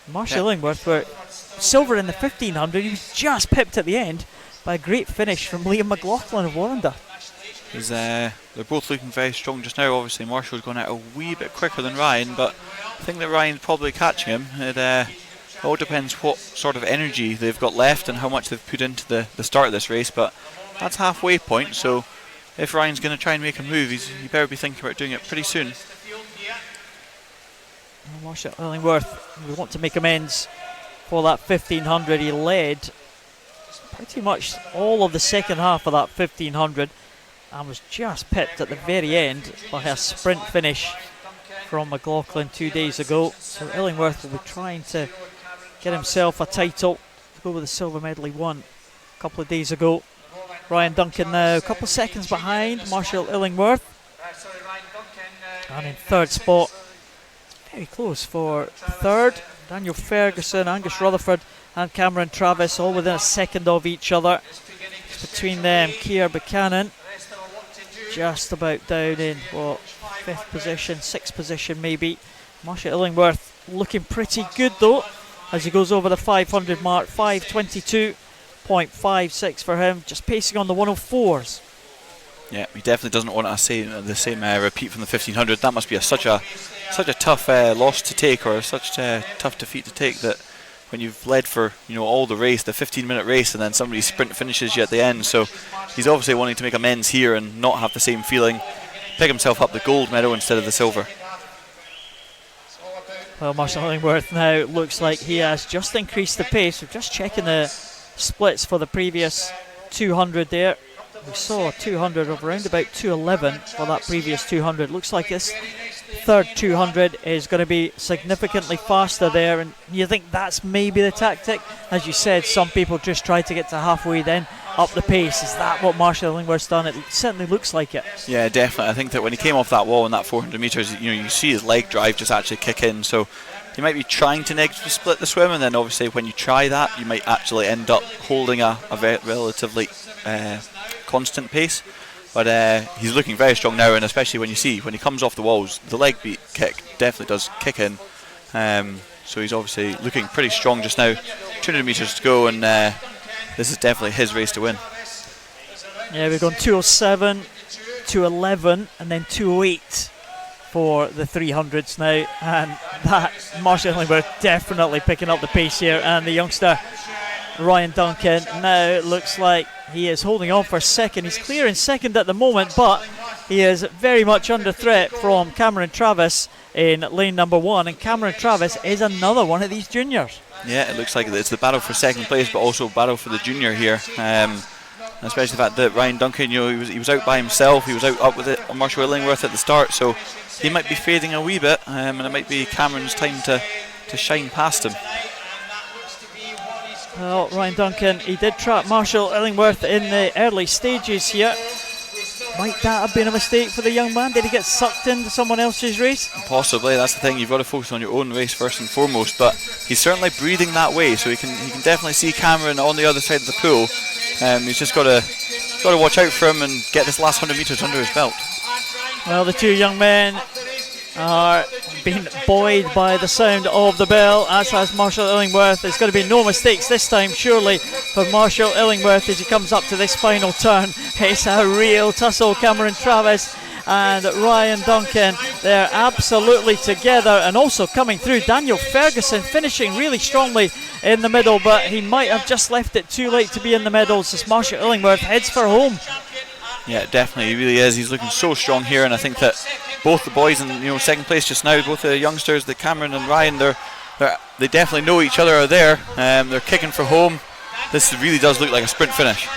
Marshall Illingworth were silver in the 1500. He was just pipped at the end by a great finish from Liam McLaughlin of Warrender. They're both looking very strong just now. Obviously, Marshall's gone out a wee bit quicker than Ryan, but I think that Ryan's probably catching him. It all depends what sort of energy they've got left and how much they've put into the start of this race, but that's halfway point, so if Ryan's going to try and make a move, he better be thinking about doing it pretty soon. Marshall Illingworth, we want to make amends for that 1500. He led pretty much all of the second half of that 1500 and was just pipped at the very end by a sprint finish from McLaughlin 2 days ago. So Illingworth will be trying to get himself a title to go with the silver medal he won a couple of days ago. Ryan Duncan now a couple of seconds behind Marshall Illingworth, and in 3rd spot, very close for 3rd, Daniel Ferguson, Angus Rutherford and Cameron Travis, all within a second of each other. Between them, Keir Buchanan just about down in 5th position, 6th position maybe. Marshall Illingworth looking pretty good though as he goes over the 500 mark. 5:22.56 for him, just pacing on the 104s. Yeah, he definitely doesn't want the same repeat from the 1500. That must be such a tough loss to take, or such a tough defeat to take, that when you've led for all the race, the 15-minute race, and then somebody sprint finishes you at the end. So he's obviously wanting to make amends here and not have the same feeling, pick himself up the gold medal instead of the silver. Well, Marshall Illingworth now looks like he has just increased the pace. We're just checking the splits for the previous 200 there. We saw a 200 of around about 2:11 for that previous 200. Looks like this 3rd 200 is going to be significantly faster there, and you think that's maybe the tactic? As you said, some people just try to get to halfway then up the pace. Is that what Marshall Illingworth's done? It certainly looks like it. Yeah, definitely. I think that when he came off that wall in that 400 metres, you see his leg drive just actually kick in, so he might be trying to negatively split the swim, and then obviously when you try that, you might actually end up holding a relatively constant pace. But he's looking very strong now, and especially when he comes off the walls, the leg beat kick definitely does kick in. So he's obviously looking pretty strong just now. 200 metres to go, and this is definitely his race to win. Yeah, we've gone 2:07, 2:11, and then 2:08 for the 300s now, and that Marshall Illingworth definitely picking up the pace here, and the youngster Ryan Duncan now looks like he is holding on for 2nd. He's clear in 2nd at the moment, but he is very much under threat from Cameron Travis in lane number 1, and Cameron Travis is another one of these juniors. Yeah, it looks like it's the battle for 2nd place, but also battle for the junior here. Especially the fact that Ryan Duncan, he was out by himself. He was up with Marshall Illingworth at the start, so he might be fading a wee bit, and it might be Cameron's time to shine past him. Well, Ryan Duncan, he did trap Marshall Illingworth in the early stages here. Might that have been a mistake for the young man? Did he get sucked into someone else's race? Possibly. That's the thing. You've got to focus on your own race first and foremost. But he's certainly breathing that way, so he can definitely see Cameron on the other side of the pool. He's just got to watch out for him and get this last 100 metres under his belt. Well, the two young men are being buoyed by the sound of the bell, as has Marshall Illingworth. There's going to be no mistakes this time, surely, for Marshall Illingworth as he comes up to this final turn. It's a real tussle. Cameron Travis and Ryan Duncan. They're absolutely together, and also coming through, Daniel Ferguson finishing really strongly in the middle, but he might have just left it too late to be in the medals as Marshall Illingworth heads for home. Yeah, definitely, he really is. He's looking so strong here, and I think that both the boys in second place just now, both the youngsters, the Cameron and Ryan, they definitely know each other are there. They're kicking for home. This really does look like a sprint finish.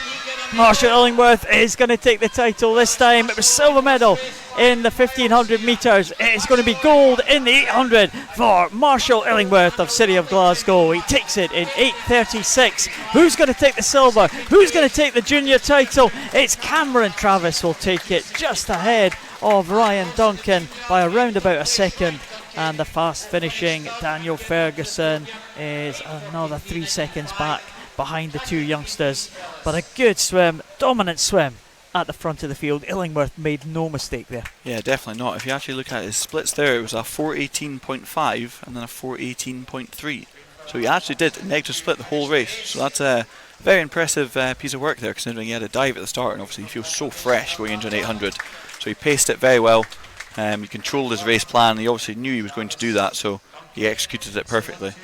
Marshall Illingworth is going to take the title this time. It was silver medal in the 1500 metres. It is going to be gold in the 800 for Marshall Illingworth of City of Glasgow. He takes it in 8:36. Who's going to take the silver? Who's going to take the junior title? It's Cameron Travis will take it, just ahead of Ryan Duncan by around about a second. And the fast finishing Daniel Ferguson is another 3 seconds back behind the two youngsters, but a good swim, dominant swim at the front of the field. Illingworth made no mistake there. Yeah, definitely not. If you actually look at his splits there, it was a 4:18.5 and then a 4:18.3. So he actually did negative split the whole race. So that's a very impressive piece of work there, considering he had a dive at the start, and obviously he feels so fresh going into an 800. So he paced it very well. He controlled his race plan. He obviously knew he was going to do that, so he executed it perfectly.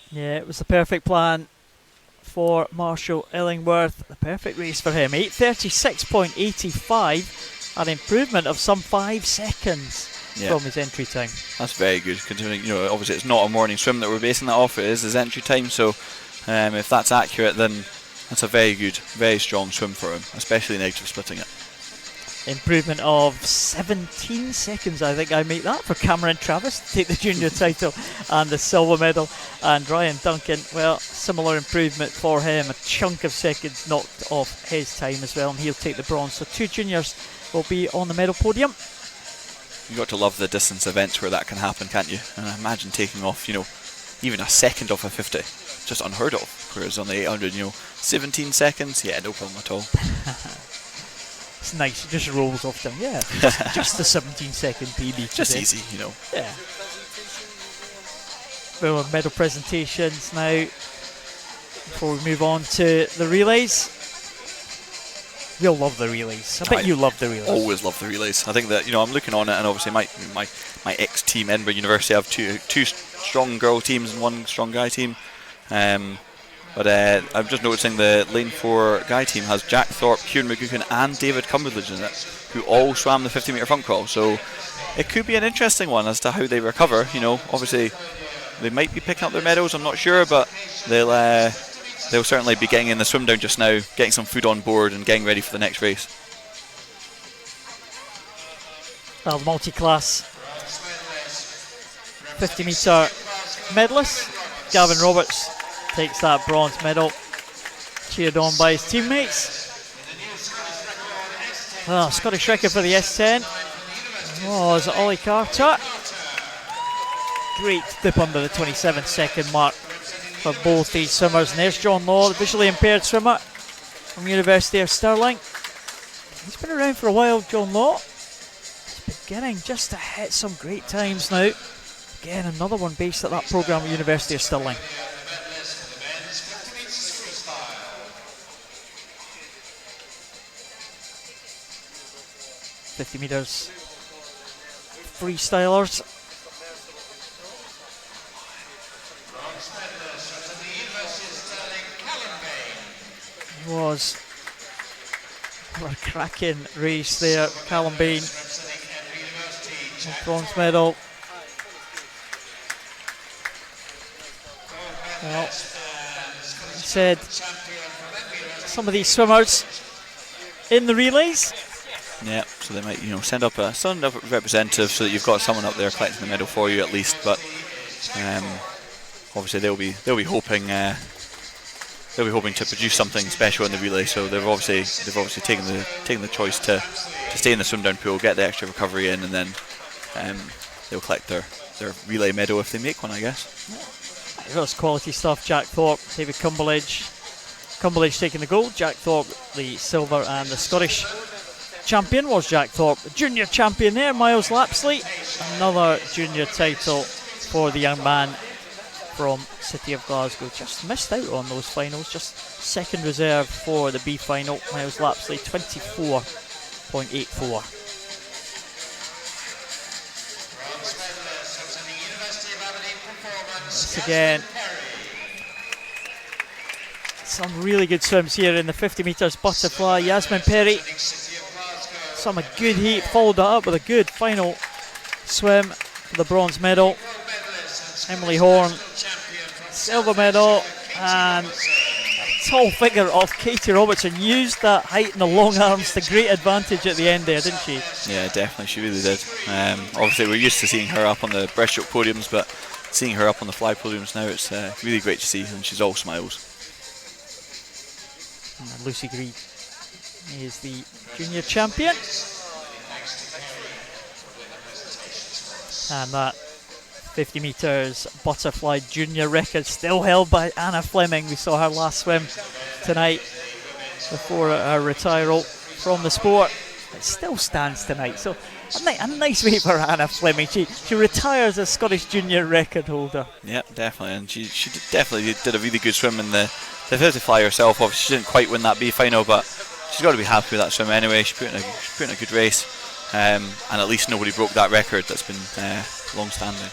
Yeah, it was the perfect plan for Marshall Illingworth. The perfect race for him. 8:36.85, an improvement of some 5 seconds from his entry time. That's very good, considering obviously it's not a morning swim that we're basing that off. It is his entry time. So if that's accurate, then that's a very good, very strong swim for him, especially negative splitting it. Improvement of 17 seconds, I think I make that, for Cameron Travis to take the junior title and the silver medal. And Ryan Duncan, well, similar improvement for him, a chunk of seconds knocked off his time as well, and he'll take the bronze. So two juniors will be on the medal podium. You've got to love the distance events where that can happen, can't you? And imagine taking off, even a second off a 50. Just unheard of. Whereas on the 800, 17 seconds, yeah, no problem at all. It's nice, it just rolls off down. Yeah, just the 17-second PB. Just easy, Yeah. Well, medal presentations now before we move on to the relays. We'll love the relays. I bet you love the relays. Always love the relays. I think that I'm looking on it, and obviously my ex-team, Edinburgh University, have two strong girl teams and one strong guy team. But I'm just noticing the Lane 4 guy team has Jack Thorpe, Kieran McGuckin and David Cumberledge in it, who all swam the 50 metre front crawl. So it could be an interesting one as to how they recover. Obviously they might be picking up their medals, I'm not sure, but they'll certainly be getting in the swim down just now, getting some food on board and getting ready for the next race. Well, the multi-class 50 metre medalist, Gavin Roberts, takes that bronze medal, cheered on by his teammates. Scottish record for the S10 was Ollie Carter. Great dip under the 27-second mark for both these swimmers. And there's John Law, the visually impaired swimmer from University of Stirling. He's been around for a while, John Law. He's beginning just to hit some great times now. Again, another one based at that programme at University of Stirling. .50 metres freestylers. It was a cracking race there. Callum Bain, bronze medal. Well, I said some of these swimmers in the relays. Yeah, so they might, send up a representative so that you've got someone up there collecting the medal for you at least. But obviously they'll be hoping to produce something special in the relay. So they've obviously taken the choice to stay in the swim down pool, get the extra recovery in, and then they'll collect their relay medal if they make one, I guess. That's quality stuff. Jack Thorpe, David Cumberledge taking the gold. Jack Thorpe the silver, and the Scottish champion was Jack Thorpe. The junior champion there, Miles Lapsley. Another junior title for the young man from City of Glasgow. Just missed out on those finals. Just second reserve for the B final. Miles Lapsley, 24 0.84. Once again, some really good swims here in the 50 metres butterfly. Yasmin Perry, some good heat, followed that up with a good final swim for the bronze medal. Emily Horn, silver medal, and a tall figure of Katie Robertson used that height and the long arms to great advantage at the end there, didn't she? Yeah, definitely, she really did. Obviously, we're used to seeing her up on the breaststroke podiums, but seeing her up on the fly podiums now, it's really great to see, and she's all smiles. And Lucy Greig is the junior champion. And that 50 metres butterfly junior record still held by Anna Fleming. We saw her last swim tonight before her retiral from the sport. It still stands tonight, so a nice way for Anna Fleming. She retires as Scottish junior record holder. Yep, definitely, and she definitely did a really good swim in the 50 fly herself. Obviously, she didn't quite win that B final, but she's got to be happy with that swim anyway. She put in a good race, and at least nobody broke that record that's been long-standing.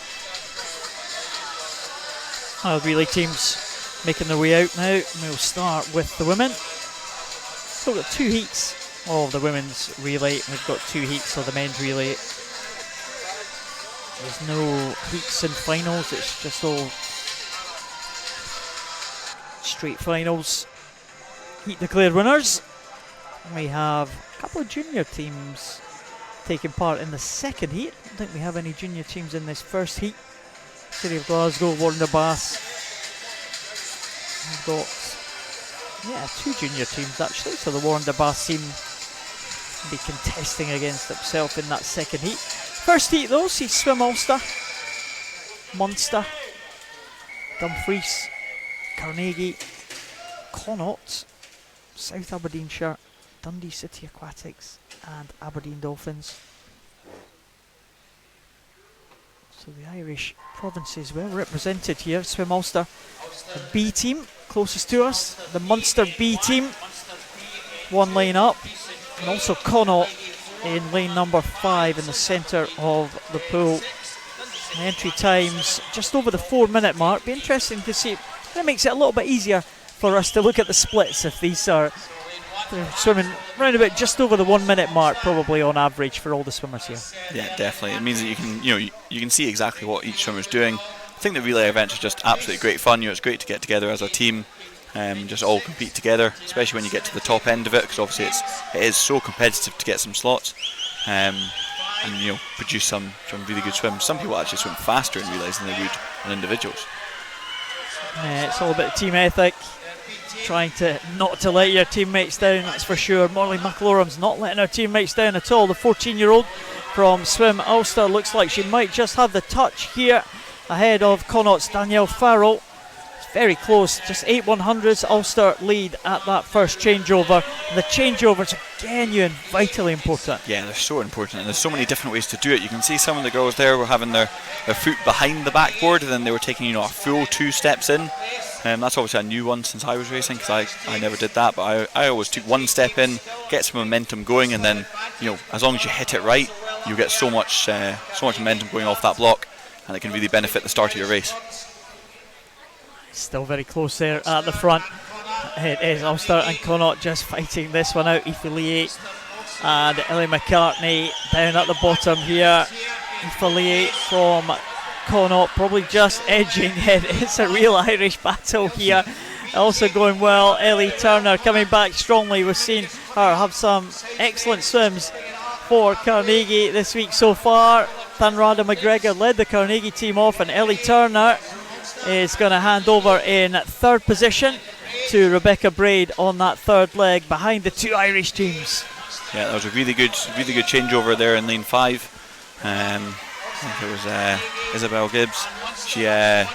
Relay teams making their way out now, and we'll start with the women. So we've got 2 heats of the women's relay. We've got 2 heats of the men's relay. There's no heats and finals, it's just all straight finals. Heat declared winners. And we have a couple of junior teams taking part in the second heat. I don't think we have any junior teams in this first heat. City of Glasgow, Warner Bass. We've got 2 junior teams actually, so the Warner Bass team will be contesting against itself in that second heat. First heat though, see Swim Ulster, Munster, Dumfries, Carnegie, Connaught, South Aberdeenshire, Dundee City Aquatics and Aberdeen Dolphins. So the Irish provinces well represented here. Swim Ulster, the B team closest to us, the Munster B team, 1 lane up, and also Connaught in lane number 5 in the centre of the pool. And entry times just over the 4-minute mark. Be interesting to see. That makes it a little bit easier for us to look at the splits if these are swimming round about just over the 1-minute mark, probably on average for all the swimmers here. Yeah, definitely. It means that you can, you can see exactly what each swimmer's doing. I think the relay events are just absolutely great fun. It's great to get together as a team, just all compete together, especially when you get to the top end of it, because obviously it is so competitive to get some slots, and produce some really good swims. Some people actually swim faster in relays than they would on individuals. It's all about team ethic. Trying to not to let your teammates down, that's for sure. Morley McLaurin's not letting her teammates down at all. The 14-year-old from Swim Ulster looks like she might just have the touch here ahead of Connaught's Danielle Farrell. It's very close, just 8/100ths. Ulster lead at that first changeover. And the changeovers are genuine, vitally important. Yeah, they're so important, and there's so many different ways to do it. You can see some of the girls there were having their foot behind the backboard, and then they were taking a full 2 steps in. That's obviously a new one since I was racing, because I never did that, but I always took 1 step in, get some momentum going, and then as long as you hit it right, you get so much momentum going off that block, and it can really benefit the start of your race. Still very close there at the front. It is Ulster and Connaught just fighting this one out. Aoife Lee and Ellie McCartney down at the bottom here. Aoife Lee from Connaught probably just edging it. It's a real Irish battle here. Also going well, Ellie Turner coming back strongly. We've seen her have some excellent swims for Carnegie this week so far. Tanrada McGregor led the Carnegie team off, and Ellie Turner is going to hand over in 3rd position to Rebecca Braid on that 3rd leg behind the 2 Irish teams. Yeah, that was a really good changeover there in lane 5. I think it was Isabel Gibbs. She had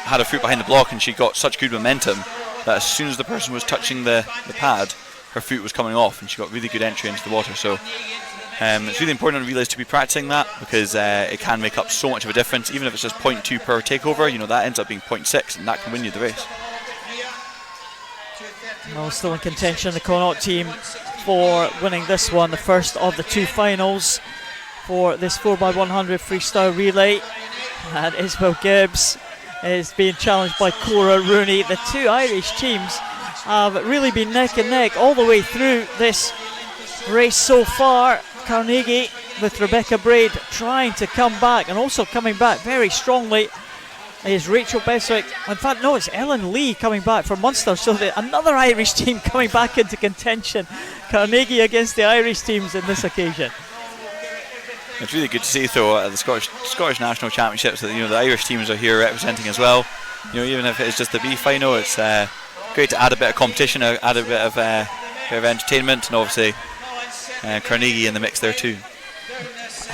her foot behind the block, and she got such good momentum that as soon as the person was touching the pad, her foot was coming off, and she got really good entry into the water. So it's really important on relays to be practicing that, because it can make up so much of a difference. Even if it's just 0.2 per takeover, that ends up being 0.6, and that can win you the race. Well, still in contention, the Connaught team for winning this one, the first of the two finals for this 4x100 freestyle relay. And Isabel Gibbs is being challenged by Cora Rooney. The two Irish teams have really been neck and neck all the way through this race so far. Carnegie with Rebecca Braid trying to come back, and also coming back very strongly is Rachel Beswick. In fact, no, it's Ellen Lee coming back from Munster, so another Irish team coming back into contention. Carnegie against the Irish teams in this occasion. It's really good to see, though, at the Scottish National Championships that the Irish teams are here representing as well. Even if it's just the B final, it's great to add a bit of competition, add a bit of entertainment, and obviously Carnegie in the mix there too.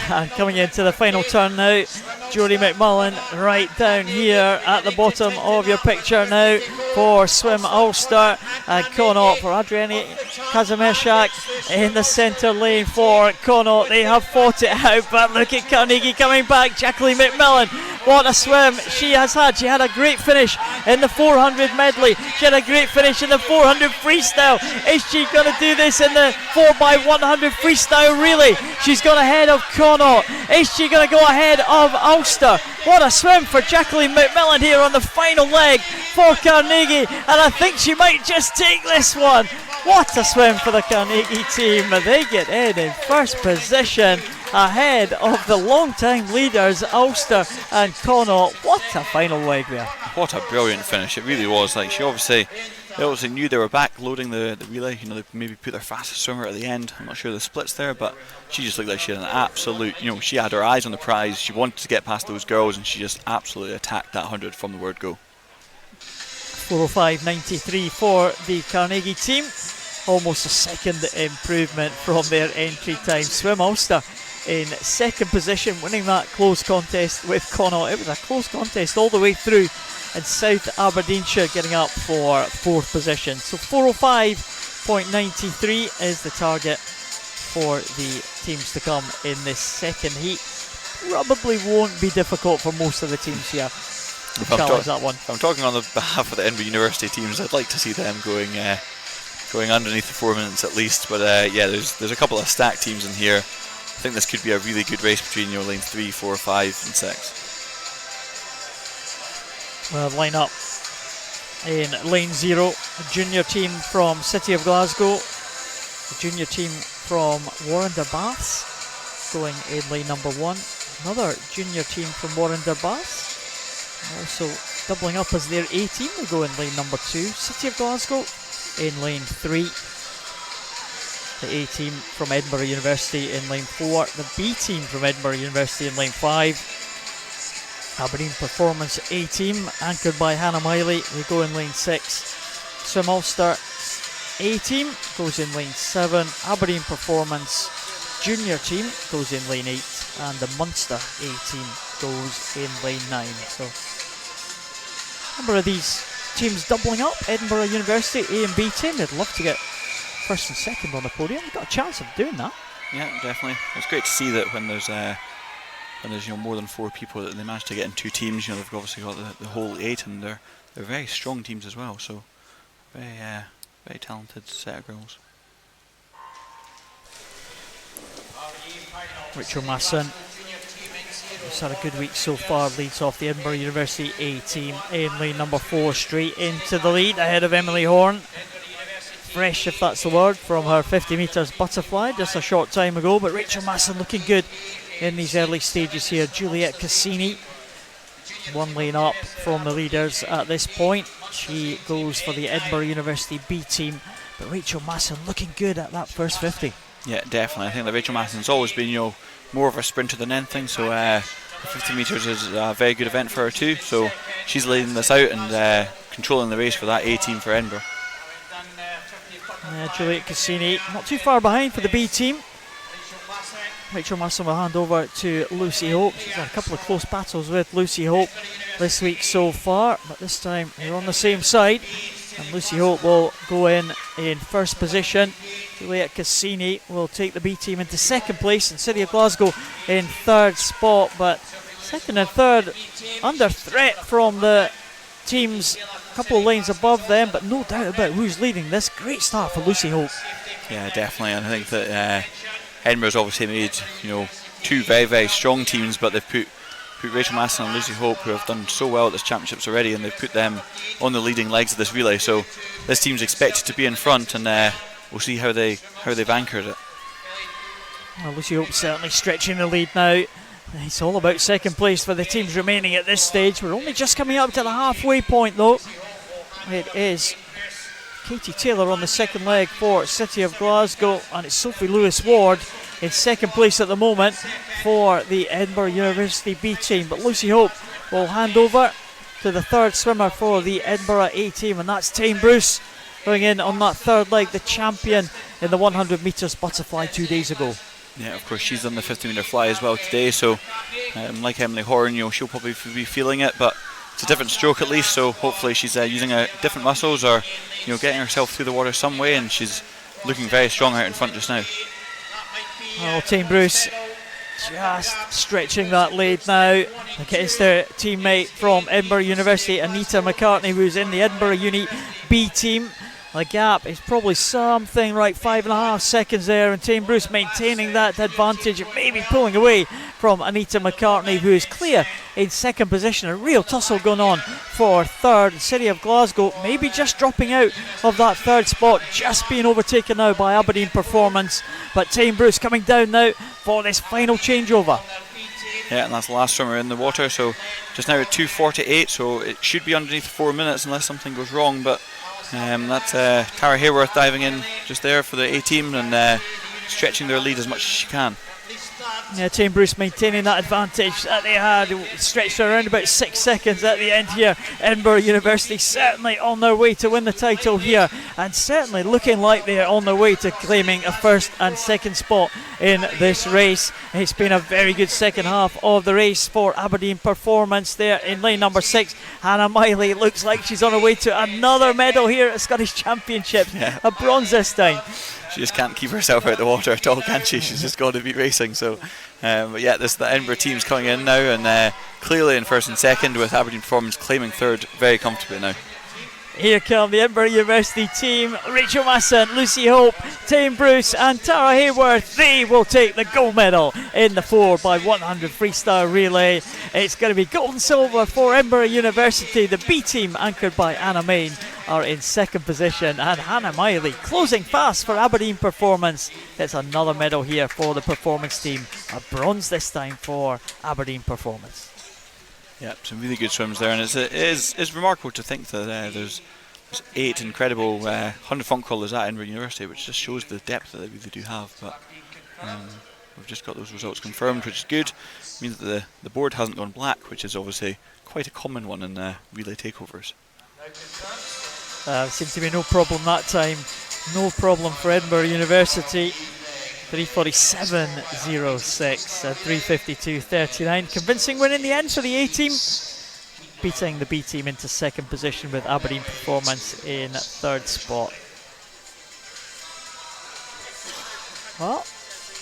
And coming into the final turn now, Jodie McMullen right down here at the bottom of your picture now for Swim Ulster, and Connaught for Adrienne Kazimierczak in the centre lane for Connaught. They have fought it out, but look at Carnegie coming back. Jacqueline McMillan, what a swim she has had. She had a great finish in the 400 medley. She had a great finish in the 400 freestyle. Is she going to do this in the 4x100 freestyle relay? She's gone ahead of Connaught. Is she going to go ahead of Ulster? What a swim for Jacqueline McMillan here on the final leg for Carnegie, and I think she might just take this one. What a swim for the Carnegie team. They get in first position ahead of the long-time leaders Ulster and Connaught. What a final leg there. What a brilliant finish. It really was. They obviously knew they were back loading the relay. They maybe put their fastest swimmer at the end. I'm not sure the splits there, but she just looked like she had an absolute, she had her eyes on the prize. She wanted to get past those girls, and she just absolutely attacked that 100 from the word go. 4:05.93 for the Carnegie team. Almost a second improvement from their entry time. Swim Ulster in second position, winning that close contest with Connaught. It was a close contest all the way through, and South Aberdeenshire getting up for fourth position. So 4:05.93 is the target for the teams to come in this second heat. Probably won't be difficult for most of the teams here. Challenge that one. If I'm talking on the behalf of the Edinburgh University teams, I'd like to see them going underneath the 4 minutes at least. But there's a couple of stacked teams in here. I think this could be a really good race between lanes 3, 4, 5 and 6. Well, line up in lane 0, a junior team from City of Glasgow, a junior team from Warren-der-Baths going in lane number 1, another junior team from Warren-der-Baths also doubling up as their A team. They go in lane number 2, City of Glasgow in lane 3, the A team from Edinburgh University in lane 4, the B team from Edinburgh University in lane 5, Aberdeen Performance A team anchored by Hannah Miley, they go in lane 6, Swim Ulster A team goes in lane 7, Aberdeen Performance Junior team goes in lane 8, and the Munster A team goes in lane 9. So a number of these teams doubling up. Edinburgh University A and B team, they'd love to get first and second on the podium. They've got a chance of doing that. Yeah, definitely. It's great to see that when there's more than 4 people, that they manage to get in 2 teams. They've obviously got the whole 8, and they're very strong teams as well. So very talented set of girls. Rachel Masson, who's had a good week so far, leads off the Edinburgh University A team in lane number 4, straight into the lead ahead of Emily Horn. Fresh, if that's the word, from her 50 metres butterfly just a short time ago, but Rachel Masson looking good in these early stages here. Juliette Cassini, 1 lane up from the leaders at this point. She goes for the Edinburgh University B team, but Rachel Masson looking good at that first 50. Yeah, definitely. I think that Rachel Masson's always been, more of a sprinter than anything. So 50 metres is a very good event for her too. So she's leading this out and controlling the race for that A team for Edinburgh. Juliette Cassini not too far behind for the B team. Rachel Masson will hand over to Lucy Hope. She's had a couple of close battles with Lucy Hope this week so far, but this time they're on the same side, and Lucy Hope will go in first position. Juliette Cassini will take the B team into second place, and City of Glasgow in third spot, but second and third under threat from the teams couple of lanes above them, but no doubt about who's leading this. Great start for Lucy Hope. Yeah, definitely. And I think that Edinburgh's obviously made, two very, very strong teams, but they've put Rachel Masson and Lucy Hope, who have done so well at this championships already, and they've put them on the leading legs of this relay. So this team's expected to be in front, and we'll see how they've anchored it. Well, Lucy Hope certainly stretching the lead now. It's all about second place for the teams remaining at this stage. We're only just coming up to the halfway point though. It is Katie Taylor on the second leg for City of Glasgow, and it's Sophie Lewis-Ward in second place at the moment for the Edinburgh University B team. But Lucy Hope will hand over to the third swimmer for the Edinburgh A team, and that's Tame Bruce going in on that third leg, the champion in the 100 metres butterfly 2 days ago. Yeah, of course, she's on the 50-metre fly as well today, so like Emily Horn, she'll probably be feeling it, but it's a different stroke at least, so hopefully she's using different muscles, or getting herself through the water some way, and she's looking very strong out in front just now. Oh, Tame Bruce just stretching that lead now against their teammate from Edinburgh University, Anita McCartney, who's in the Edinburgh Uni B team. The gap is probably something like 5.5 seconds there, and Tame Bruce maintaining that advantage and maybe pulling away from Anita McCartney, who is clear in second position. A real tussle going on for third. City of Glasgow maybe just dropping out of that third spot, just being overtaken now by Aberdeen Performance. But Tame Bruce coming down now for this final changeover. Yeah, and that's the last swimmer in the water, so just now at 2:48, so it should be underneath 4 minutes unless something goes wrong, but that's Tara Hayworth diving in just there for the A team and stretching their lead as much as she can. Yeah, Tame Bruce maintaining that advantage that they had, stretched around about 6 seconds at the end here. Edinburgh University certainly on their way to win the title here, and certainly looking like they are on their way to claiming a first and second spot in this race. It's been a very good second half of the race for Aberdeen Performance there in lane number 6. Hannah Miley looks like she's on her way to another medal here at Scottish Championships, a bronze this time. She just can't keep herself out of the water at all, can she? She's just got to be racing. So, but yeah, the Edinburgh team's coming in now, and clearly in first and second, with Aberdeen Performance claiming third very comfortably now. Here come the Edinburgh University team. Rachel Masson, Lucy Hope, Tame Bruce and Tara Hayworth. They will take the gold medal in the 4x100 freestyle relay. It's going to be gold and silver for Edinburgh University. The B team, anchored by Anna Main, are in second position, and Hannah Miley closing fast for Aberdeen Performance. It's another medal here for the performance team, a bronze this time for Aberdeen Performance. Yeah, some really good swims there, and it's remarkable to think that there's 8 incredible 100 funk crawlers at Edinburgh University, which just shows the depth that they really do have. But we've just got those results confirmed, which is good. It means that the board hasn't gone black, which is obviously quite a common one in relay takeovers. Seems to be no problem that time. No problem for Edinburgh University. 3:47.06 and 3:52.39. Convincing win in the end for the A team, beating the B team into second position with Aberdeen Performance in third spot. Well,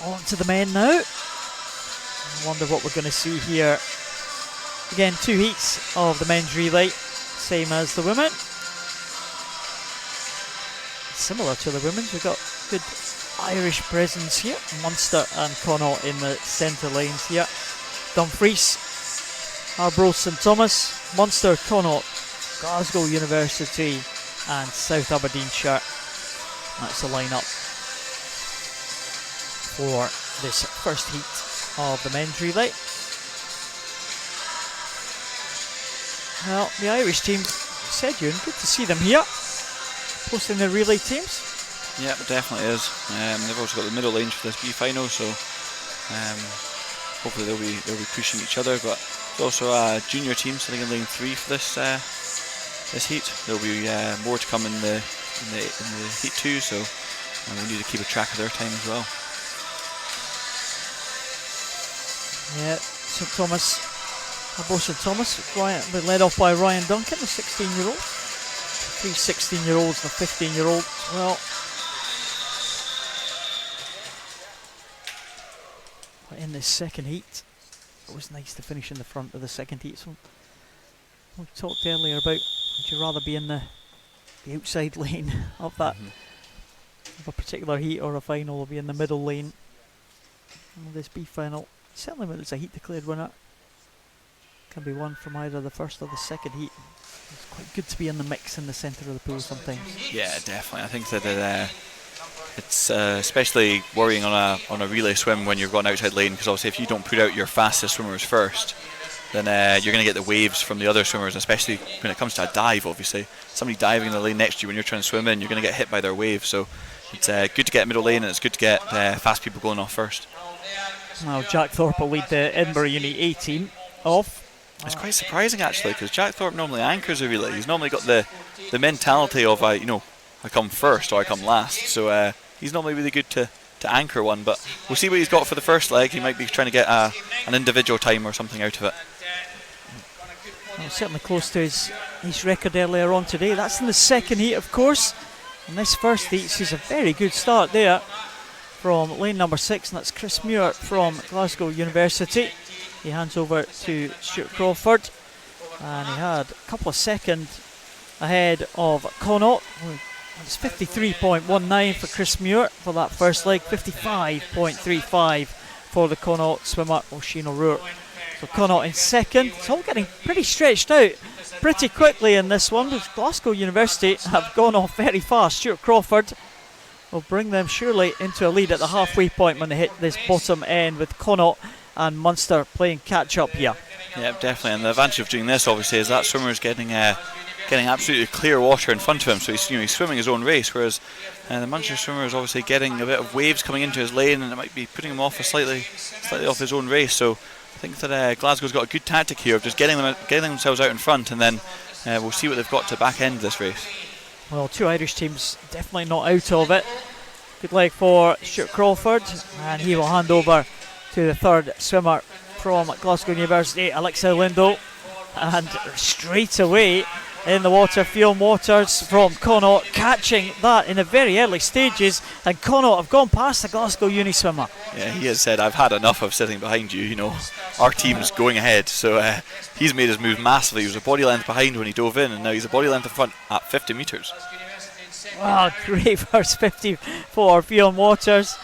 on to the men now. I wonder what we're going to see here. Again, 2 heats of the men's relay, same as the women. Similar to the women's, we've got good Irish presence here. Munster and Connaught in the centre lanes here. Dumfries, Arbroath St Thomas, Munster, Connaught, Glasgow University and South Aberdeenshire. That's the lineup for this first heat of the men's relay. Well, the Irish team, said Ewan, good to see them here, posting their relay teams. Yeah, it definitely is. They've also got the middle lanes for this B final, so hopefully they'll be pushing each other. But there's also a junior team sitting in lane 3 for this heat. There'll be more to come in the heat 2, so we need to keep a track of their time as well. Yeah, St Thomas, Arbroath St Thomas, led off by Ryan Duncan, the 16-year-old. 3 16-year-olds and a 15-year-old as well. But in this second heat, it was nice to finish in the front of the second heat. So we talked earlier about Would you rather be in the outside lane of that of a particular heat or a final, or be in the middle lane of this B final? Certainly when it's a heat declared winner, can be one from either the first or the second heat. It's quite good to be in the mix in the centre of the pool sometimes. Yeah, definitely. I think that it's especially worrying on a relay swim when you've got an outside lane, because obviously if you don't put out your fastest swimmers first, then you're going to get the waves from the other swimmers, especially when it comes to a dive. Obviously, somebody diving in the lane next to you when you're trying to swim in, you're going to get hit by their wave. So it's good to get middle lane, and it's good to get fast people going off first. Well, Jack Thorpe will lead the Edinburgh Uni A team off. It's quite surprising actually, because Jack Thorpe normally anchors a relay. He's normally got the mentality of I come first or I come last. So he's normally really good to anchor one. But we'll see what he's got for the first leg. He might be trying to get an individual time or something out of it. Well, certainly close to his record earlier on today. That's in the second heat, of course. And this first heat sees a very good start there from lane number 6, and that's Chris Muir from Glasgow University. He hands over to Stuart Crawford, and he had a couple of seconds ahead of Connaught. It's 53.19 for Chris Muir for that first leg, 55.35 for the Connaught swimmer Oisin O'Rourke. So Connaught in second. It's all getting pretty stretched out pretty quickly in this one, because Glasgow University have gone off very fast. Stuart Crawford will bring them surely into a lead at the halfway point when they hit this bottom end, with Connaught and Munster playing catch up here. Yeah, definitely. And the advantage of doing this, obviously, is that swimmer is getting absolutely clear water in front of him, so he's swimming his own race, whereas the Munster swimmer is obviously getting a bit of waves coming into his lane, and it might be putting him off slightly off his own race. So I think that Glasgow's got a good tactic here of just getting themselves out in front, and then we'll see what they've got to back end this race. Well, two Irish teams definitely not out of it. Good leg for Stuart Crawford, and he will hand over to the third swimmer from Glasgow University, Alexei Lindo, and straight away in the water, Fionn Waters from Connaught, catching that in the very early stages, and Connaught have gone past the Glasgow Uni swimmer. Yeah, he has said, I've had enough of sitting behind you, our team's going ahead. So he's made his move massively. He was a body length behind when he dove in, and now he's a body length in front at 50 metres. Wow, great first 50 for Fionn Waters.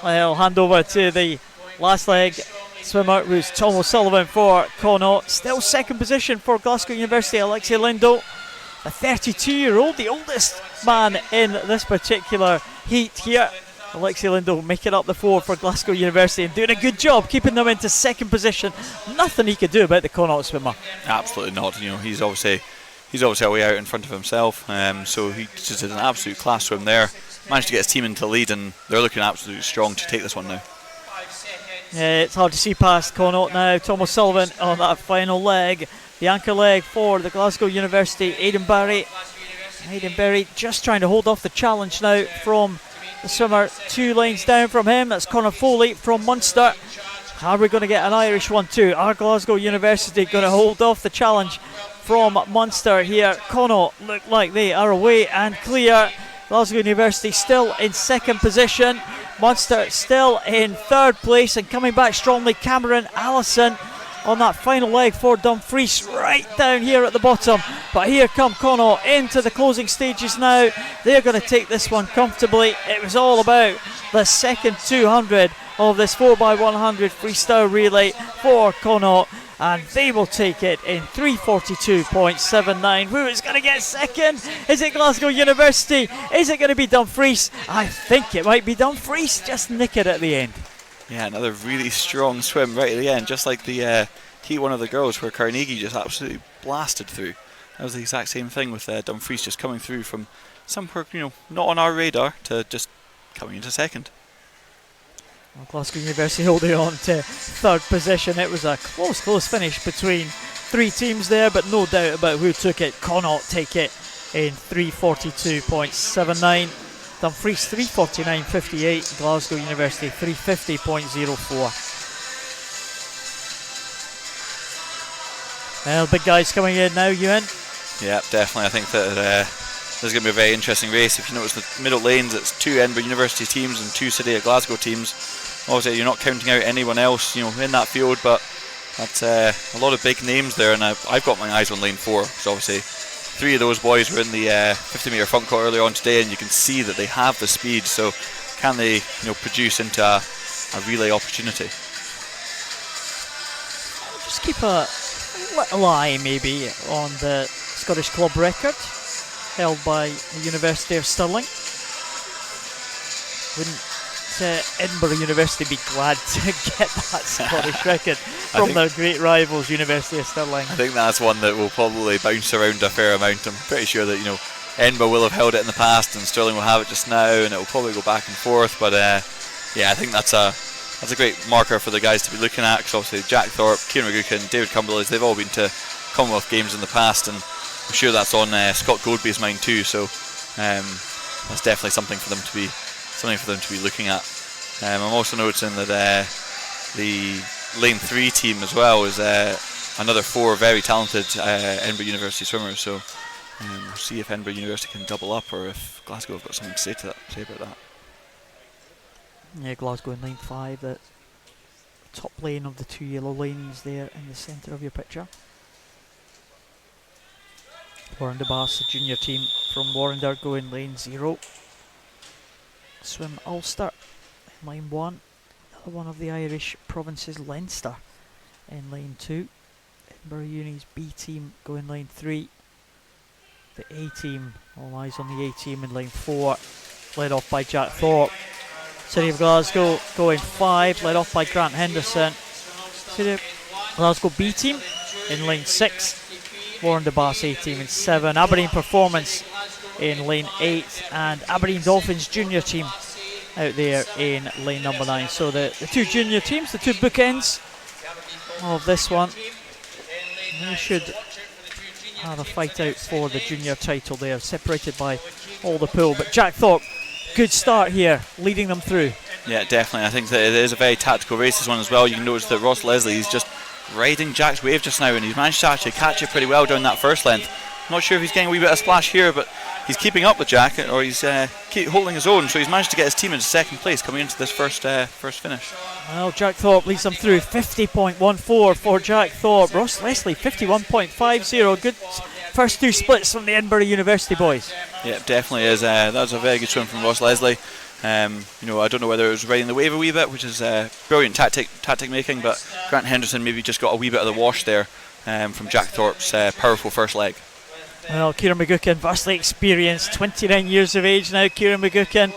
I'll hand over to the last leg swimmer, who's Tom O'Sullivan for Connaught. Still second position for Glasgow University, Alexei Lindo, a 32-year-old, the oldest man in this particular heat here. Alexei Lindo making up the four for Glasgow University and doing a good job keeping them into second position. Nothing he could do about the Connaught swimmer. Absolutely not. He's obviously a way out in front of himself. So he just did an absolute class swim there. Managed to get his team into the lead, and they're looking absolutely strong to take this one now. Yeah, it's hard to see past Connaught now. Tom O'Sullivan on that final leg. The anchor leg for the Glasgow University, Aidan Barry. Aidan Barry just trying to hold off the challenge now from the swimmer 2 lanes down from him. That's Conor Foley from Munster. Are we going to get an Irish one too? Are Glasgow University going to hold off the challenge from Munster here? Connaught look like they are away and clear. Glasgow University still in second position. Munster still in third place, and coming back strongly, Cameron Allison on that final leg for Dumfries, right down here at the bottom. But here come Connaught into the closing stages now. They're going to take this one comfortably. It was all about the second 200 of this 4x100 freestyle relay for Connaught, and they will take it in 3:42.79. Who is going to get second? Is it Glasgow University? Is it going to be Dumfries? I think it might be Dumfries. Just nick it at the end. Yeah, another really strong swim right at the end, just like the heat one of the girls where Carnegie just absolutely blasted through. That was the exact same thing with Dumfries just coming through from somewhere not on our radar to just coming into second. Well, Glasgow University holding on to third position. It was a close finish between three teams there, but no doubt about who took it. Connaught take it in 3:42.79. Dumfries 3:49.58. Glasgow University 3:50.04. Well, big guys coming in now, Ewan. Yeah, definitely. I think that this is going to be a very interesting race. If you notice the middle lanes, it's 2 Edinburgh University teams and 2 City of Glasgow teams. Obviously, you're not counting out anyone else, in that field, but that's a lot of big names there. And I've got my eyes on lane 4, because obviously 3 of those boys were in the 50 metre front crawl earlier on today, and you can see that they have the speed. So can they produce into a relay opportunity? Just keep a little eye maybe on the Scottish club record held by the University of Stirling. Wouldn't Edinburgh University be glad to get that Scottish record from their great rivals, University of Stirling? I think that's one that will probably bounce around a fair amount. I'm pretty sure that Edinburgh will have held it in the past, and Stirling will have it just now, and it will probably go back and forth. But yeah, I think that's a great marker for the guys to be looking at, because obviously Jack Thorpe, Kieran McGuckin, David Cumberledge, they've all been to Commonwealth Games in the past, and I'm sure that's on Scott Goldby's mind too. So that's definitely something for them to be looking at. I'm also noticing that the Lane 3 team as well is another 4 very talented Edinburgh University swimmers. So we'll see if Edinburgh University can double up, or if Glasgow have got something to say about that. Yeah, Glasgow in Lane 5, the top lane of the 2 yellow lanes there in the centre of your picture. Warren DeBass, the junior team from Warrender, go in Lane 0. Swim Ulster in Lane 1. Another one of the Irish provinces, Leinster, in Lane 2. Edinburgh Uni's B team go in Lane 3. The A team, all eyes on the A team in Lane 4, led off by Jack Thorpe. City of Glasgow go in 5, led off by Grant Henderson. City of Glasgow B team in Lane 6. Warren DeBass A team in 7. Aberdeen Performance in Lane 8, and Aberdeen Dolphins junior team out there in lane number 9. So the 2 junior teams, the 2 bookends of this one, they should have a fight out for the junior title. They are separated by all the pool, but Jack Thorpe, good start here, leading them through. Yeah, definitely. I think that it is a very tactical race, this one as well. You can notice that Ross Leslie is just riding Jack's wave just now, and he's managed to actually catch it pretty well down that first length. Not sure if he's getting a wee bit of splash here, but he's keeping up with Jack, or he's keep holding his own. So he's managed to get his team into second place coming into this first finish. Well, Jack Thorpe leads them through. 50.14 for Jack Thorpe. Ross Leslie 51.50. Good first 2 splits from the Edinburgh University boys. Yeah, definitely is. That was a very good swim from Ross Leslie. I don't know whether it was riding the wave a wee bit, which is brilliant tactic making, but Grant Henderson maybe just got a wee bit of the wash there from Jack Thorpe's powerful first leg. Well, Kieran McGuckin, vastly experienced, 29 years of age now, Kieran McGuckin,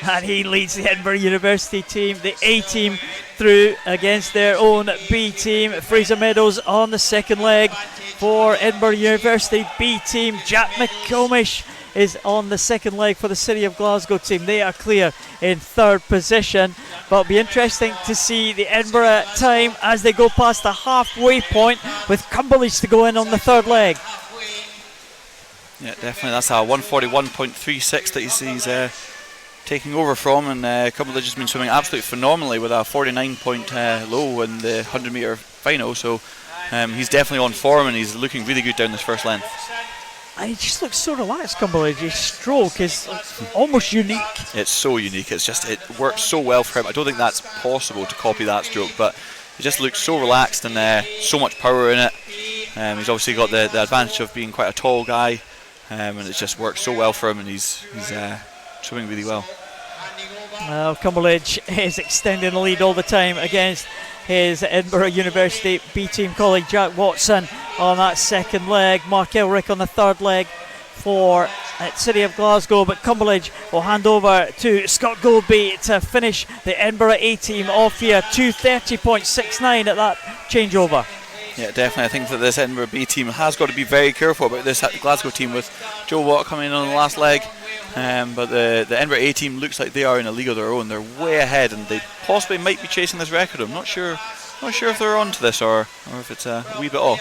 and he leads the Edinburgh University team, the A team, through against their own B team. Fraser Meadows on the second leg for Edinburgh University B team. Jack McComish is on the second leg for the City of Glasgow team. They are clear in 3rd position, but it'll be interesting to see the Edinburgh time as they go past the halfway point, with Cumberledge to go in on the 3rd leg. Yeah, definitely. That's a 141.36 that he's taking over from, and Cumberledge has been swimming absolutely phenomenally with a 49 point low in the 100 metre final. So he's definitely on form, and he's looking really good down this first length. And he just looks so relaxed, Cumberledge. His stroke is almost unique. It's so unique. It works so well for him. I don't think that's possible to copy that stroke, but it just looks so relaxed, and so much power in it. He's obviously got the advantage of being quite a tall guy. And it just works so well for him, and he's swimming really well. Well, Cumberledge is extending the lead all the time against his Edinburgh University B team colleague Jack Watson on that second leg. Mark Elrick on the 3rd leg for City of Glasgow, but Cumberledge will hand over to Scott Goldby to finish the Edinburgh A team off here. 2:30.69 at that changeover. Yeah, definitely. I think that this Edinburgh B team has got to be very careful about this Glasgow team, with Joe Watt coming in on the last leg. But the Edinburgh A team looks like they are in a league of their own. They're way ahead, and they possibly might be chasing this record. I'm not sure if they're on to this, or if it's a wee bit off.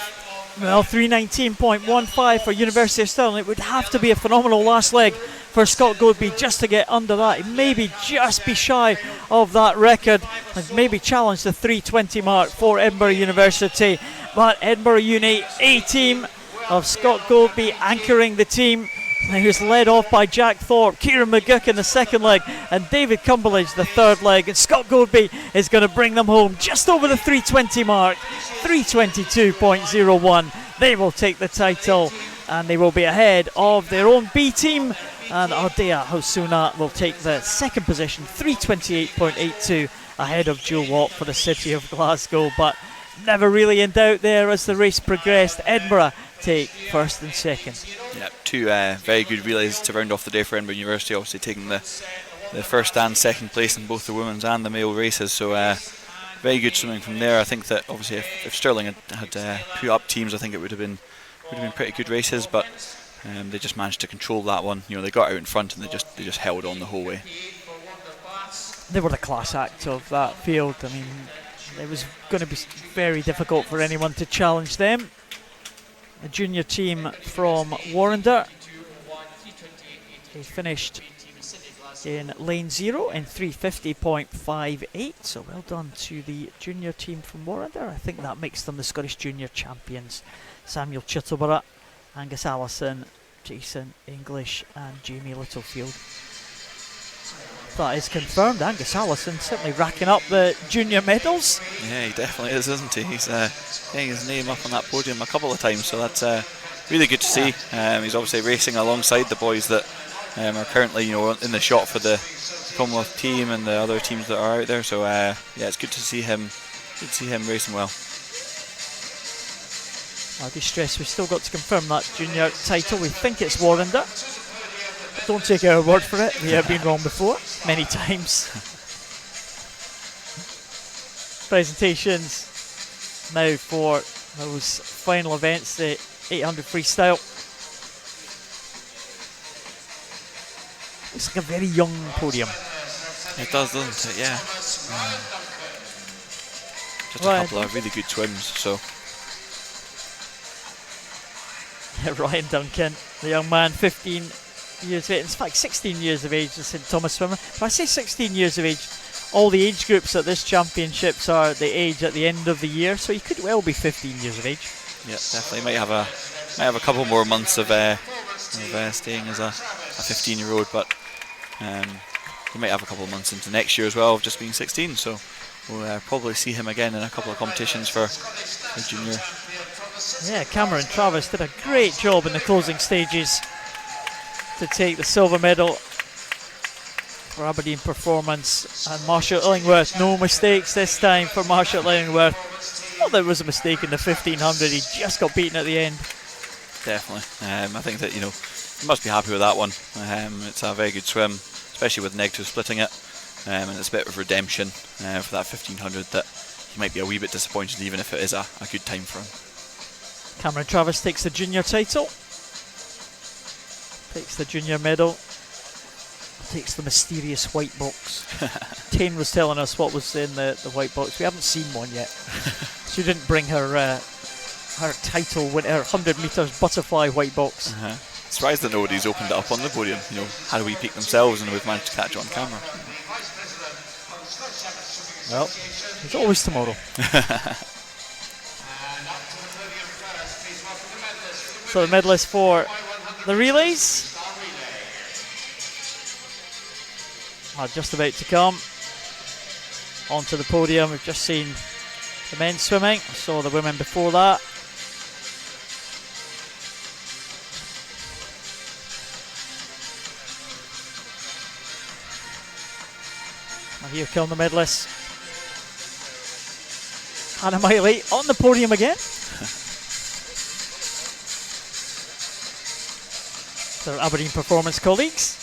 Well, 3:19.15 for University of Stirling. It would have to be a phenomenal last leg for Scott Goldby just to get under that. He maybe just be shy of that record, and maybe challenge the 3:20 mark for Edinburgh University. But Edinburgh Uni A team of Scott Goldby anchoring the team, who's led off by Jack Thorpe, Kieran McGuckin the second leg, and David Cumberledge the 3rd leg. And Scott Goldby is going to bring them home just over the 3:20 mark, 3:22.01. They will take the title and they will be ahead of their own B team. And Ardea Hosuna will take the second position, 328.82, ahead of Joe Watt for the City of Glasgow. But never really in doubt there as the race progressed. Edinburgh take first and second. Yeah, two very good relays to round off the day for Edinburgh University, obviously taking the first and second place in both the women's and the male races. So very good swimming from there. I think that obviously if Stirling had put up teams, I think it would have been pretty good races, but they just managed to control that one. You know, they got out in front and they just held on the whole way. They were the class act of that field. I mean, it was going to be very difficult for anyone to challenge them. The junior team from Warrender, they finished in lane 0 in 350.58, so well done to the junior team from Warrender. I think that makes them the Scottish Junior Champions. Samuel Chittleborough, Angus Allison, Jason English and Jamie Littlefield. That is confirmed. Angus Allison certainly racking up the junior medals. Yeah, he definitely is, isn't he? He's getting his name up on that podium a couple of times, so that's really good to see. He's obviously racing alongside the boys that are currently, you know, in the shot for the Commonwealth team and the other teams that are out there. So yeah, it's good to see him. Good to see him racing well. I do stress we've still got to confirm that junior title. We think it's Warrender. But don't take our word for it. We have been wrong before, many times. Presentations now for those final events, the 800 freestyle. Looks like a very young podium. It does, doesn't it? Yeah. Just Ryan. a couple of really good swims. So Ryan Duncan, the young man, 15 years of age, in fact 16 years of age, the St Thomas swimmer. If I say 16 years of age, all the age groups at this championships are the age at the end of the year, so he could well be 15 years of age. yeah, definitely might have a couple more months of staying as a 15-year-old, but he might have a couple of months into next year as well of just being 16. So we'll probably see him again in a couple of competitions for junior. Yeah, Cameron Travis did a great job in the closing stages to take the silver medal for Aberdeen Performance. And Marshall Illingworth, no mistakes this time for Marshall Illingworth. Well, there was a mistake in the 1500, he just got beaten at the end. Definitely. I think that, you know, he must be happy with that one. It's a very good swim, especially with negative splitting it, and it's a bit of redemption for that 1500 that he might be a wee bit disappointed even if it is a good time for him. Cameron Travis takes the junior title, takes the junior medal, takes the mysterious white box. Tane was telling us what was in the white box. We haven't seen one yet. She didn't bring her title win, her 100 metres butterfly white box. Surprised that nobody's opened it up on the podium. You know, how do we pick themselves and we've managed to catch it on camera? Well, there's always tomorrow. So the medalists for the relays are just about to come onto the podium. We've just seen the men swimming, I saw the women before that. And here come the medalists. Hannah Miley on the podium again. Their Aberdeen Performance colleagues.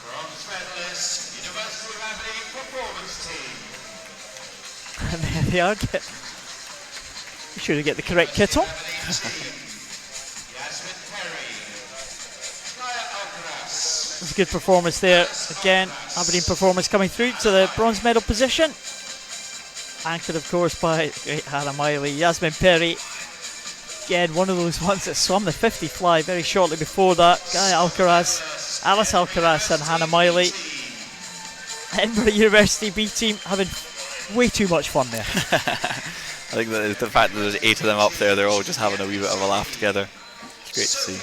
Bronze medalist, University of Aberdeen Performance Team. And there they are. Be sure to get the correct kit on. There's a good performance there. Again, Aberdeen Performance coming through to the bronze medal position. Anchored, of course, by great Hannah Miley. Yasmin Perry. Again, one of those ones that swam the 50 fly very shortly before that. Guy Alcaraz, Alice Alcaraz and Hannah Miley. Edinburgh University B team having way too much fun there. I think that the fact that there's 8 of them up there, they're all just having a wee bit of a laugh together. It's great to see.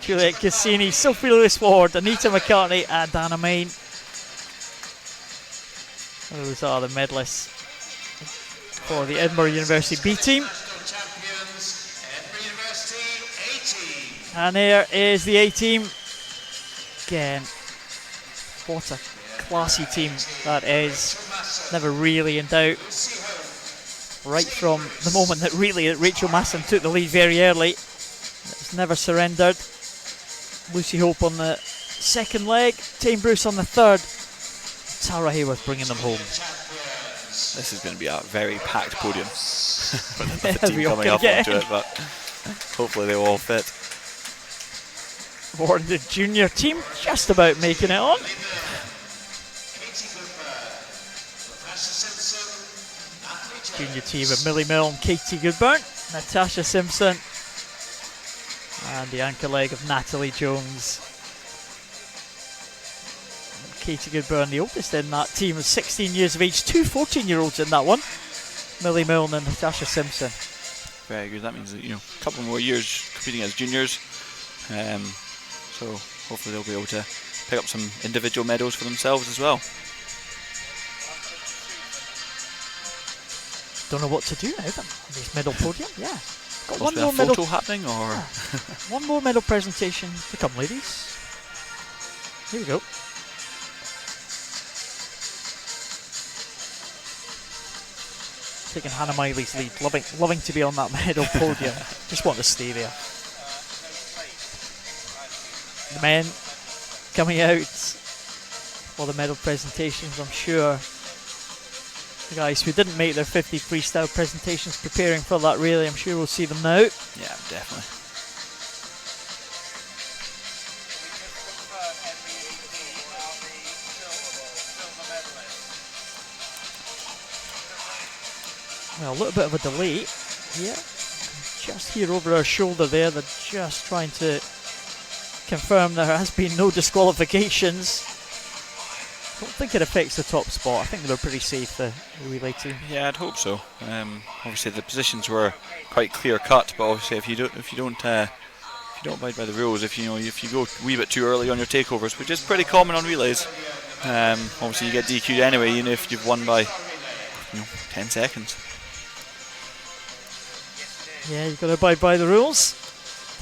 Juliet Cassini, Sophie Lewis-Ward, Anita McCartney and Anna Main. Those are the medalists for the Edinburgh University B team. Champions, Edinburgh University And there is the A team. Again, what a classy team that is. Never really in doubt. Right from the moment that Rachel Masson took the lead very early. It's never surrendered. Lucy Hope on the second leg, Tame Bruce on the third. Tara Hayworth bringing them home. This is going to be a very packed podium. With the We team all coming can up get onto it, but hopefully they will all fit. For the junior team, just about making it on. Junior team of Millie Milne, Katie Goodburn, Natasha Simpson, and the anchor leg of Natalie Jones. Katie Goodburn, the oldest in that team, is 16 years of age, two 14-year-olds in that one. Millie Milne and Natasha Simpson. Very good. That means that, a couple more years competing as juniors. So hopefully they'll be able to pick up some individual medals for themselves as well. Don't know what to do now then on this medal podium. Yeah, got Must be a photo happening, or one more medal presentation to come, ladies. Here we go. Taking Hannah Miley's lead, loving to be on that medal podium. Just want to stay there. The men coming out for the medal presentations, I'm sure. The guys who didn't make their 50 freestyle presentations preparing for that, really. I'm sure we'll see them now. Yeah, definitely. Well, a little bit of a delay here. Just here over our shoulder there, they're just trying to confirm there has been no disqualifications. I don't think it affects the top spot. I think they were pretty safe, the relay team. Yeah, I'd hope so. Obviously the positions were quite clear cut, but obviously if you don't abide by the rules, if you go a wee bit too early on your takeovers, which is pretty common on relays, obviously you get DQ'd anyway, even if you've won by 10 seconds. Yeah, you've got to abide by the rules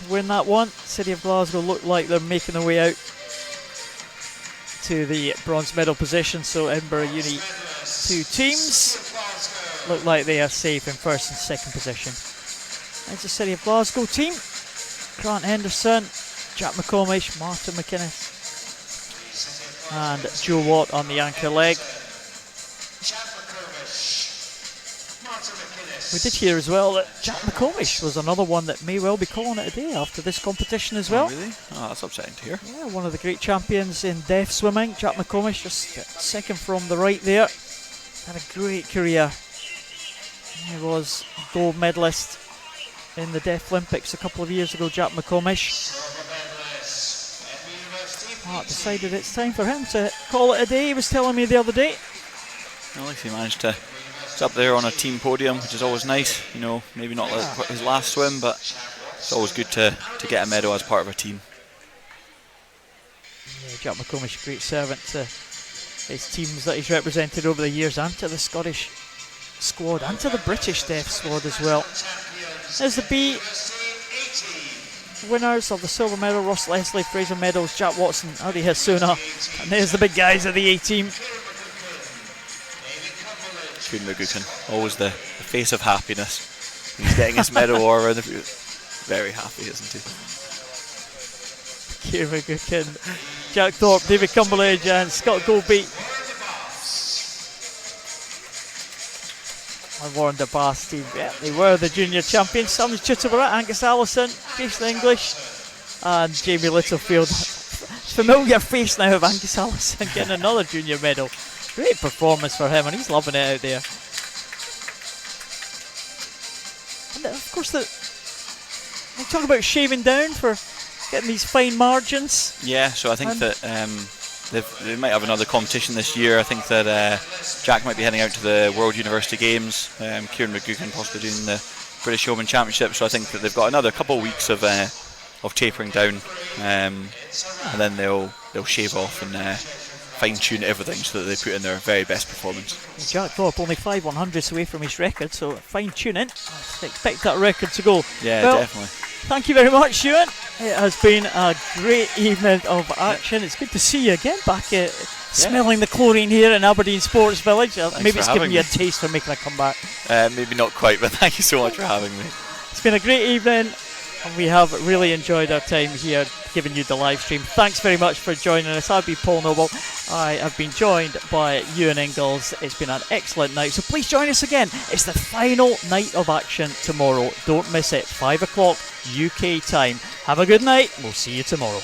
to win that one. City of Glasgow look like they're making their way out to the bronze medal position, so Edinburgh Uni 2 teams look like they are safe in first and second position. There's the City of Glasgow team. Grant Henderson, Jack McComish, Martin McInnes and Joe Watt on the anchor leg. We did hear as well that Jack McComish was another one that may well be calling it a day after this competition as well. Oh, really? Oh, that's upsetting to hear. Yeah, one of the great champions in deaf swimming, Jack McComish, just second from the right there. Had a great career. He was gold medalist in the Deaf Olympics a couple of years ago, Jack McComish. Mark decided it's time for him to call it a day, he was telling me the other day. Well, at least he managed to. It's up there on a team podium, which is always nice. Maybe not like his last swim, but it's always good to get a medal as part of a team. Yeah, Jack McComish, great servant to his teams that he's represented over the years, and to the Scottish squad, and to the British Deaf squad as well. There's the B winners of the silver medal: Ross Leslie, Fraser Meadows, Jack Watson, Adi Hasuna, and there's the big guys of the A team. Kieran McGuckin, always the face of happiness. He's getting his medal or very happy, isn't he? Kieran McGuckin, Jack Thorpe, David Cumberledge and Scott Goldbeat. And Warren DeBass team, yeah, they were the junior champions. Sam Chitterbury, Angus Allison, Jason English and Jamie Littlefield. Familiar face now of Angus Allison getting another junior medal. Great performance for him, and he's loving it out there. And of course, we talk about shaving down for getting these fine margins. Yeah, so I think that they might have another competition this year. I think that Jack might be heading out to the World University Games. Kieran McGuckin possibly doing the British Open Championship. So I think that they've got another couple of weeks of tapering down, and then they'll shave off and fine-tune everything so that they put in their very best performance. Jack Thorpe only 5/100ths away from his record, so fine-tuning. I expect that record to go. Yeah, well, definitely. Thank you very much, Ewan. It has been a great evening of action. It's good to see you again, back smelling the chlorine here in Aberdeen Sports Village. Maybe it's giving you a taste for making a comeback. Maybe not quite, but thank you so much for having me. It's been a great evening, and we have really enjoyed our time here giving you the live stream. Thanks very much for joining us. I've been Paul Noble. I have been joined by Ewan Ingalls. It's been an excellent night, so please join us again. It's the final night of action tomorrow. Don't miss it, 5 o'clock UK time. Have a good night. We'll see you tomorrow.